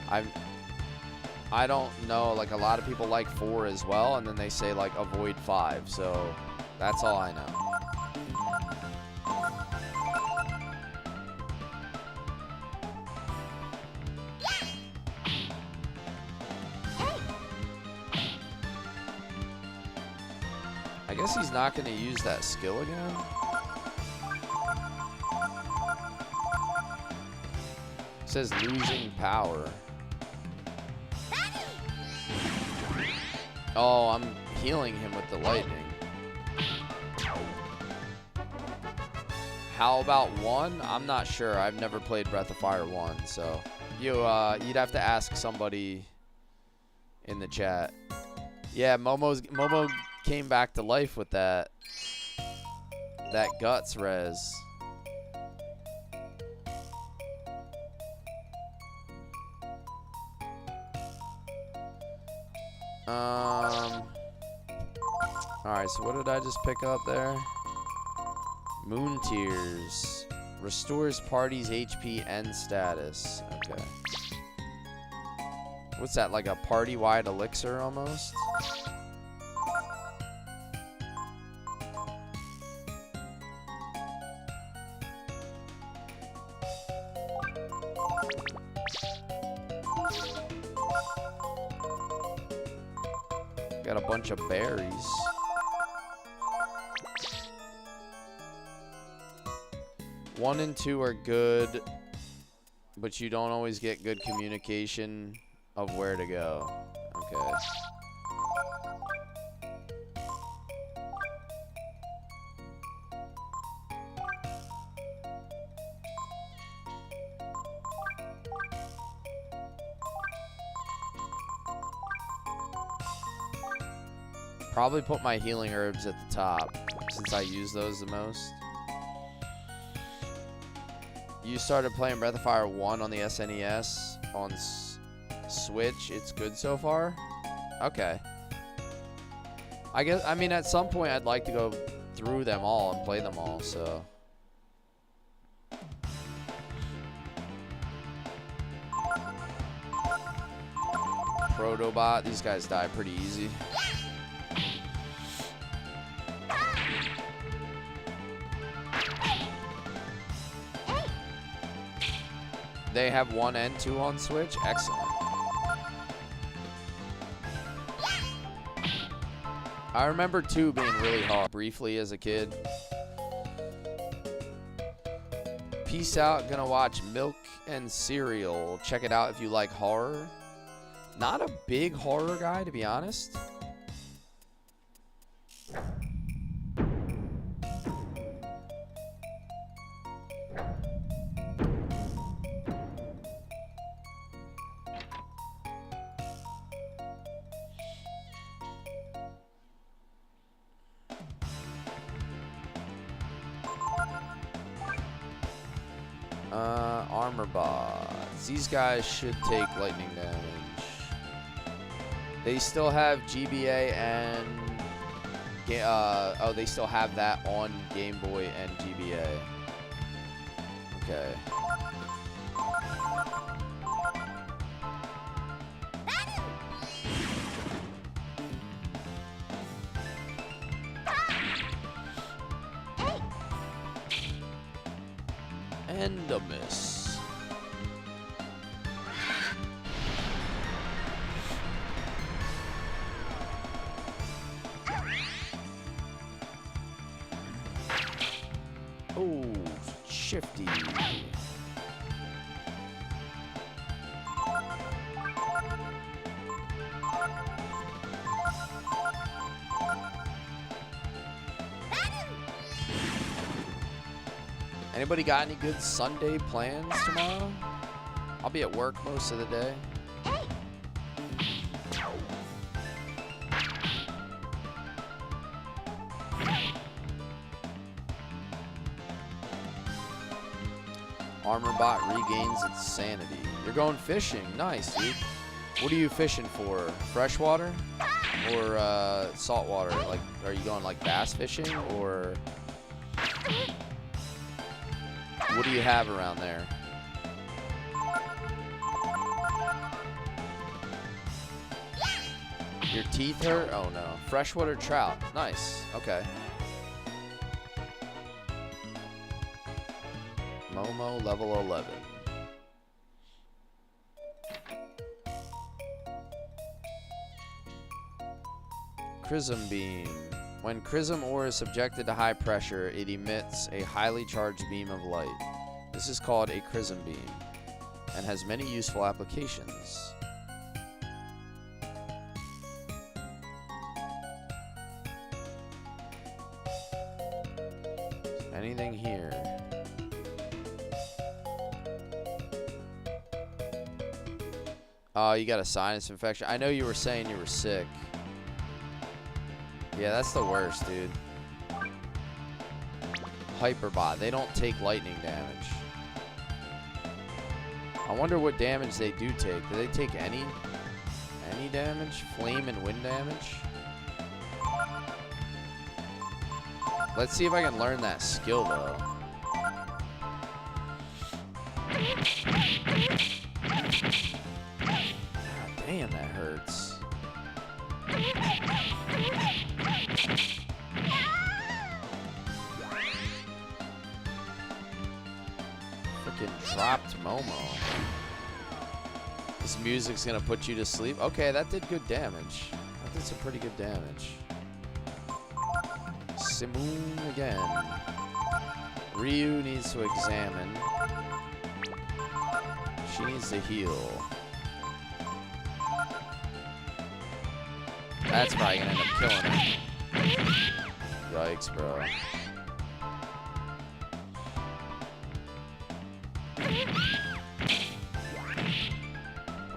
I don't know, like a lot of people like 4 as well, and then they say like avoid 5, so that's all I know. I guess he's not going to use that skill again. says losing power. Oh, I'm healing him with the lightning. How about 1? I'm not sure. I've never played Breath of Fire 1, so you'd have to ask somebody in the chat. Yeah, Momo came back to life with that guts res. Alright, so what did I just pick up there? Moon Tears. Restores party's HP and status. Okay. What's that, like a party-wide elixir almost? Got a bunch of berries. One and 2 are good, but you don't always get good communication of where to go. Okay. Probably put my healing herbs at the top, since I use those the most. You started playing Breath of Fire 1 on the SNES on Switch. It's good so far? Okay. I mean, at some point I'd like to go through them all and play them all, so. Protobot, these guys die pretty easy. They have 1 and 2 on Switch? Excellent. I remember 2 being really hard briefly as a kid. Peace out. Gonna watch Milk and Cereal. Check it out if you like horror. Not a big horror guy, to be honest. Armor bots. These guys should take lightning damage. They still have GBA and oh, they still have that on Game Boy and GBA. Okay. And a miss. Oh, shifty. Anybody got any good Sunday plans tomorrow? I'll be at work most of the day. Armor bot regains its sanity. You're going fishing. Nice, dude. What are you fishing for? Freshwater or saltwater? Like, are you going like bass fishing or what do you have around there? Your teeth hurt? Oh no. Freshwater trout. Nice. Okay. Momo level 11. Chrism beam. When Chrism ore is subjected to high pressure, it emits a highly charged beam of light. This is called a Chrism beam. and has many useful applications. Anything here? Oh, you got a sinus infection. I know you were saying you were sick. Yeah, that's the worst, dude. Hyperbot. They don't take lightning damage. I wonder what damage they do take. Do they take any damage? Flame and wind damage? Let's see if I can learn that skill, though. God damn, that hurts. Freaking dropped Momo. This music's gonna put you to sleep. Okay, that did good damage. That did some pretty good damage. Simoon again. Ryu needs to examine. She needs to heal. That's probably gonna end up killing her. Yikes, bro.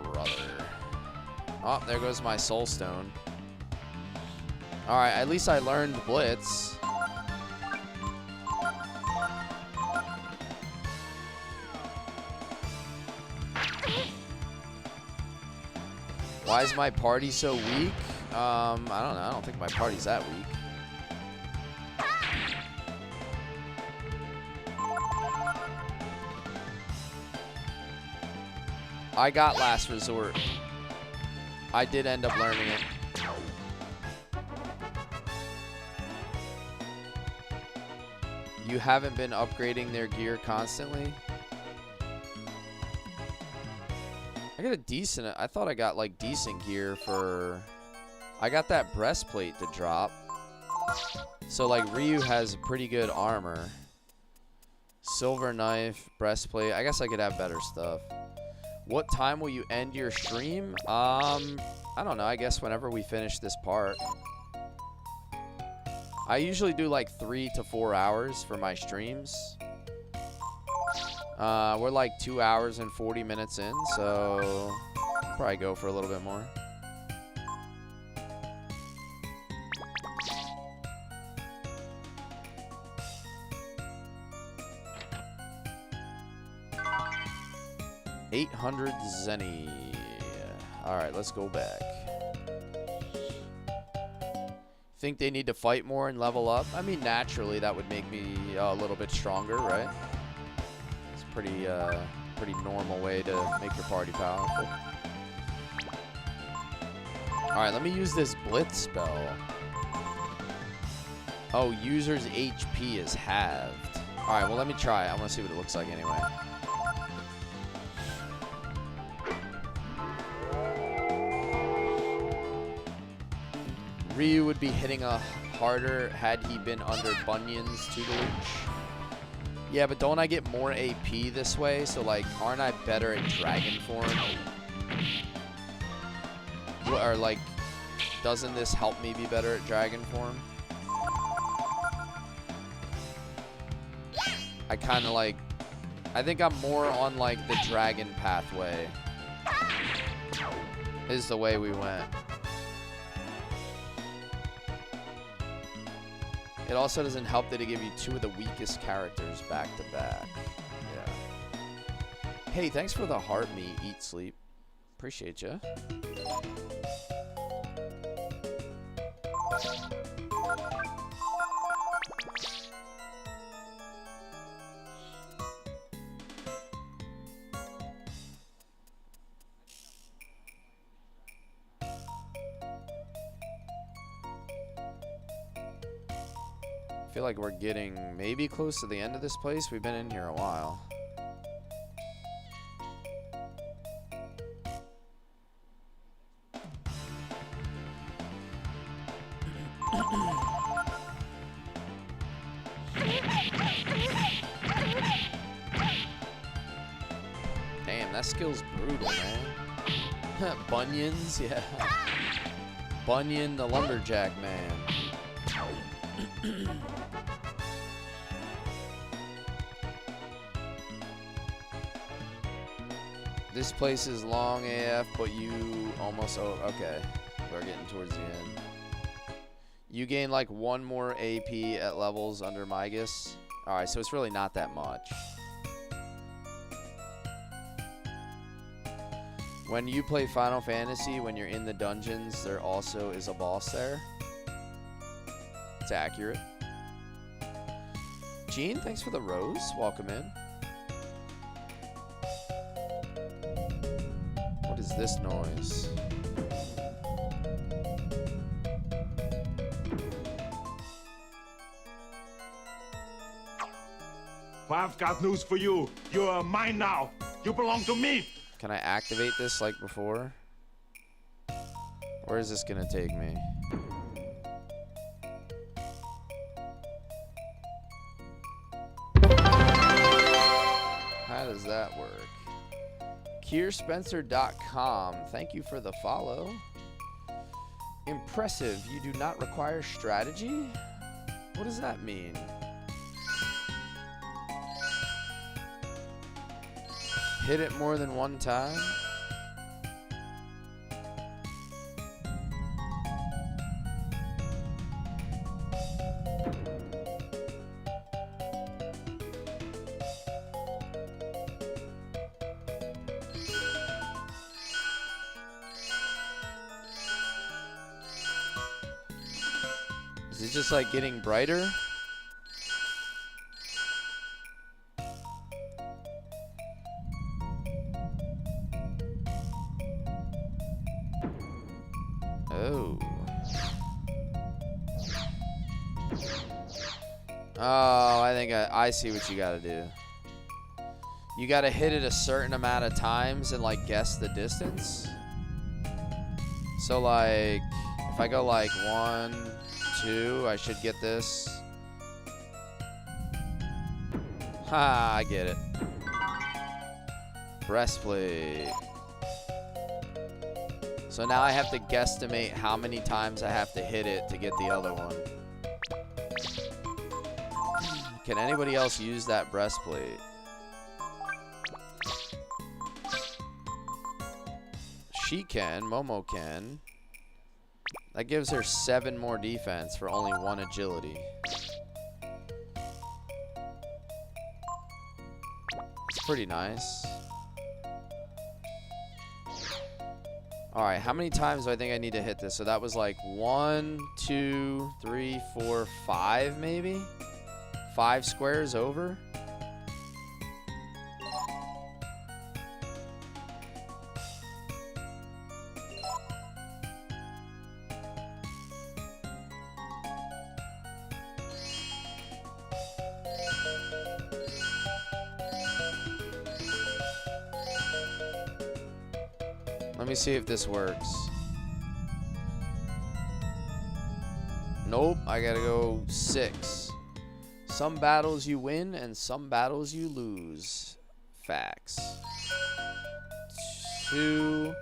Brother. Oh, there goes my soul stone. Alright, at least I learned Blitz. Why is my party so weak? I don't know. I don't think my party's that weak. I got Last Resort. I did end up learning it. You haven't been upgrading their gear constantly? I got a decent... I thought I got, like, decent gear for... I got that breastplate to drop. So, like, Ryu has pretty good armor. Silver knife, breastplate. I guess I could have better stuff. What time will you end your stream? I don't know. I guess whenever we finish this part. I usually do like 3 to 4 hours for my streams. We're like 2 hours and 40 minutes in, so probably go for a little bit more. $800 Zenny. All right, let's go back. Think they need to fight more and level up? I mean, naturally, that would make me a little bit stronger, right? It's a pretty normal way to make your party powerful. All right, let me use this Blitz spell. Oh, user's HP is halved. All right, well, let me try it. I want to see what it looks like anyway. Ryu would be hitting harder had he been under Bunyan's tutelage. Yeah, but don't I get more AP this way? So, like, aren't I better at dragon form? Or, like, doesn't this help me be better at dragon form? I kind of, like... I think I'm more on, like, the dragon pathway. Is the way we went. It also doesn't help that it give you 2 of the weakest characters back to back. Yeah. Hey, thanks for the heart meat, eat, sleep. Appreciate ya. I feel like we're getting maybe close to the end of this place. We've been in here a while. Damn, that skill's brutal, man. Bunions, yeah. Bunyan the lumberjack man. This place is long AF, but you almost... Oh, okay. We're getting towards the end. You gain like 1 more AP at levels under Migas. Alright, so it's really not that much. When you play Final Fantasy, when you're in the dungeons, there also is a boss there. It's accurate. Gene, thanks for the rose. Welcome in. What is this noise? I've got news for you. You're mine now. You belong to me. Can I activate this like before? Where is this gonna take me? How does that work? KierSpencer.com. Thank you for the follow. Impressive. You do not require strategy? What does that mean? Hit it more than 1 time? Is it just like getting brighter? Oh, I think I see what you gotta do. You gotta hit it a certain amount of times and like guess the distance. So like, if I go like 1, 2, I should get this. Ha, I get it. Breastplate. So now I have to guesstimate how many times I have to hit it to get the other one. Can anybody else use that breastplate? She can. Momo can. That gives her 7 more defense for only 1 agility. It's pretty nice. Alright, how many times do I think I need to hit this? So that was like 1, 2, 3, 4, 5 maybe? 5 squares over? Let me see if this works. Nope, I gotta go 6. Some battles you win and some battles you lose. Facts. 2,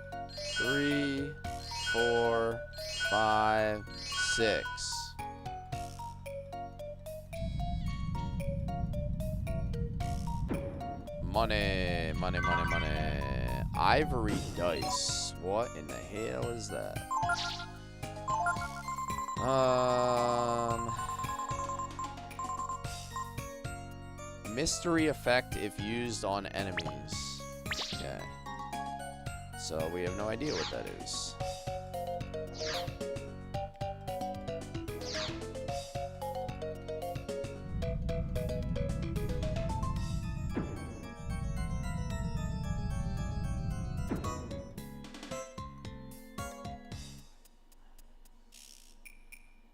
3, 4, 5, 6. Money, money, money, money. Ivory dice. What in the hell is that? Mystery effect if used on enemies. Okay. So we have no idea what that is.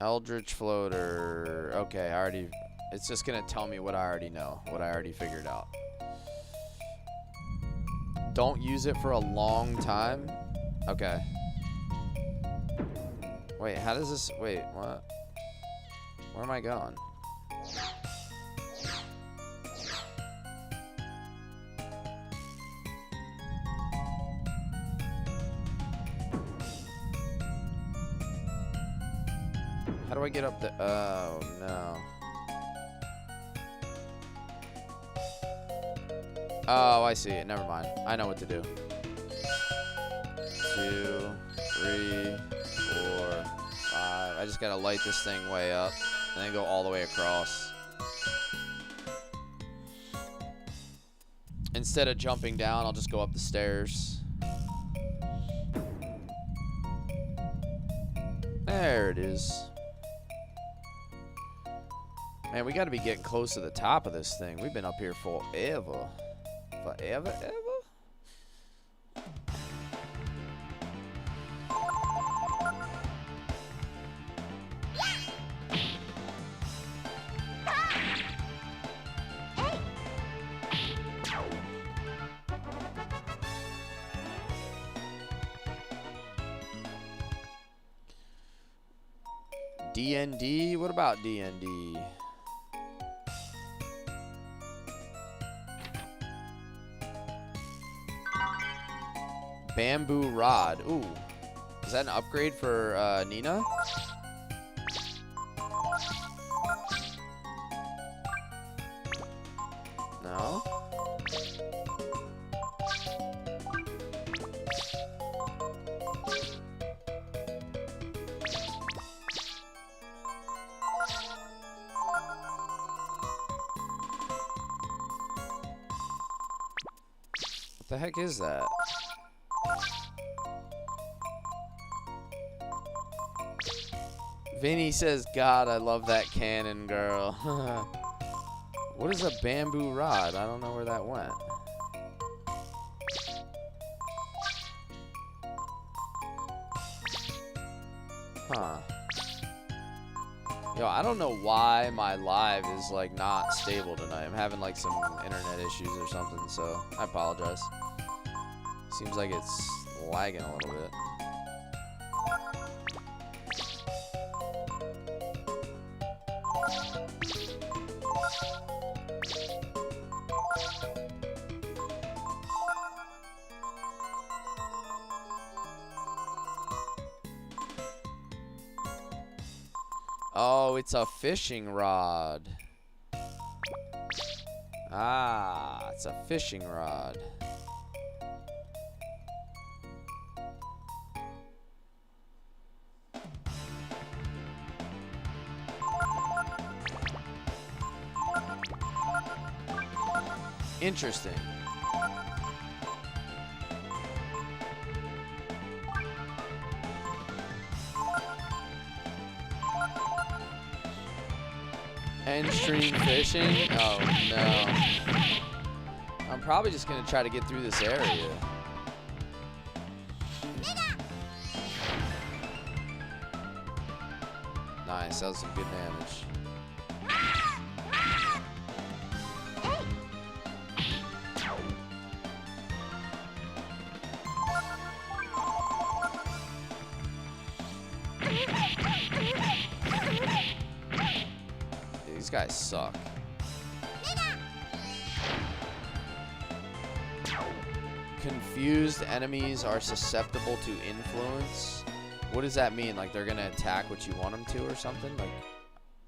Eldritch floater. Okay, I already... It's just gonna tell me what I already know, what I already figured out. Don't use it for a long time. Okay. Wait, how does this... Wait, what? Where am I going? How do I get up the? Oh no. Oh, I see it. Never mind. I know what to do. 2, 3, 4, 5. I just gotta light this thing way up and then go all the way across. Instead of jumping down, I'll just go up the stairs. There it is. Man, we gotta be getting close to the top of this thing. We've been up here forever. Forever, ever? D&D? What about D&D? Bamboo rod. Ooh. Is that an upgrade for Nina? No? What the heck is that? Vinny says, God, I love that cannon, girl. What is a bamboo rod? I don't know where that went. Huh. Yo, I don't know why my live is like not stable tonight. I'm having like some internet issues or something, so I apologize. Seems like it's lagging a little bit. Oh, it's a fishing rod. Ah, it's a fishing rod. Interesting. End stream fishing? Oh no. I'm probably just gonna try to get through this area. Nice, that was some good damage. These guys suck. Confused enemies are susceptible to influence. What does that mean? Like they're gonna attack what you want them to, or something? Like,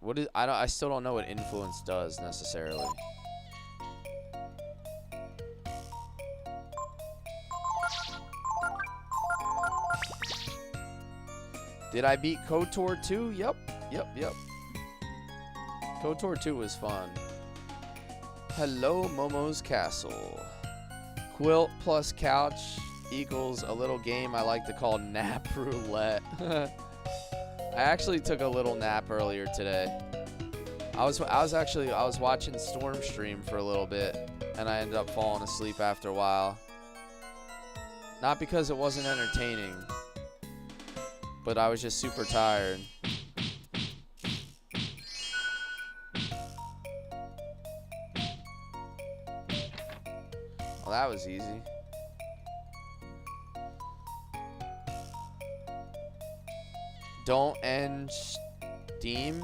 what is? I still don't know what influence does necessarily. Did I beat KOTOR 2? Yep. KOTOR 2 was fun. Hello, Momo's Castle. Quilt plus couch equals a little game I like to call nap roulette. I actually took a little nap earlier today. I was watching Storm stream for a little bit, and I ended up falling asleep after a while. Not because it wasn't entertaining, but I was just super tired. Well, that was easy. Don't end Steam?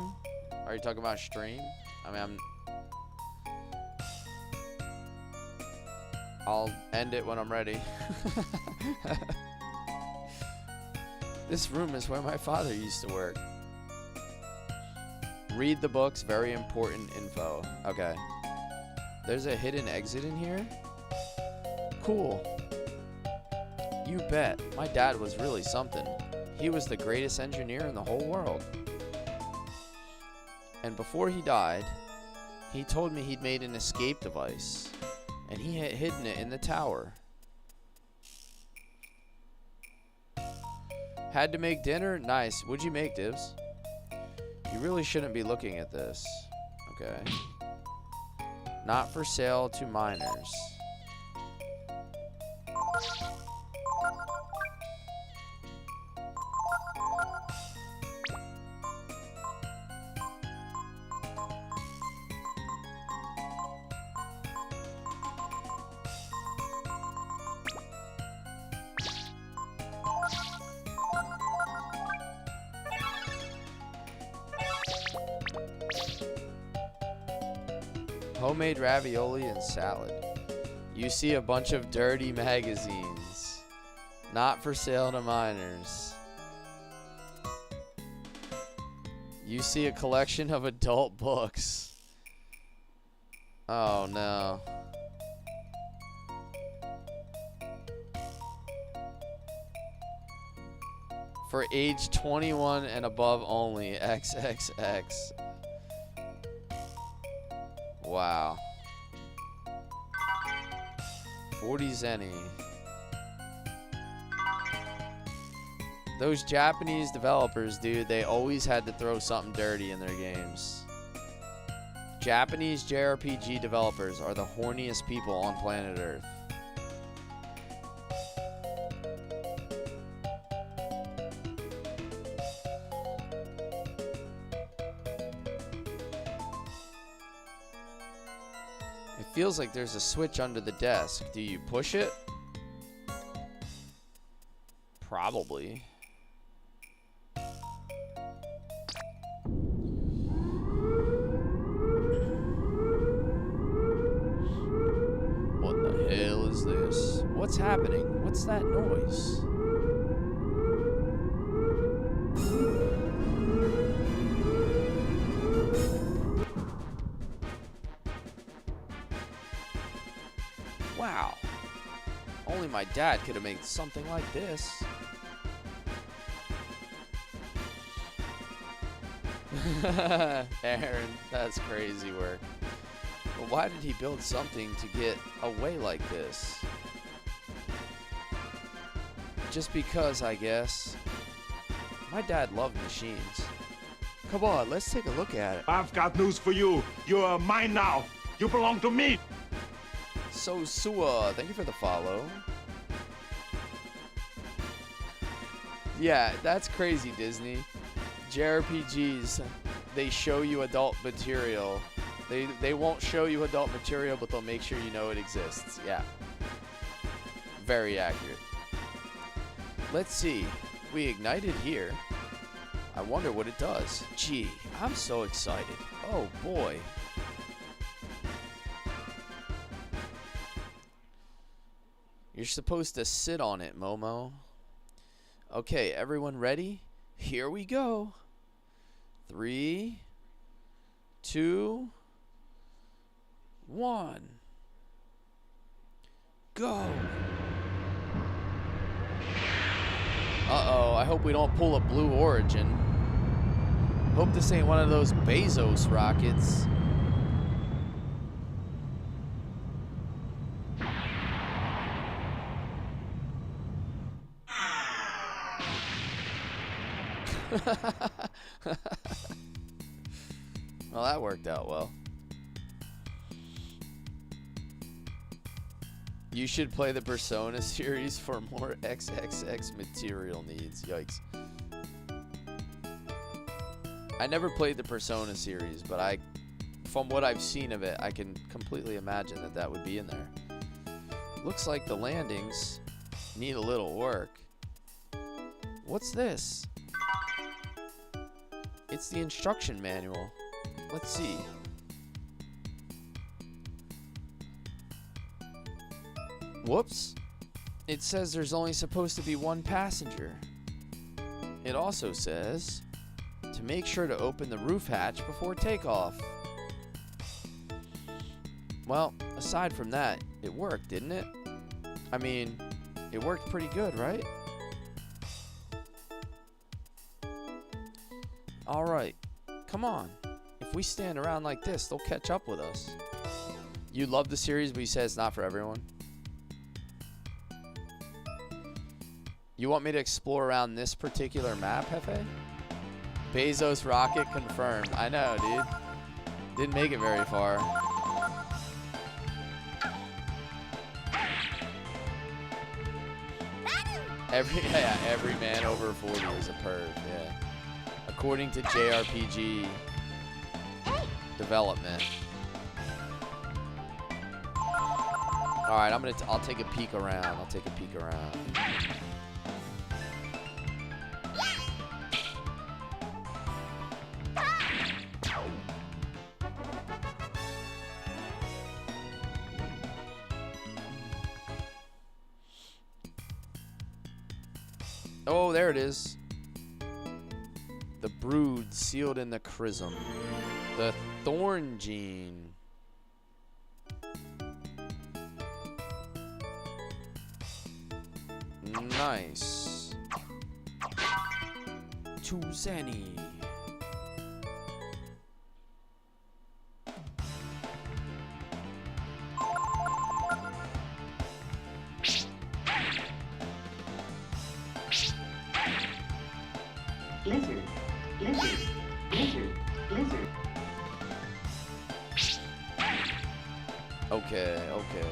Are you talking about stream? I mean, I'll end it when I'm ready. This room is where my father used to work. Read the books. Very important info. Okay. There's a hidden exit in here. Cool. You bet. My dad was really something. He was the greatest engineer in the whole world. And before he died, he told me he'd made an escape device. And he had hidden it in the tower. Had to make dinner? Nice. What'd you make, Divs? You really shouldn't be looking at this. Okay. Not for sale to minors. Homemade ravioli and salad. You see a bunch of dirty magazines. Not for sale to minors. You see a collection of adult books. Oh no. For age 21 and above only. XXX. Wow. 40 zenny. Those Japanese developers, dude, they always had to throw something dirty in their games. Japanese JRPG developers are the horniest people on planet Earth. It feels like there's a switch under the desk. Do you push it? Probably. What the hell is this? What's happening? What's that noise? Wow. Only my dad could have made something like this. Aaron, that's crazy work. But why did he build something to get away like this? Just because, I guess. My dad loved machines. Come on, let's take a look at it. I've got news for you. You're mine now. You belong to me. So Sua, thank you for the follow. Yeah, that's crazy, Disney. JRPGs, they show you adult material. They won't show you adult material, but they'll make sure you know it exists. Yeah. Very accurate. Let's see. We ignited here. I wonder what it does. Gee, I'm so excited. Oh boy. You're supposed to sit on it, Momo. Okay, everyone ready? Here we go. 3, 2, 1. Go. Uh-oh, I hope we don't pull a Blue Origin. Hope this ain't one of those Bezos rockets. Well, that worked out well. You should play the Persona series for more XXX material needs. Yikes. I never played the Persona series, but from what I've seen of it, I can completely imagine that that would be in there. Looks like the landings need a little work. What's this? It's the instruction manual. Let's see. Whoops. It says there's only supposed to be one passenger. It also says, to make sure to open the roof hatch before takeoff. Well, aside from that, it worked, didn't it? I mean, it worked pretty good, right? Alright, come on. If we stand around like this, they'll catch up with us. You love the series, but you said it's not for everyone. You want me to explore around this particular map, Hefe? Bezos rocket confirmed. I know, dude. Didn't make it very far. Every man over 40 is a perv, yeah. According to JRPG development. Alright, I'll take a peek around. Oh, there it is. The brood sealed in the chrism. The thorn gene. Nice. Tuzani. Lizard, lizard, lizard, lizard. Okay, okay.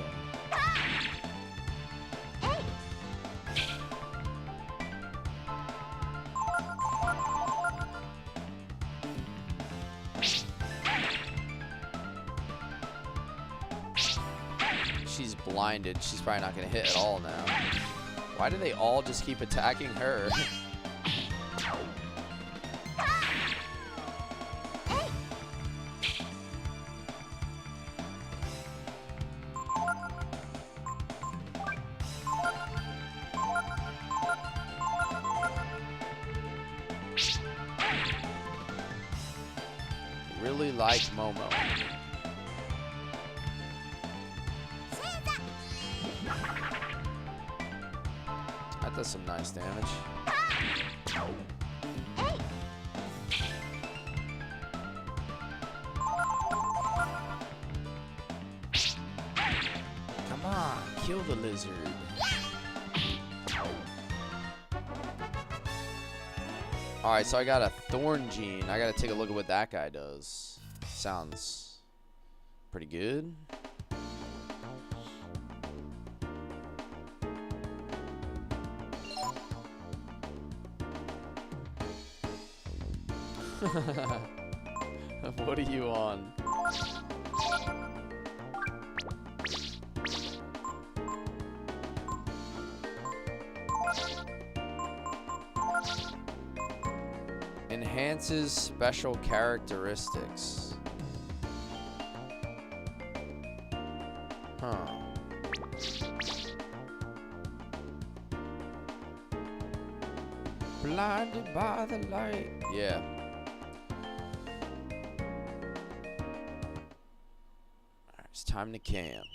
She's blinded. She's probably not going to hit at all now. Why do they all just keep attacking her? Really like Momo. That does some nice damage. Come on, kill the lizard. Alright, so I got a thorn gene. I gotta take a look at what that guy does. Sounds pretty good. What are you on? Enhances special characteristics. Huh. Blinded by the light. Yeah. Alright, it's time to camp.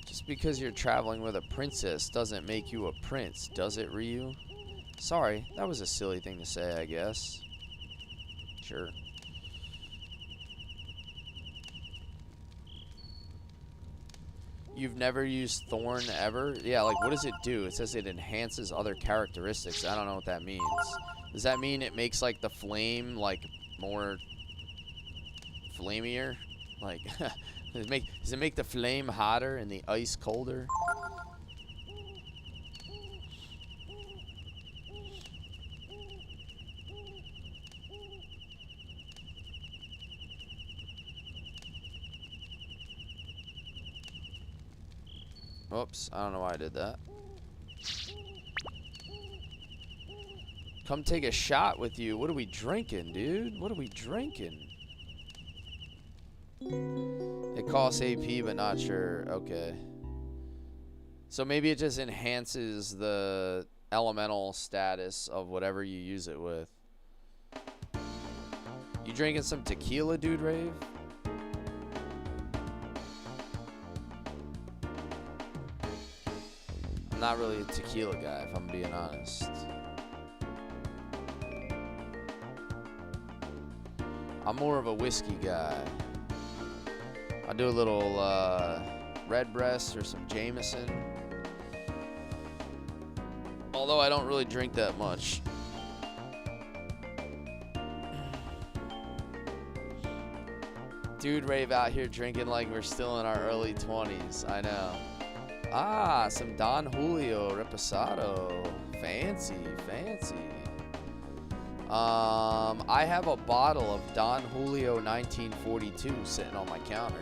Just because you're traveling with a princess doesn't make you a prince, does it, Ryu? Sorry, that was a silly thing to say, I guess. Sure. You've never used Thorn ever? Yeah, like, what does it do? It says it enhances other characteristics. I don't know what that means. Does that mean it makes, like, the flame, like, more flamier? Like, does it make the flame hotter and the ice colder? Oops, I don't know why I did that. Come take a shot with you. What are we drinking, dude? What are we drinking? It costs AP, but not sure. Okay. So maybe it just enhances the elemental status of whatever you use it with. You drinking some tequila, dude, Rave? I'm not really a tequila guy, if I'm being honest. I'm more of a whiskey guy. I'll do a little Redbreast or some Jameson. Although I don't really drink that much. Dude Rave out here drinking like we're still in our early 20s. I know. Ah, some Don Julio Reposado. Fancy, fancy. I have a bottle of Don Julio 1942 sitting on my counter.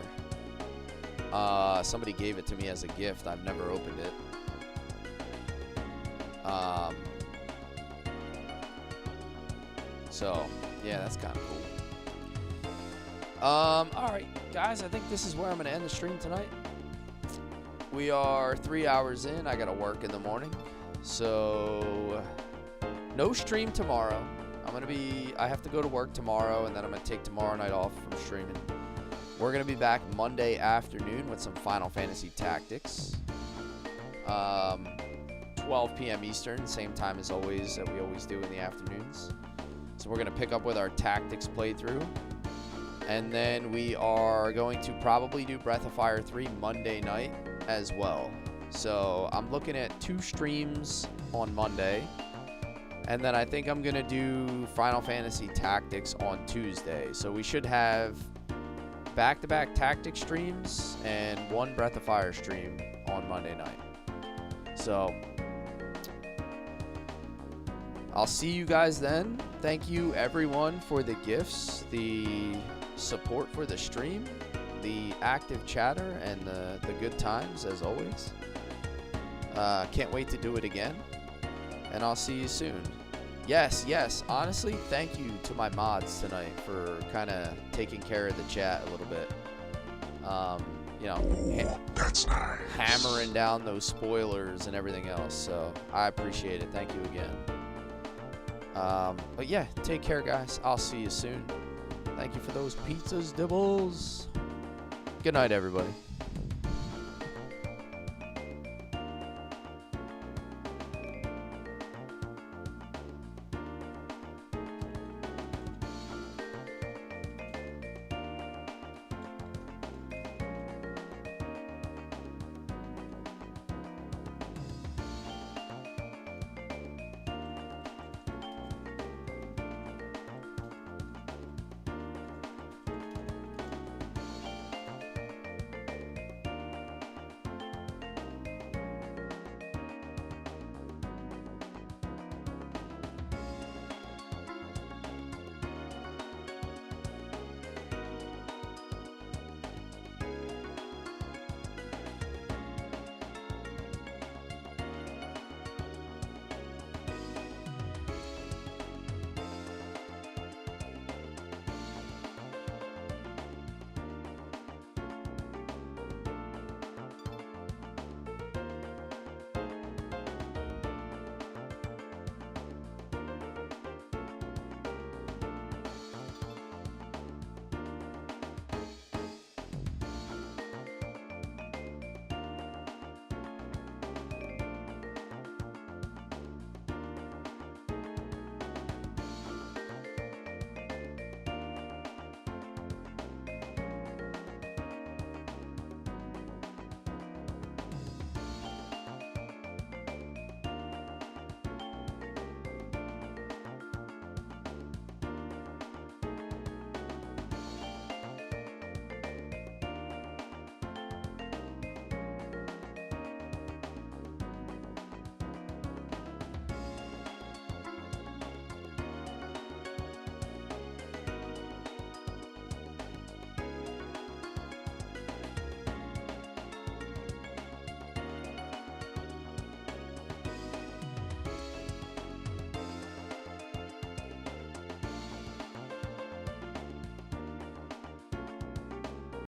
Somebody gave it to me as a gift. I've never opened it. So, yeah, that's kind of cool. Alright, guys, I think this is where I'm going to end the stream tonight. We are 3 hours in. I got to work in the morning. So, no stream tomorrow. I have to go to work tomorrow, and then I'm going to take tomorrow night off from streaming. We're going to be back Monday afternoon with some Final Fantasy Tactics. 12 p.m. Eastern, same time as always that we always do in the afternoons. So we're going to pick up with our Tactics playthrough. And then we are going to probably do Breath of Fire 3 Monday night as well. So I'm looking at 2 streams on Monday. And then I think I'm going to do Final Fantasy Tactics on Tuesday. So we should have back-to-back Tactics streams and 1 Breath of Fire stream on Monday night. So I'll see you guys then. Thank you everyone for the gifts, the support for the stream, the active chatter, and the good times as always. Can't wait to do it again. And I'll see you soon. Yes, honestly, thank you to my mods tonight for kind of taking care of the chat a little bit. You know, That's nice. hammering down those spoilers and everything else. So I appreciate it. Thank you again. But yeah, take care, guys. I'll see you soon. Thank you for those pizzas, dibbles. Good night, everybody.